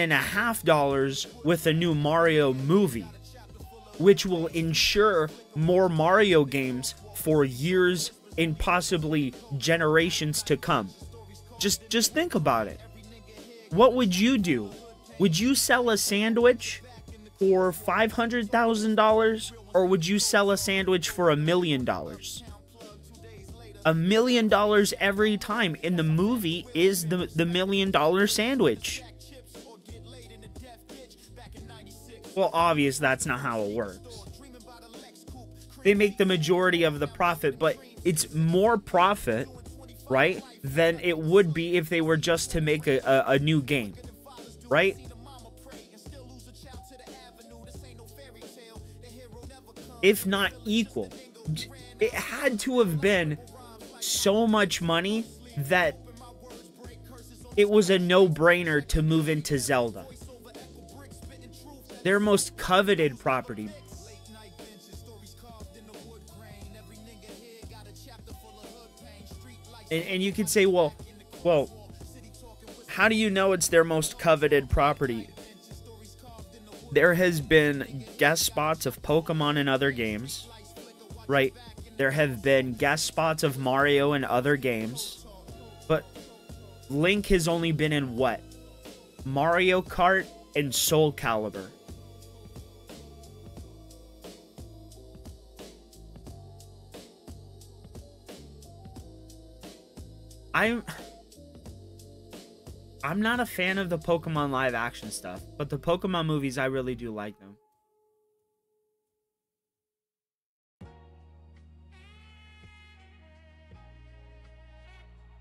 with a new Mario movie, which will ensure more Mario games for years and possibly generations to come. Just think about it. What would you do? Would you sell a sandwich for $500,000, or would you sell a sandwich for $1 million? $1 million every time, and the movie is the $1 million sandwich. Well, obvious that's not how it works. They make the majority of the profit, but it's more profit, right, than it would be if they were just to make a new game, right? If not equal. It had to have been so much money that it was a no-brainer to move into Zelda. Their most coveted property. And you could say, well, how do you know it's their most coveted property? there has been guest spots of Pokemon in other games, right? There have been guest spots of Mario in other games, but Link has only been in what? Mario Kart and Soul Calibur. I'm not a fan of the Pokemon live action stuff, but the Pokemon movies, I really do like them.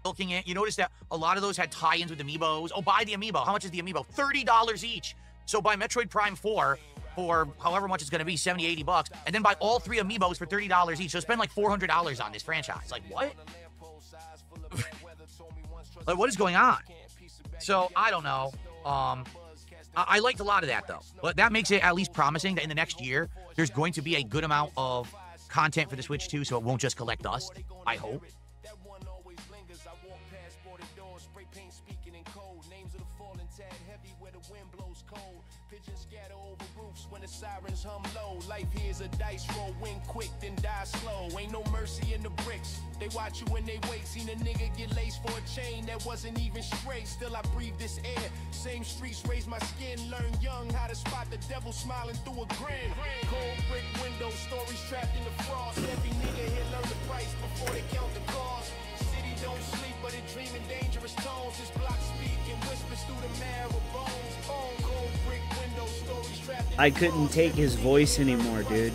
Looking at, you notice that a lot of those had tie-ins with amiibos. Oh, buy the amiibo. How much is the amiibo? $30 each. So buy Metroid Prime 4 for however much it's going to be, 70, 80 bucks, and then buy all 3 amiibos for $30 each. So spend like $400 on this franchise. Like, what? Like, what is going on? So, I don't know. I liked a lot of that, though. But that makes it at least promising that in the next year, there's going to be a good amount of content for the Switch, too, so it won't just collect dust. I hope. Sirens hum low, life here's a dice roll, win quick then die slow, ain't no mercy in the bricks, they watch you when they wait, seen a nigga get laced for a chain that wasn't even straight, still I breathe this air, same streets raise my skin, learn young how to spot the devil smiling through a grin, cold brick windows, stories trapped in the frost, every nigga here learn the price before they count the cost, city don't sleep but it dreaming dangerous tones, this block speaking whispers through the marrow bones, cold brick windows, stories trapped in I couldn't take his voice anymore, dude.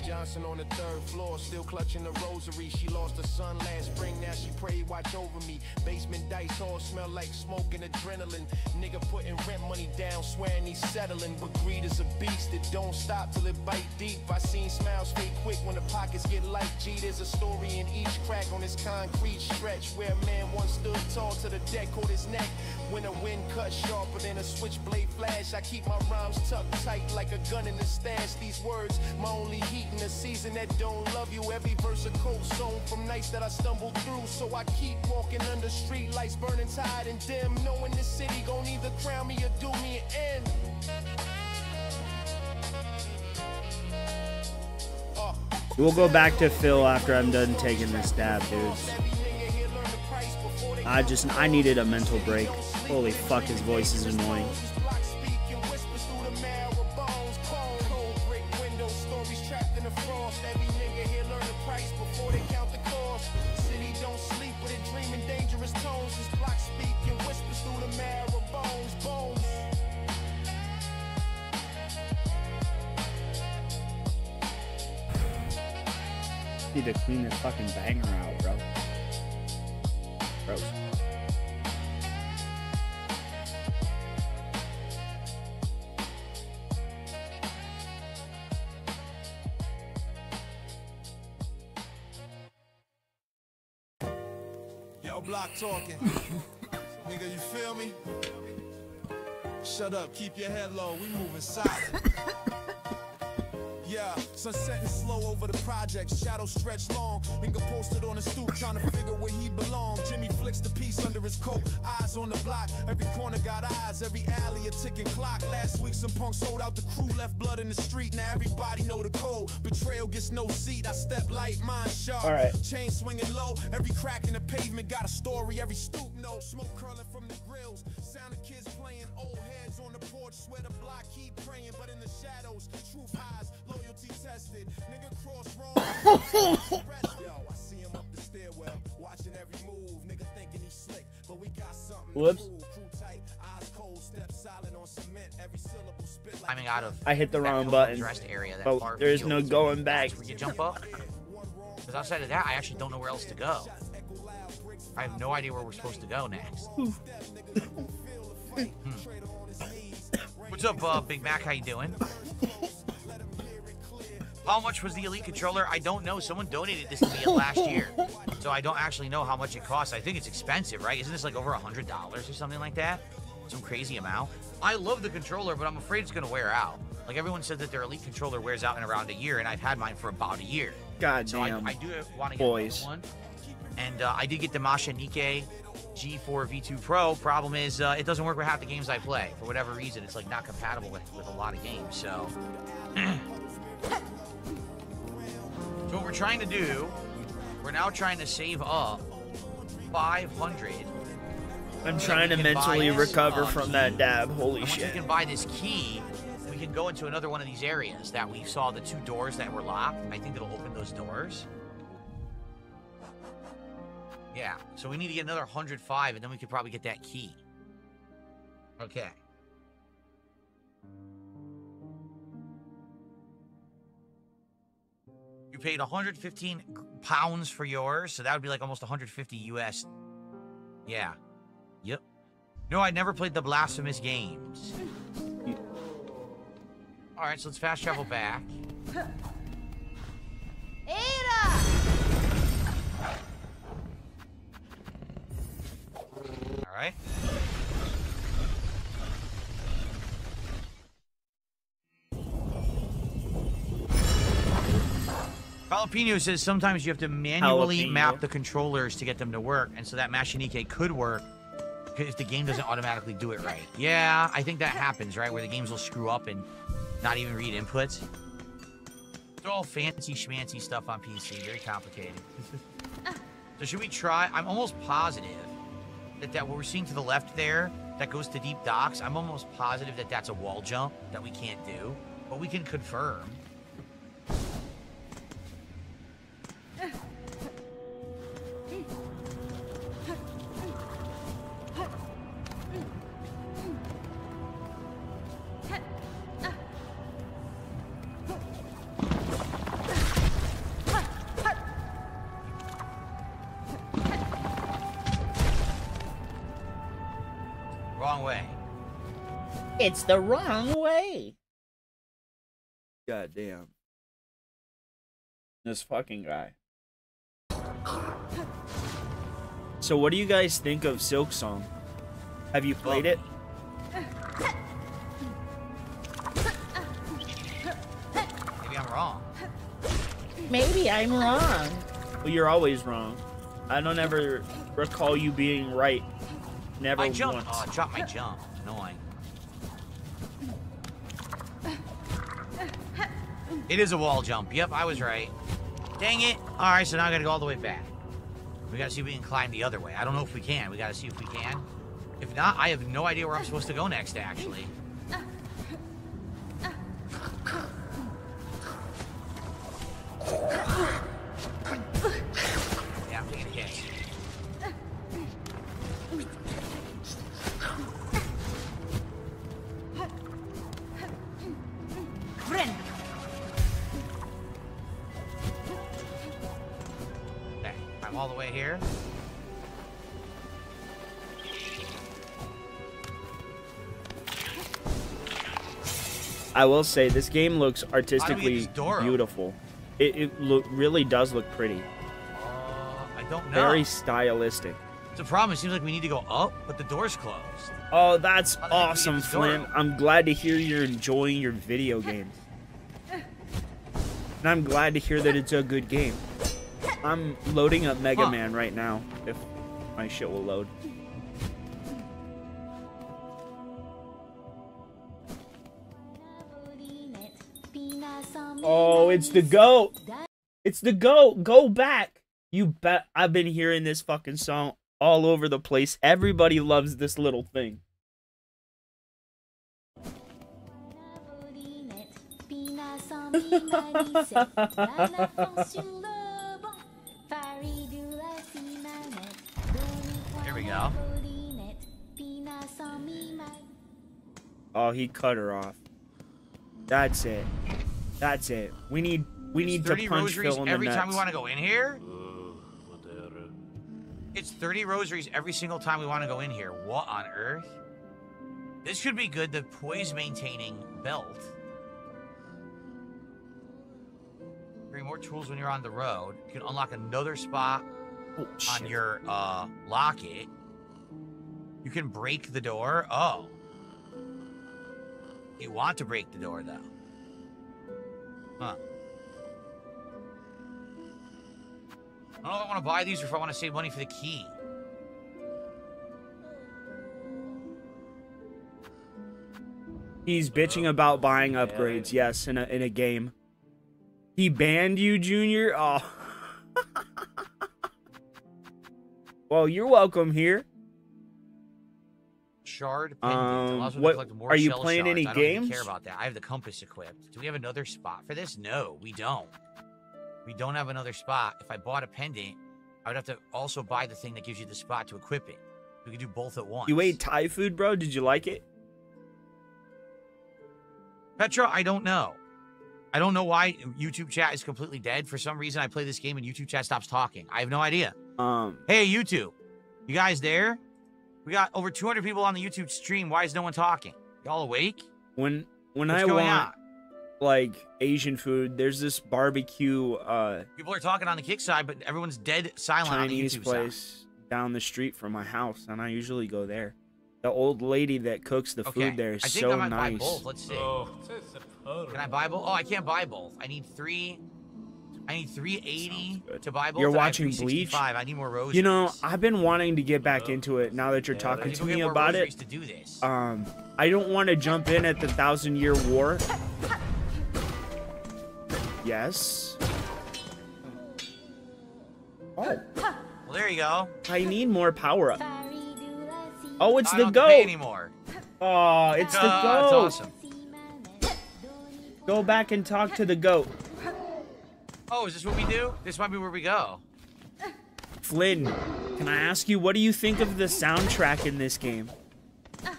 Johnson on the 3rd floor, still clutching the rosary. She lost her son last spring, now she pray watch over me. Basement dice all smell like smoke and adrenaline. Nigga putting rent money down, swearing he's settling. But greed is a beast, it don't stop till it bite deep. I seen smiles fade quick when the pockets get light. G, there's a story in each crack on this concrete stretch where a man once stood tall to the deck, caught his neck. When a wind cut sharper than a switchblade flash, I keep my rhymes tucked tight like a gun in the stash. These words, my only heat in the season that don't love you. Every verse a cold song from nights that I stumbled through. So I keep walking under street lights burning tired and dim, knowing this city gon' either crown me or do me an end. We'll go back to Phil after I'm done taking this dab, dudes. I needed a mental break. Holy fuck, his voice is annoying. Need to clean this fucking banger out, bro. Gross. Yo, block talking. Nigga, you feel me? Shut up, keep your head low, we moving silent. Yeah, sun setting slow over the projects, shadows stretch long. Nigga posted on the stoop, trying to figure where he belong. Jimmy flicks the piece under his coat, eyes on the block. Every corner got eyes, every alley a ticking clock. Last week some punks sold out the crew, left blood in the street. Now everybody know the code. Betrayal gets no seat. I step light, mind sharp. All right. Chain swinging low. Every crack in the pavement got a story. Every stoop note, smoke curling from the grills. Sound of kids playing, old heads on the porch. Swear the block keep praying, but in the shadows, truth hides. Loyalty tested, nigga cross wrong. Yo, I see him up the stairwell, watching every move. Nigga thinking he's slick, but we got something. Whoops. Crew tight, eyes cold, step silent on cement. Every syllable spit like Climbing out of I hit the wrong button. dressed area, that Oh, far there's field. no going back. That's where you jump up. Because outside of that, I actually don't know where else to go. I have no idea where we're supposed to go next. What's up, Big Mac? How you doing? How much was the Elite controller? I don't know. Someone donated this to me last year, so I don't actually know how much it costs. I think it's expensive, right? Isn't this like over $100 or something like that? Some crazy amount. I love the controller, but I'm afraid it's gonna wear out. Like everyone said that their Elite controller wears out in around a year, and I've had mine for about a year. God so damn. I do want to get boys. one. And I did get the Mashinike G4 V2 Pro. Problem is, it doesn't work with half the games I play. For whatever reason, it's like not compatible with a lot of games. So, so what we're trying to do, we're now trying to save up 500. I'm trying to mentally recover from that dab. Holy shit. Once we can buy this key, we can go into another one of these areas that we saw the 2 doors that were locked. I think it'll open those doors. Yeah, so we need to get another 105, and then we could probably get that key. Okay. You paid 115 pounds for yours, so that would be like almost 150 US. Yeah. Yep. No, I never played the Blasphemous games. Alright, so let's fast travel back. Alright. Jalapeno says sometimes you have to manually map the controllers to get them to work, and so that Mashinike could work if the game doesn't automatically do it right. Yeah, I think that happens, right? Where the games will screw up and not even read inputs. It's all fancy schmancy stuff on PC, very complicated. So should we try? I'm almost positive that what we're seeing to the left there, that goes to deep docks, I'm almost positive that that's a wall jump that we can't do, but we can confirm. Wrong way. It's the wrong way. God damn. This fucking guy. So what do you guys think of Silk Song? Have you played it? Maybe I'm wrong. Maybe I'm wrong. Well, you're always wrong. I don't ever recall you being right. Never I jumped. once. Oh, I dropped my jump. Annoying. It is a wall jump. Yep, I was right. Dang it. Alright, so now I gotta go all the way back. We gotta see if we can climb the other way. I don't know if we can. We gotta see if we can. If not, I have no idea where I'm supposed to go next, actually. Yeah, I'm taking a hit. Okay, I'm all the way here. I will say this game looks artistically door beautiful. It really does look pretty. I don't know. Very stylistic. It's a problem. It seems like we need to go up, but the door's closed. Oh, that's awesome, this door Flynn. I'm glad to hear you're enjoying your video games. And I'm glad to hear that it's a good game. I'm loading up Mega Man right now, if my shit will load. Oh, it's the GOAT! It's the GOAT! Go back! You bet. I've been hearing this fucking song all over the place. Everybody loves this little thing. Here we go. Oh, he cut her off. That's it. That's it. We need to punch Phil in the every nuts. time we want to go in here. It's 30 rosaries every single time we want to go in here. What on earth? This could be good. The poise maintaining belt. Bring more tools when you're on the road. You can unlock another spot on your locket. You can break the door. Oh. You want to break the door though. Huh. I don't know if I want to buy these or if I want to save money for the key. He's bitching about buying upgrades, yes, in a game. He banned you, Junior? Oh. Well, you're welcome here. Shard pendant. Allows me to what collect more are you shell playing shards. any I don't even games? care about that. I have the compass equipped. Do we have another spot for this? No, we don't. We don't have another spot. If I bought a pendant, I would have to also buy the thing that gives you the spot to equip it. We could do both at once. You ate Thai food, bro? Did you like it? Petra, I don't know. I don't know why YouTube chat is completely dead. For some reason, I play this game and YouTube chat stops talking. I have no idea. Hey, YouTube. You guys there? We got over 200 people on the YouTube stream. Why is no one talking? Y'all awake? When What's I going want on? like Asian food, there's this barbecue People are talking on the Kick side, but everyone's dead silent on the Chinese YouTube place side. down the street from my house, and I usually go there. The old lady that cooks the food there is I think so I might buy nice. both. Let's see. Can I buy both? Oh, I can't buy both. I need 380 to buy both. You're and I have watching Bleach? 365. I need more rosaries. You know, I've been wanting to get back into it now that you're talking I need to to get me more about rosaries it. to do this. I don't want to jump in at the 1,000-year war. Yes. Oh. Well, there you go. I need more power up. Oh, it's I the don't have to pay goat. anymore. Oh, it's the That's goat. awesome. Go back and talk to the goat. Oh, is this what we do? This might be where we go. Flynn, can I ask you, what do you think of the soundtrack in this game? I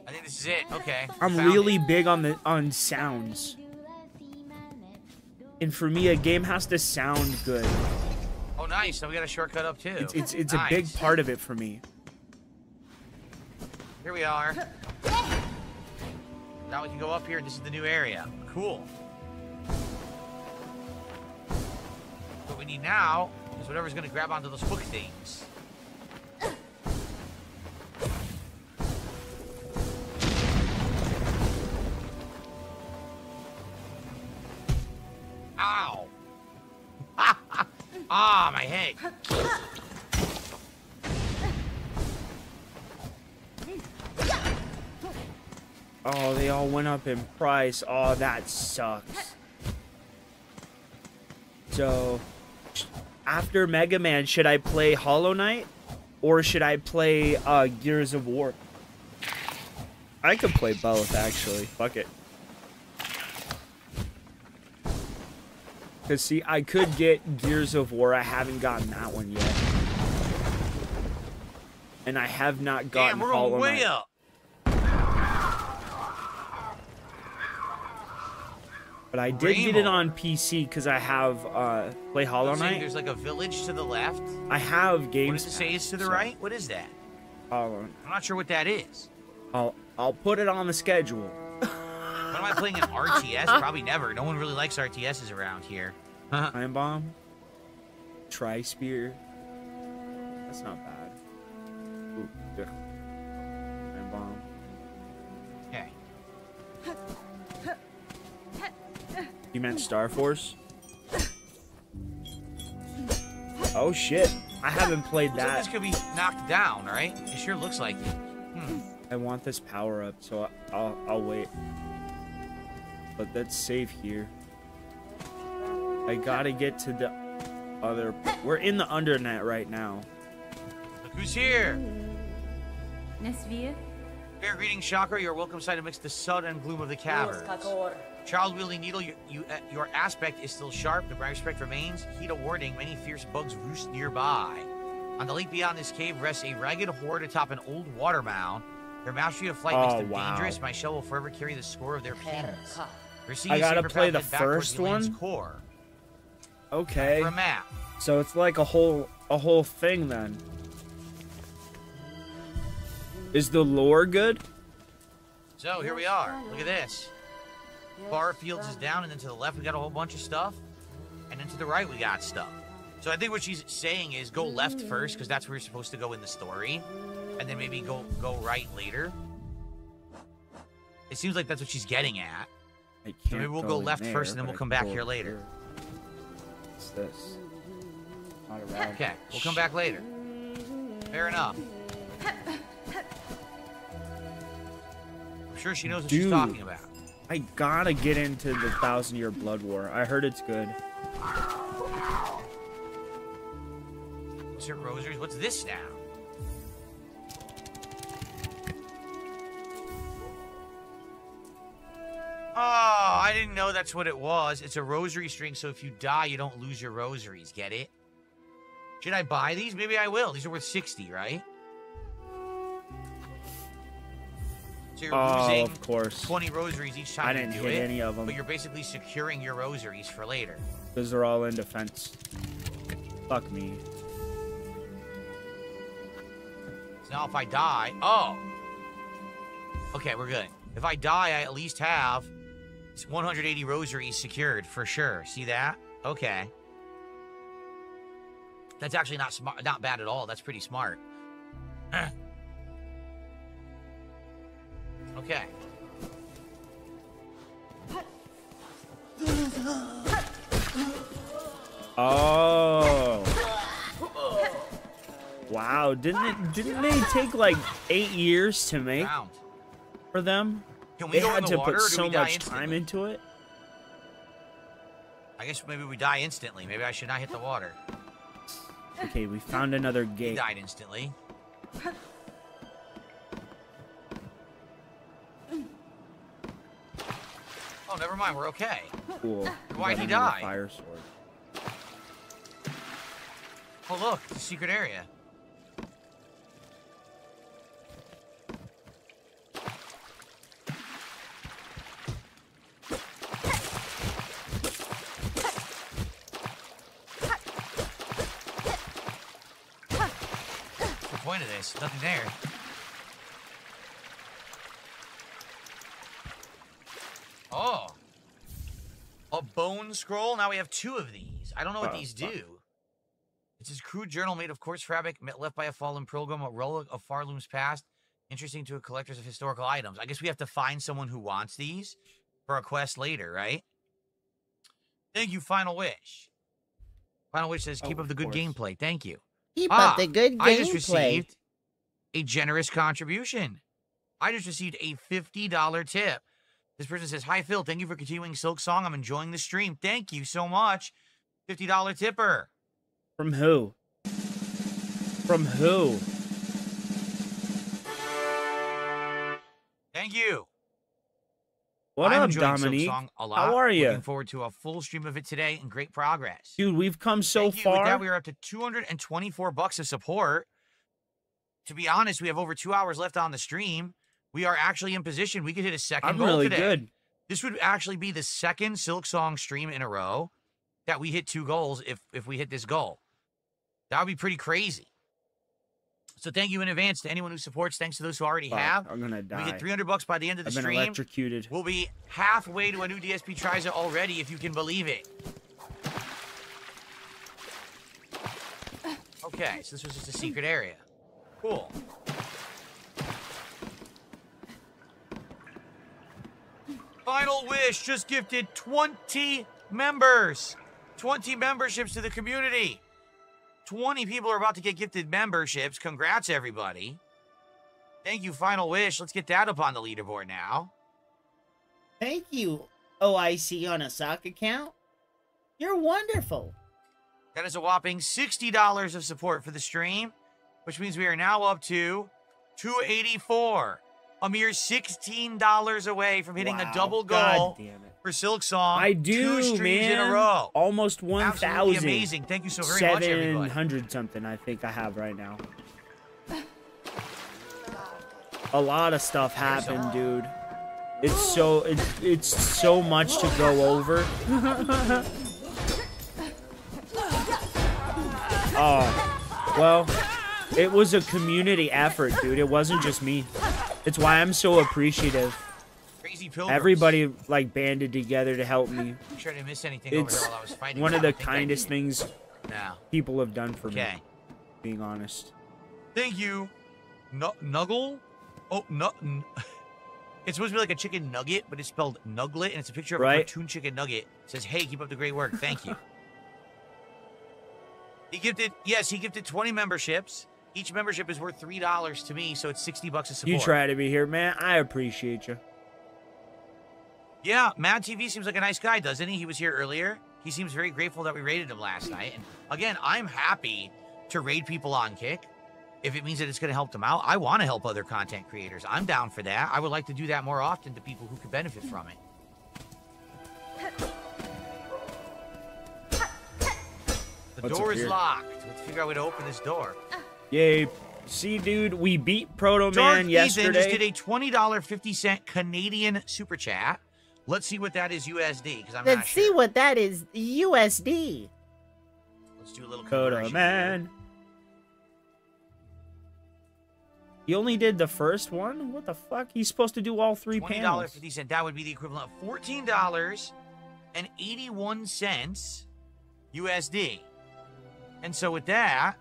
think this is it. Okay. I'm Found really it. big on sounds. And for me, a game has to sound good. Oh, nice. Now we got a shortcut up, too. It's a Nice. big part of it for me. Here we are. Now we can go up here, and this is the new area. Cool. What we need now is whatever's going to grab onto those hook things. Ow! Ah, my head. Oh, they all went up in price. Oh, that sucks. So, after Mega Man, should I play Hollow Knight? Or should I play Gears of War? I could play both, actually. Fuck it. Because, see, I could get Gears of War. I haven't gotten that one yet. And I have not gotten Damn, we're Hollow going way Knight. up. But I did get it on PC because I have play Hollow Looks like Knight. There's like a village to the left. I have games. What does it say is to the right? What is that? Hollow. I'm not sure what that is. I'll put it on the schedule. When am I playing an RTS? Probably never. No one really likes RTSs around here. Time Bomb. Tri-Spear. That's not bad. Ooh, good. Time Bomb. Okay. You meant Star Force? Oh shit. I haven't played Looks like that. this could be knocked down, right? It sure looks like it. I want this power up, so I'll wait. But let's save here. I gotta get to the other. We're in the undernet right now. Look who's here. Nesvir? Fair greetings, Chakra. You're welcome sight amidst the sun and gloom of the cavern. Child-wielding needle, your aspect is still sharp. The bright respect remains. Heed a warning, many fierce bugs roost nearby. On the lake beyond this cave rests a ragged horde atop an old water mound. Their mastery of flight makes them dangerous. My shell will forever carry the score of their pins. I gotta play the first one? Core. Okay. For a map. So it's like a whole thing then. Is the lore good? So here we are. Look at this. Bar Fields is down, and then to the left we got a whole bunch of stuff, and then to the right we got stuff. So I think what she's saying is go left first, because that's where you're supposed to go in the story, and then maybe go right later. It seems like that's what she's getting at. So maybe we'll go left first, and then we'll come back here later. What's this? Not around. Okay, we'll come back later. Fair enough. I'm sure she knows what she's talking about. I gotta get into the 1,000-Year Blood War. I heard it's good. Insert rosaries. What's this now? Oh, I didn't know that's what it was. It's a rosary string, so if you die, you don't lose your rosaries. Get it? Should I buy these? Maybe I will. These are worth 60, right? So you're losing of course. 20 rosaries each time I didn't you do hit it, any of them. but you're basically securing your rosaries for later. Because they're all in defense. Fuck me. So now if I die... Oh! Okay, we're good. If I die, I at least have 180 rosaries secured, for sure. See that? Okay. That's actually not smart, not bad at all. That's pretty smart. Okay. Oh. Wow, didn't they take like 8 years to make for them? Can we they go in had the to water, put or do so we die much instantly? time into it. I guess maybe we die instantly. Maybe I should not hit the water. Okay, we found another He gate. died instantly. Oh, never mind. We're okay. Cool. Why'd he We got another die? Fire sword. Oh, look. It's a secret area. What's the point of this? Nothing there. Oh. A bone scroll? Now we have 2 of these. I don't know what these do. It's his crude journal made of coarse fabric left by a fallen pilgrim, a relic of Farloom's past. Interesting to collectors of historical items. I guess we have to find someone who wants these for a quest later, right? Thank you, Final Wish. Final Wish says, keep up the good gameplay. Thank you. Keep up the good I just gameplay. received a generous contribution. I just received a $50 tip. This person says, hi, Phil. Thank you for continuing Silk Song. I'm enjoying the stream. Thank you so much. $50 tipper. From who? From who? Thank you. What I'm up, enjoying Silk Dominique? Song a lot. How are you? Looking forward to a full stream of it today and great progress. Dude, we've come so Thank you. With far. that, we are up to $224 of support. To be honest, we have over 2 hours left on the stream. We are actually in position. We could hit a second I'm goal really today. good. This would actually be the second Silk Song stream in a row that we hit 2 goals if we hit this goal. That would be pretty crazy. So thank you in advance to anyone who supports. Thanks to those who already Fuck, have. I'm gonna die. We hit $300 by the end of the I've been stream. electrocuted. We'll be halfway to a new DSP Triza already, if you can believe it. Okay, so this was just a secret area. Cool. Final Wish just gifted 20 members. 20 memberships to the community. 20 people are about to get gifted memberships. Congrats, everybody. Thank you, Final Wish. Let's get that up on the leaderboard now. Thank you, OIC on a sock account. You're wonderful. That is a whopping $60 of support for the stream, which means we are now up to $284. A mere $16 away from hitting a double goal for Silk Song. I do, 2 streams man. in a row. Almost 1,000. Absolutely amazing. Thank you so very much, everybody. 700 something, I think I have right now. A lot of stuff happened, dude. It's so much to go over. Oh, well, it was a community effort, dude. It wasn't just me. It's why I'm so appreciative. Crazy pilgrims. Everybody like banded together to help me. I'm sure I didn't miss anything over It's there while I was fighting. one of I the don't think I kindest did. things No. people have done for me. Okay. Being honest. Thank you. Nuggle? Oh, it's supposed to be like a chicken nugget, but it's spelled nuglet, and it's a picture of a Right. cartoon chicken nugget. It says, hey, keep up the great work. Thank you. He gifted 20 memberships. Each membership is worth $3 to me, so it's $60 a support. You try to be here, man. I appreciate you. Yeah, Mad TV seems like a nice guy, doesn't he? He was here earlier. He seems very grateful that we raided him last night. And again, I'm happy to raid people on Kick if it means that it's going to help them out. I want to help other content creators. I'm down for that. I would like to do that more often to people who could benefit from it. The door is locked. Let's figure out a way to open this door. Yay. See, dude, we beat Proto Darth Man yesterday. Ethan just did a $20.50 Canadian super chat. Let's see what that is USD, because I'm not Let's sure. see what that is USD. Let's do a little Proto conversion Man. He only did the first one? What the fuck? He's supposed to do all 3 panels. $20.50. That would be the equivalent of $14.81 USD. And so with that,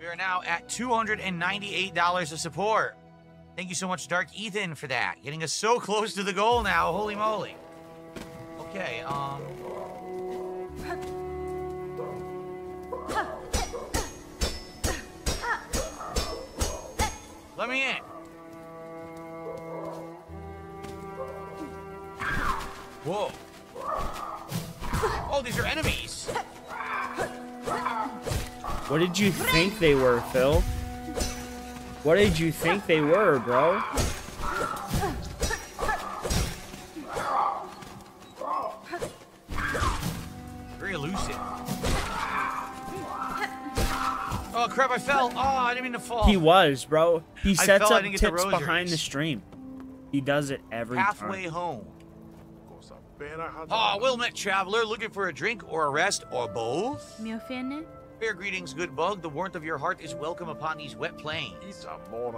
we are now at $298 of support. Thank you so much, Dark Ethan, for that. Getting us so close to the goal now. Holy moly. Okay, let me in. Whoa. Oh, these are enemies. What did you think they were, Phil? What did you think they were, bro? Very elusive. Oh, crap, I fell. Oh, I didn't mean to fall. He was, bro. He sets fell, I up didn't get the tips behind rosaries. the stream. He does it every Halfway time. home. Oh, Wilmette Traveler, looking for a drink or a rest or both? Mi ofende? Fair greetings, good bug. The warmth of your heart is welcome upon these wet plains.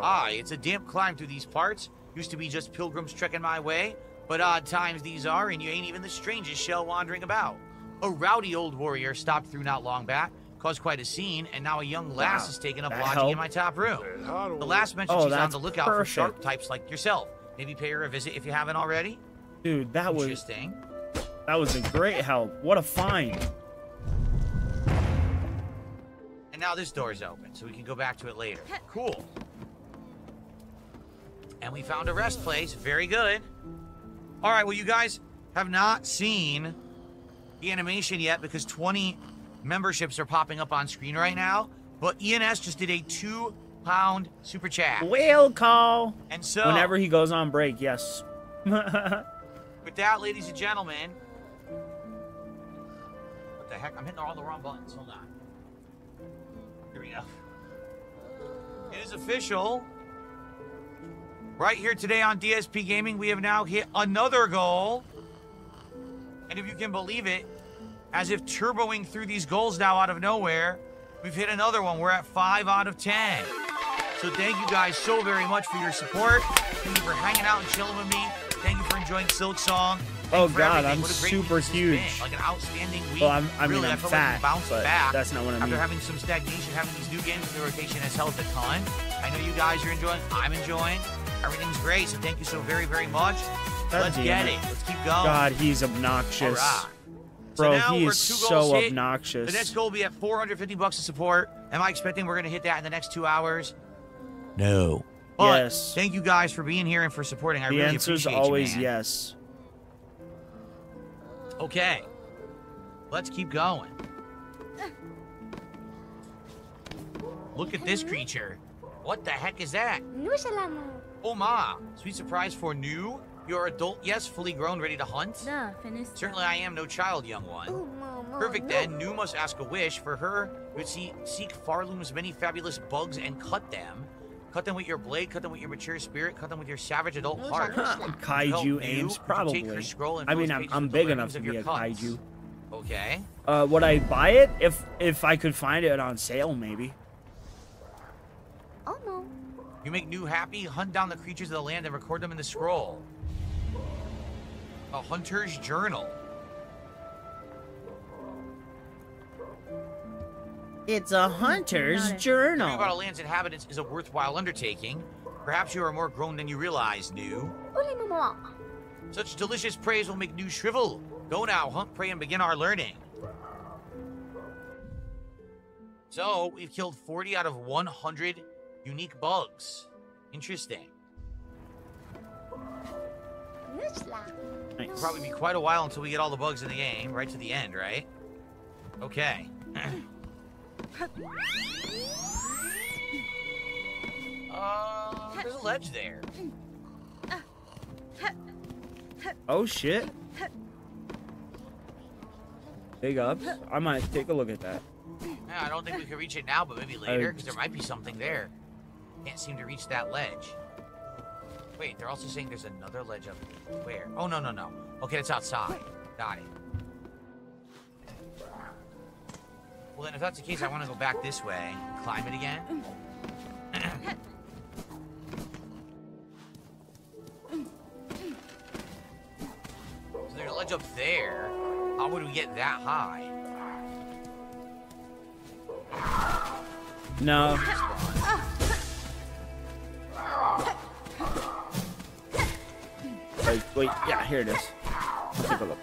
Aye, it's a damp climb through these parts. Used to be just pilgrims trekking my way, but odd times these are, and you ain't even the strangest shell wandering about. A rowdy old warrior stopped through not long back, caused quite a scene, and now a young lass is taking up That lodging in helped. my top room. The lass mentioned Oh, she's on that's the lookout for perfect. sharp types like yourself. Maybe pay her a visit if you haven't already. Dude, that was Interesting. that was a great help. What a find. And now this door's open, so we can go back to it later. Cool. And we found a rest place. Very good. All right, well, you guys have not seen the animation yet because 20 memberships are popping up on screen right now. But ENS just did a £2 super chat. Whale call. And so, Whenever he goes on break, yes. with that, ladies and gentlemen, what the heck? I'm hitting all the wrong buttons. Hold on. Here we go. It is official. Right here today on DSP Gaming, we have now hit another goal. And if you can believe it, as if turboing through these goals now out of nowhere, we've hit another one. We're at 5 out of 10. So thank you guys so very much for your support. Thank you for hanging out and chilling with me. Thank you for enjoying Silk Song. Oh, Thank you for God, everything. I'm What a great super week this has huge. been. Like an outstanding week. Well, I mean, Really, I'm feel fat, like we bounced but back. that's not what I mean. After having some stagnation, having these new games in the rotation has helped a ton. I know you guys are enjoying. I'm enjoying. Everything's great, so thank you so very, very much. Let's get it. Let's keep going. God, he's obnoxious. All right. Bro, now he we're is 2 so goals hit. obnoxious. The next goal will be at $450 of support. Am I expecting we're going to hit that in the next 2 hours? No. But Yes. thank you guys for being here and for supporting. I The really answer's appreciate always you, man. yes. Okay. Let's keep going. Look at this creature. What the heck is that? Oh ma. Sweet surprise for new. You're adult, yes, fully grown, ready to hunt? Certainly I am no child, young one. Perfect then. New must ask a wish. For her, you would seek Farloom's many fabulous bugs and cut them. Cut them with your blade, cut them with your mature spirit, cut them with your savage adult heart. Kaiju aims, probably. I mean, I'm big enough to be a kaiju. Okay. Would I buy it if I could find it on sale, maybe? Oh no. You make new happy, hunt down the creatures of the land and record them in the scroll. A hunter's journal. It's a hunter's journal. Learning about a land's inhabitants is a worthwhile undertaking. Perhaps you are more grown than you realize, New. Such delicious praise will make New shrivel. Go now, hunt prey and begin our learning. So, we've killed 40 out of 100 unique bugs. Interesting. Nice. It'll probably be quite a while until we get all the bugs in the game, right to the end, right? Okay. There's a ledge there. Oh shit. Big ups. I might take a look at that. Yeah, I don't think we can reach it now, but maybe later, because there might be something there. Can't seem to reach that ledge. Wait, they're also saying there's another ledge up there. Where? Oh, no, no, no. Okay, it's outside. Got it. Well, then if that's the case, I want to go back this way and climb it again. So there's a ledge up there. How would we get that high? No. Wait, yeah, here it is. Let's take a look.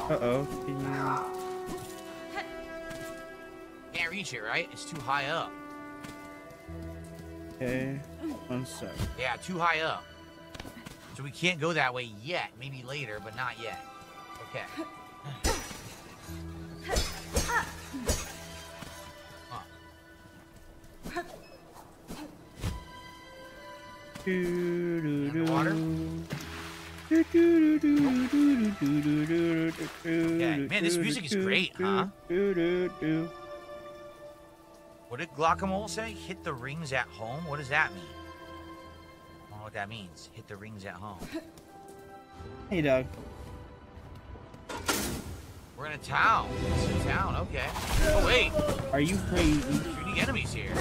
Uh-oh. Can't reach it, right? It's too high up. Okay, 1 sec. Yeah, too high up. So we can't go that way yet. Maybe later, but not yet. Okay. Water? Okay. Man, this music is great, huh? What did Guacamole say? Hit the rings at home? What does that mean? I don't know what that means. Hit the rings at home. Hey, Doug. We're in a town. It's a town, okay. Oh, wait. Are you crazy? Shooting enemies here.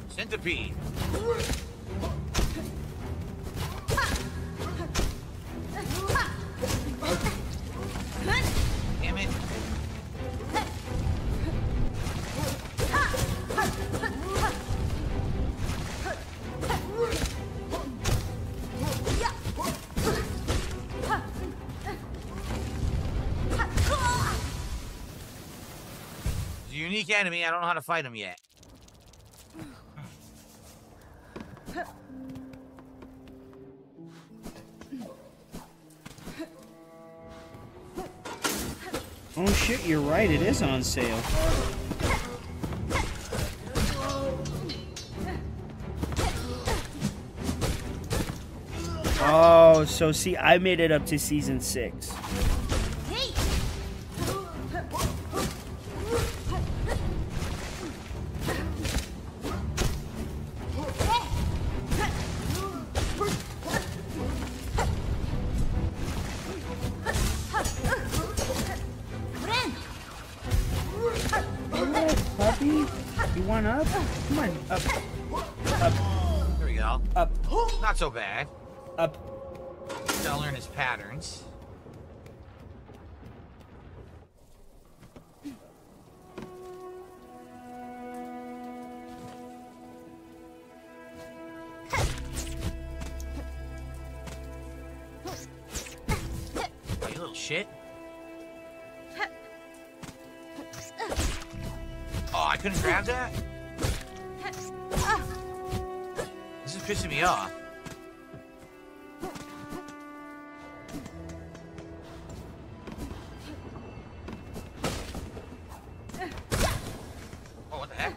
Centipede. Damn it. He's a unique enemy. I don't know how to fight him yet. Oh shit, you're right, it is on sale. Oh, so see, I made it up to season 6. Up? Come on, up. Up. There we go. Up. Not so bad. Up. Gotta learn his patterns. Oh, you little shit. Oh, I couldn't grab that? This is pissing me off. Oh, what the heck?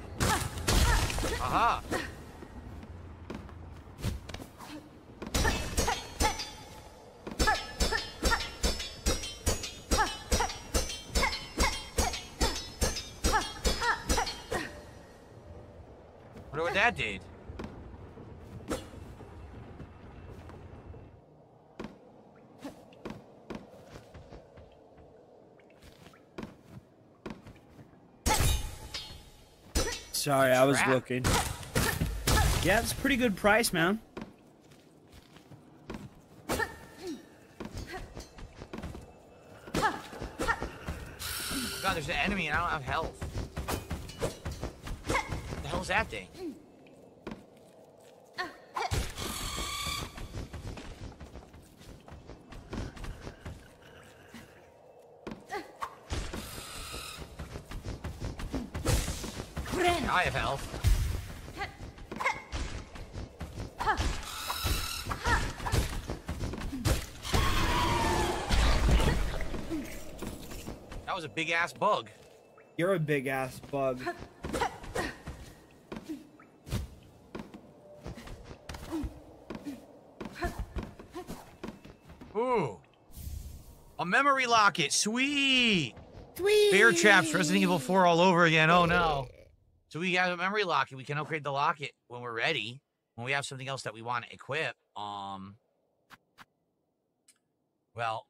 Aha! Wonder what that did. Sorry, I was looking. Yeah, it's a pretty good price, man. there's an enemy and I don't have health. What the hell is that thing? I have health. That was a big ass bug. You're a big ass bug. Ooh. A memory locket. Sweet. Sweet. Bear traps, Resident Evil 4 all over again. Oh no. So we have a memory locket. We can upgrade the locket when we're ready. When we have something else that we want to equip. Well,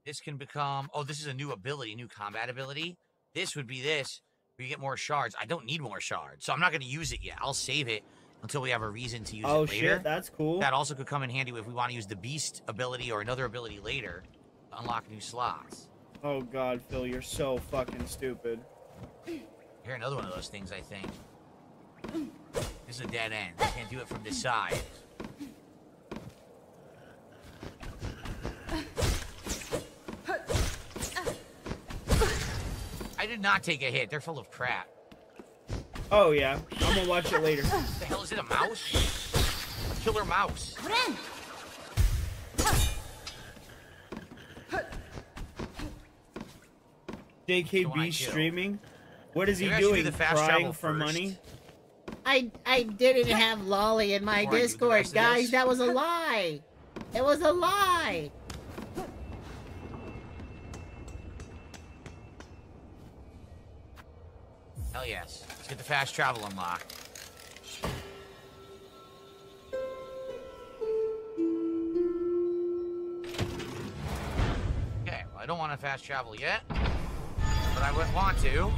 this can become... Oh, this is a new ability, new combat ability. This would be this, where you get more shards. I don't need more shards, so I'm not going to use it yet. I'll save it until we have a reason to use it later. Oh, shit, that's cool. That also could come in handy if we want to use the Beast ability or another ability later to unlock new slots. Oh, God, Phil, you're so fucking stupid. Here, another one of those things, I think. This is a dead end. I can't do it from this side. I did not take a hit. They're full of crap. Oh, yeah. I'm gonna watch it later. What the hell is it, a mouse? A killer mouse. JKB streaming? What is he Maybe I should do doing? the fast Crying travel for first. money? I didn't have Lolly in my Alright, you do the Discord, rest of guys. this. That was a lie. It was a lie. Hell yes. Let's get the fast travel unlocked. Okay, well, I don't want to fast travel yet, but I would want to.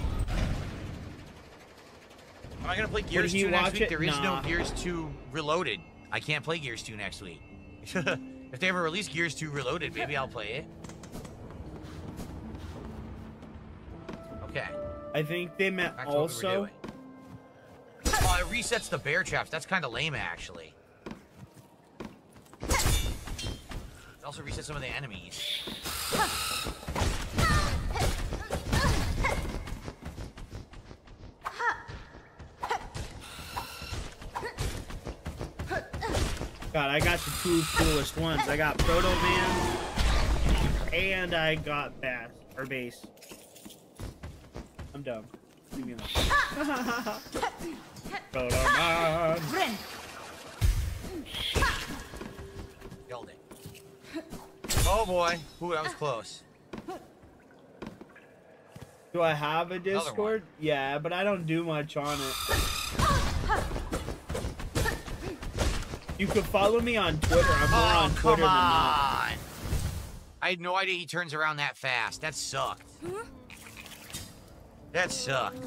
Am I going to play Gears 2 next week? There is no Gears 2 Reloaded. I can't play Gears 2 next week. If they ever release Gears 2 Reloaded, maybe I'll play it. Okay. I think they meant Back to what we were also. doing. Oh, it resets the bear traps. That's kind of lame, actually. It also resets some of the enemies. God, I got the two coolest ones. I got Proto Man and I got Bass or Base. I'm dumb. Leave me alone. Proto Man. Killed it. Oh boy. Ooh, that was close. Do I have a Discord? Yeah, but I don't do much on it. You could follow me on Twitter. I'm more on Twitter come than not. on. I had no idea he turns around that fast. That sucked. That sucked.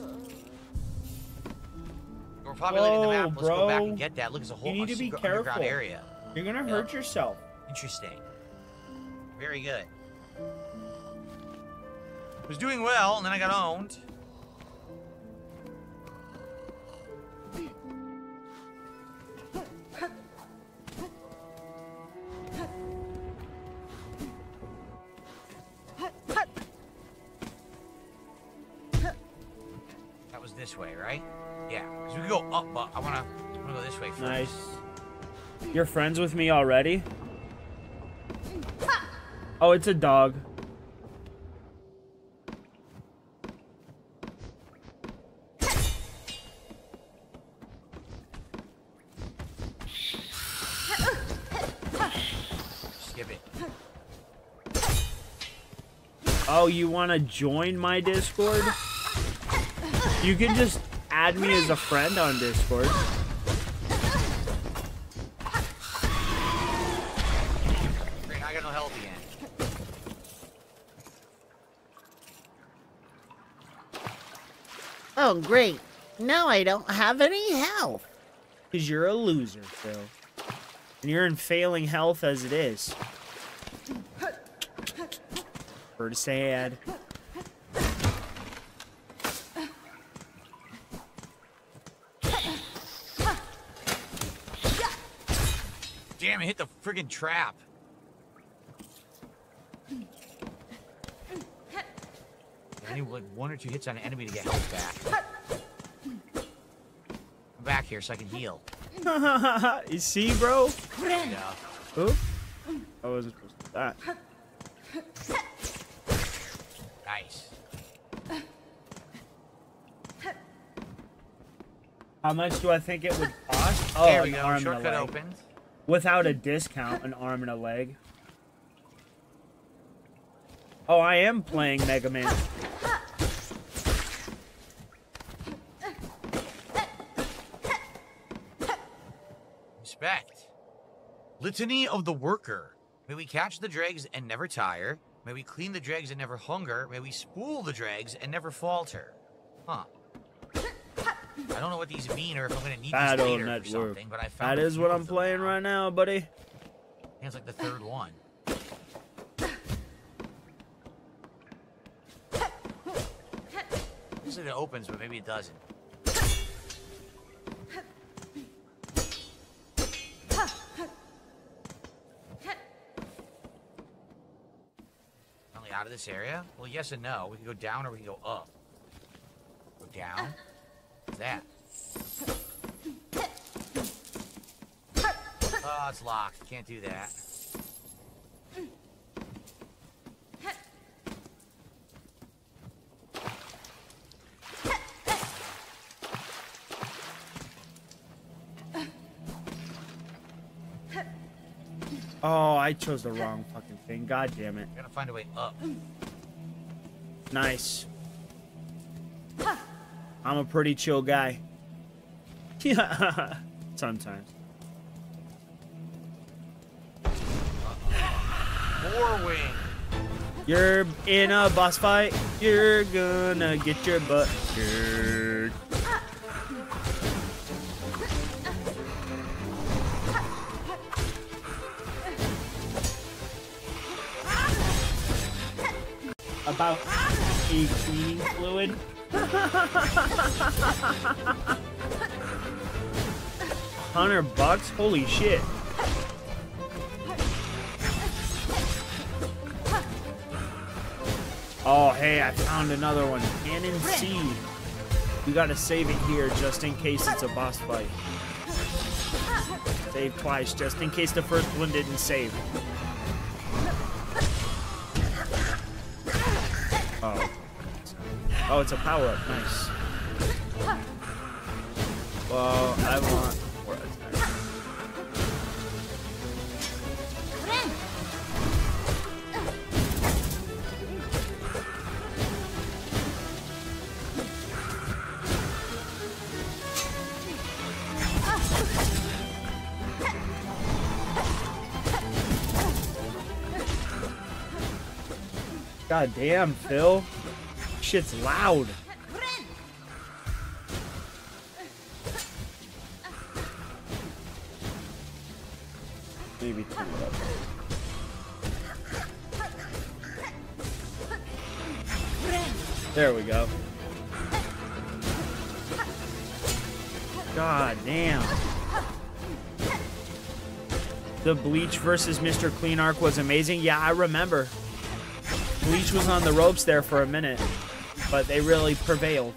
We're populating the map. Let's go back and get that. Look, it's a whole You need to be underground careful. area. You're gonna hurt yourself. Interesting. Very good. Was doing well, and then I got owned. That was this way, right? Yeah, because we could go up, but I wanna go this way first. Nice. You're friends with me already? Oh, it's a dog. Skip it. Oh, you want to join my Discord? You can just add me as a friend on Discord. Great, I got no health again. Oh, great. Now I don't have any health. Because you're a loser, Phil. And you're in failing health as it is. Pretty sad. Damn, it hit the friggin' trap. I need like 1 or 2 hits on an enemy to get health back. I'm back here so I can heal. You see, bro? Yeah. Oop. I wasn't supposed to do that. Nice. How much do I think it would cost? Oh, There we an go. arm and a Shortcut leg. opened. Without a discount, an arm and a leg. Oh, I am playing Mega Man. Respect. Litany of the Worker. May we catch the dregs and never tire. May we clean the dregs and never hunger. May we spool the dregs and never falter. Huh. I don't know what these mean or if I'm going to need Battle these later Network. or something, but I found That a is few what of I'm them playing now. right now, buddy. I think it's like the 3rd one. Looks like it opens, but maybe it doesn't. Only out of this area? Well, yes and no. We can go down or we can go up. Go down. What's that? Oh, it's locked. Can't do that. Oh, I chose the wrong fucking thing. God damn it. Gotta find a way up. Nice. I'm a pretty chill guy. Yeah. Sometimes. Boar wing. You're in a boss fight. You're gonna get your butt kicked. About a cleaning fluid. $100? Holy shit. Oh, hey, I found another one. Cannon Seed. We gotta save it here just in case it's a boss fight. Save twice just in case the first one didn't save. Oh. Oh, it's a power-up. Nice. Well, I want more attack. God damn, Phil. Shit's loud. Maybe turn it up. There we go. God damn. The Bleach versus Mr. Clean arc was amazing. Yeah, I remember. Bleach was on the ropes there for a minute, but they really prevailed.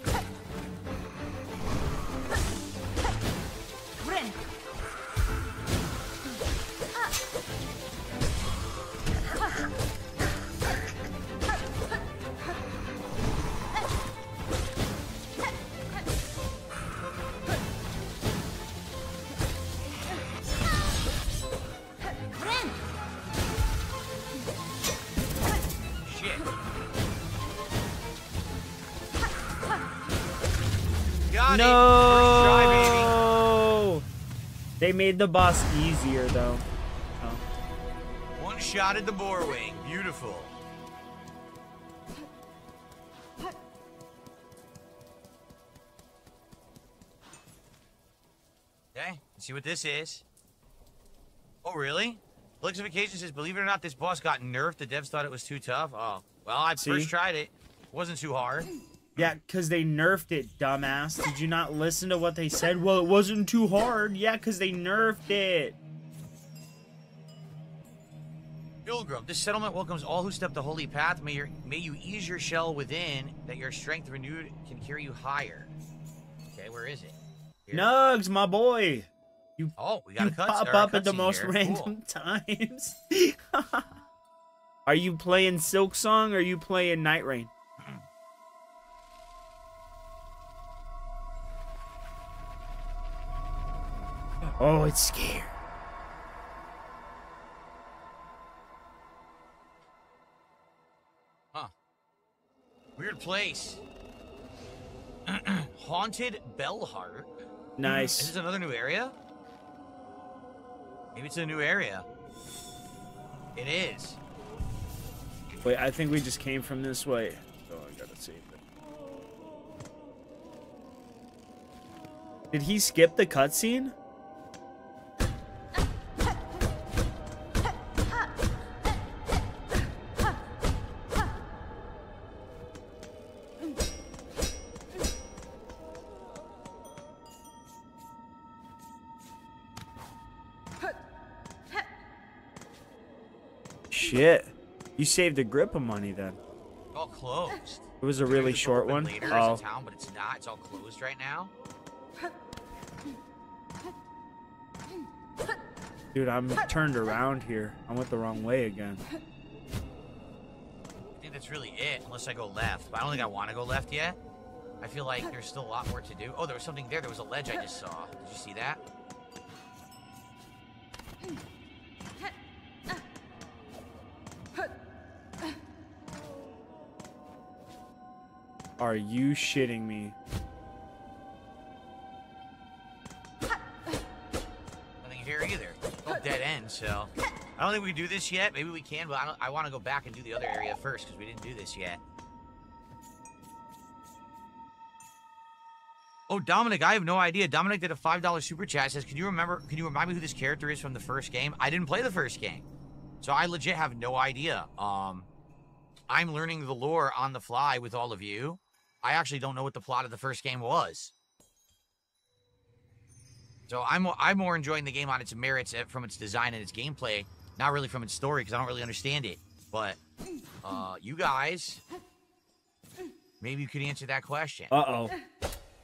No! They made the boss easier, though. Oh. One shot at the boar wing. Beautiful. Okay, let's see what this is. Oh, really? Lixification says, believe it or not, this boss got nerfed. The devs thought it was too tough. Oh, well, I first tried it. It wasn't too hard. Yeah, because they nerfed it, dumbass. Did you not listen to what they said? Well, it wasn't too hard. Yeah, because they nerfed it. Pilgrim, this settlement welcomes all who step the holy path. May you ease your shell within, that your strength renewed can carry you higher. Okay, where is it? Here. Nugs, my boy. You, we got a pop up at the most random times. Are you playing Silk Song or are you playing Night Rain? Oh, it's scared. Huh. Weird place. Haunted Bellheart. Nice. Is this another new area? Maybe it's a new area. It is. Wait, I think we just came from this way. So I gotta save it. Did he skip the cutscene? Shit. You saved a grip of money then. All closed. It was a really short one. Later Oh. as a town, but it's not. It's all closed right now. Dude, I'm turned around here. I went the wrong way again. I think that's really it, unless I go left. But I don't think I want to go left yet. I feel like there's still a lot more to do. Oh, there was something there. There was a ledge I just saw. Did you see that? Are you shitting me? Nothing here either. No dead end, so I don't think we can do this yet. Maybe we can, but I want to go back and do the other area first because we didn't do this yet. Oh, Dominic, I have no idea. Dominic did a $5 super chat. Says, can you remind me who this character is from the first game? I didn't play the first game, so I legit have no idea. I'm learning the lore on the fly with all of you. I actually don't know what the plot of the first game was. So I'm more enjoying the game on its merits from its design and its gameplay, not really from its story, because I don't really understand it. But you guys, maybe you could answer that question. Uh-oh.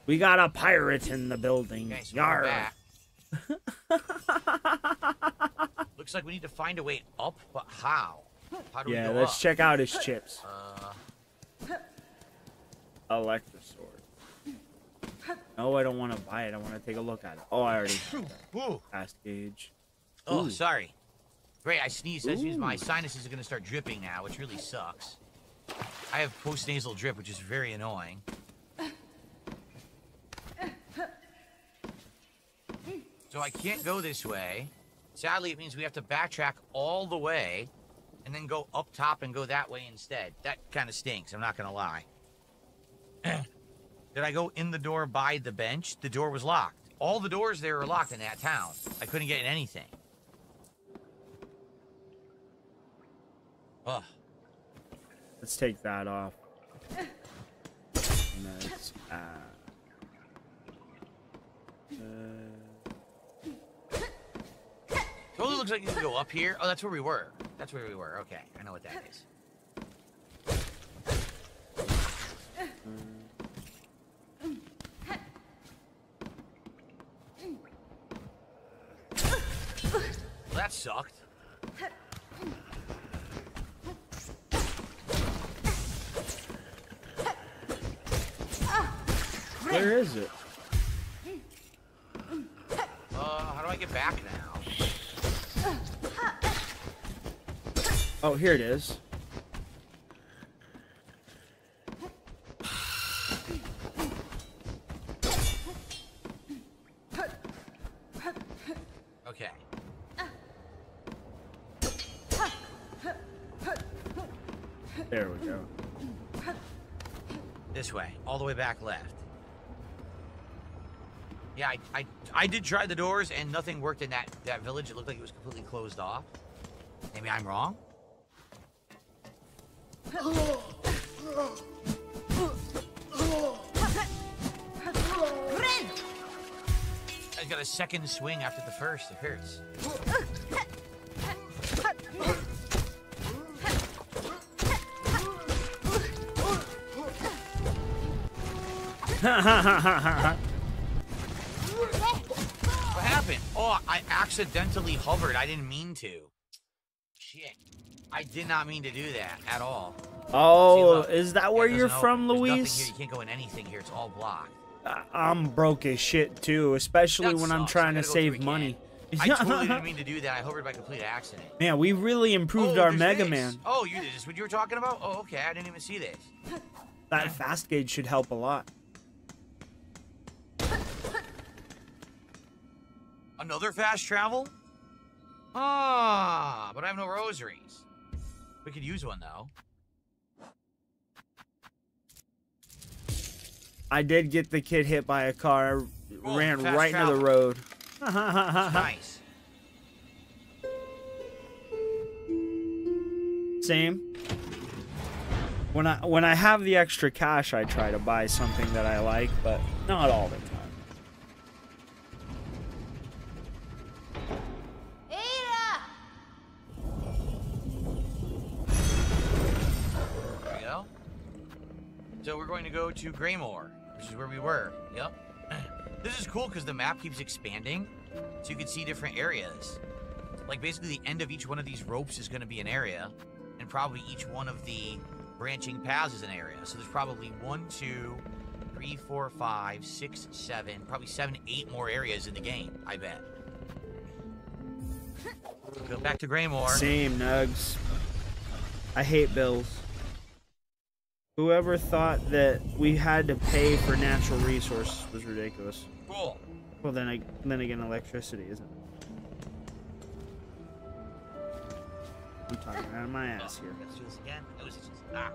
We got a pirate in the building. Okay, so Yarr. Looks like we need to find a way up, but how? How do we Yeah, go let's up? check out his chips. Electrosaur. No, I don't want to buy it. I want to take a look at it. Oh, I already fast gauge. Oh, sorry. Great, I sneezed. That means my sinuses are going to start dripping now, which really sucks. I have post-nasal drip, which is very annoying. So I can't go this way. Sadly, it means we have to backtrack all the way and then go up top and go that way instead. That kind of stinks, I'm not going to lie. Did I go in the door by the bench? The door was locked. All the doors there are locked in that town. I couldn't get in anything. Ugh. Let's take that off. Let's, Totally looks like you can go up here. Oh, that's where we were. That's where we were. Okay, I know what that is. Well, that sucked. Where is it? How do I get back now? Oh, here it is. Okay. There we go. This way, all the way back left. Yeah, I did try the doors and nothing worked in that village. It looked like it was completely closed off. Maybe I'm wrong. I got a second swing after the first. It hurts. What happened? Oh, I accidentally hovered. I didn't mean to. Shit. I did not mean to do that at all. Oh, see, is that where you're open. from, There's Luis? nothing here. You can't go in anything here. It's all blocked. I'm broke as shit too, especially That when I'm sucks. trying I to gotta go save through money. I totally didn't mean to do that. I hovered by complete accident. Man, we really improved our there's Mega this. Man. Oh, you did this? What you were talking about? Oh, okay. I didn't even see this. That fast gauge should help a lot. Another fast travel? Ah, but I have no rosaries. We could use one though. I did get the kid hit by a car. Cool, Ran fast right travel. into the road. Nice. Same. When I have the extra cash, I try to buy something that I like, but not all the time. There we go. So we're going to go to Greymore, which is where we were. Yep. This is cool because the map keeps expanding, so you can see different areas. Like basically the end of each one of these ropes is going to be an area, and probably each one of the branching paths is an area. So there's probably 1, 2, 3, 4, 5, 6, 7, probably 7, 8 more areas in the game, I bet. Go back to Greymore. Same, Nugs. I hate bills. Whoever thought that we had to pay for natural resources was ridiculous. Cool. Well, then again, electricity, isn't it? I'm talking out of my ass here. Let's do this again. Ah.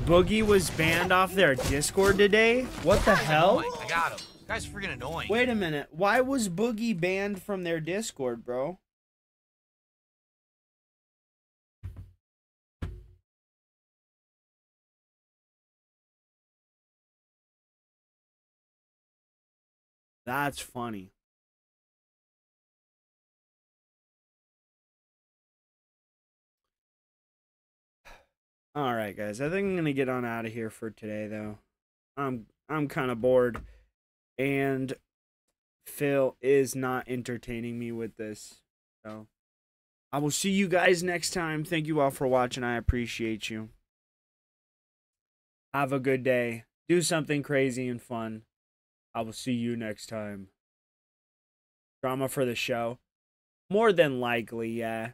Boogie was banned off their Discord today? What the hell? Annoying. I got him. This guy's freaking annoying. Wait a minute. Why was Boogie banned from their Discord, bro? That's funny. All right, guys. I think I'm gonna get on out of here for today, though. I'm kind of bored, and Phil is not entertaining me with this. So I will see you guys next time. Thank you all for watching. I appreciate you. Have a good day. Do something crazy and fun. I will see you next time. Drama for the show. More than likely, yeah.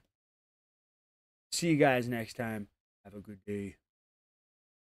See you guys next time. Have a good day.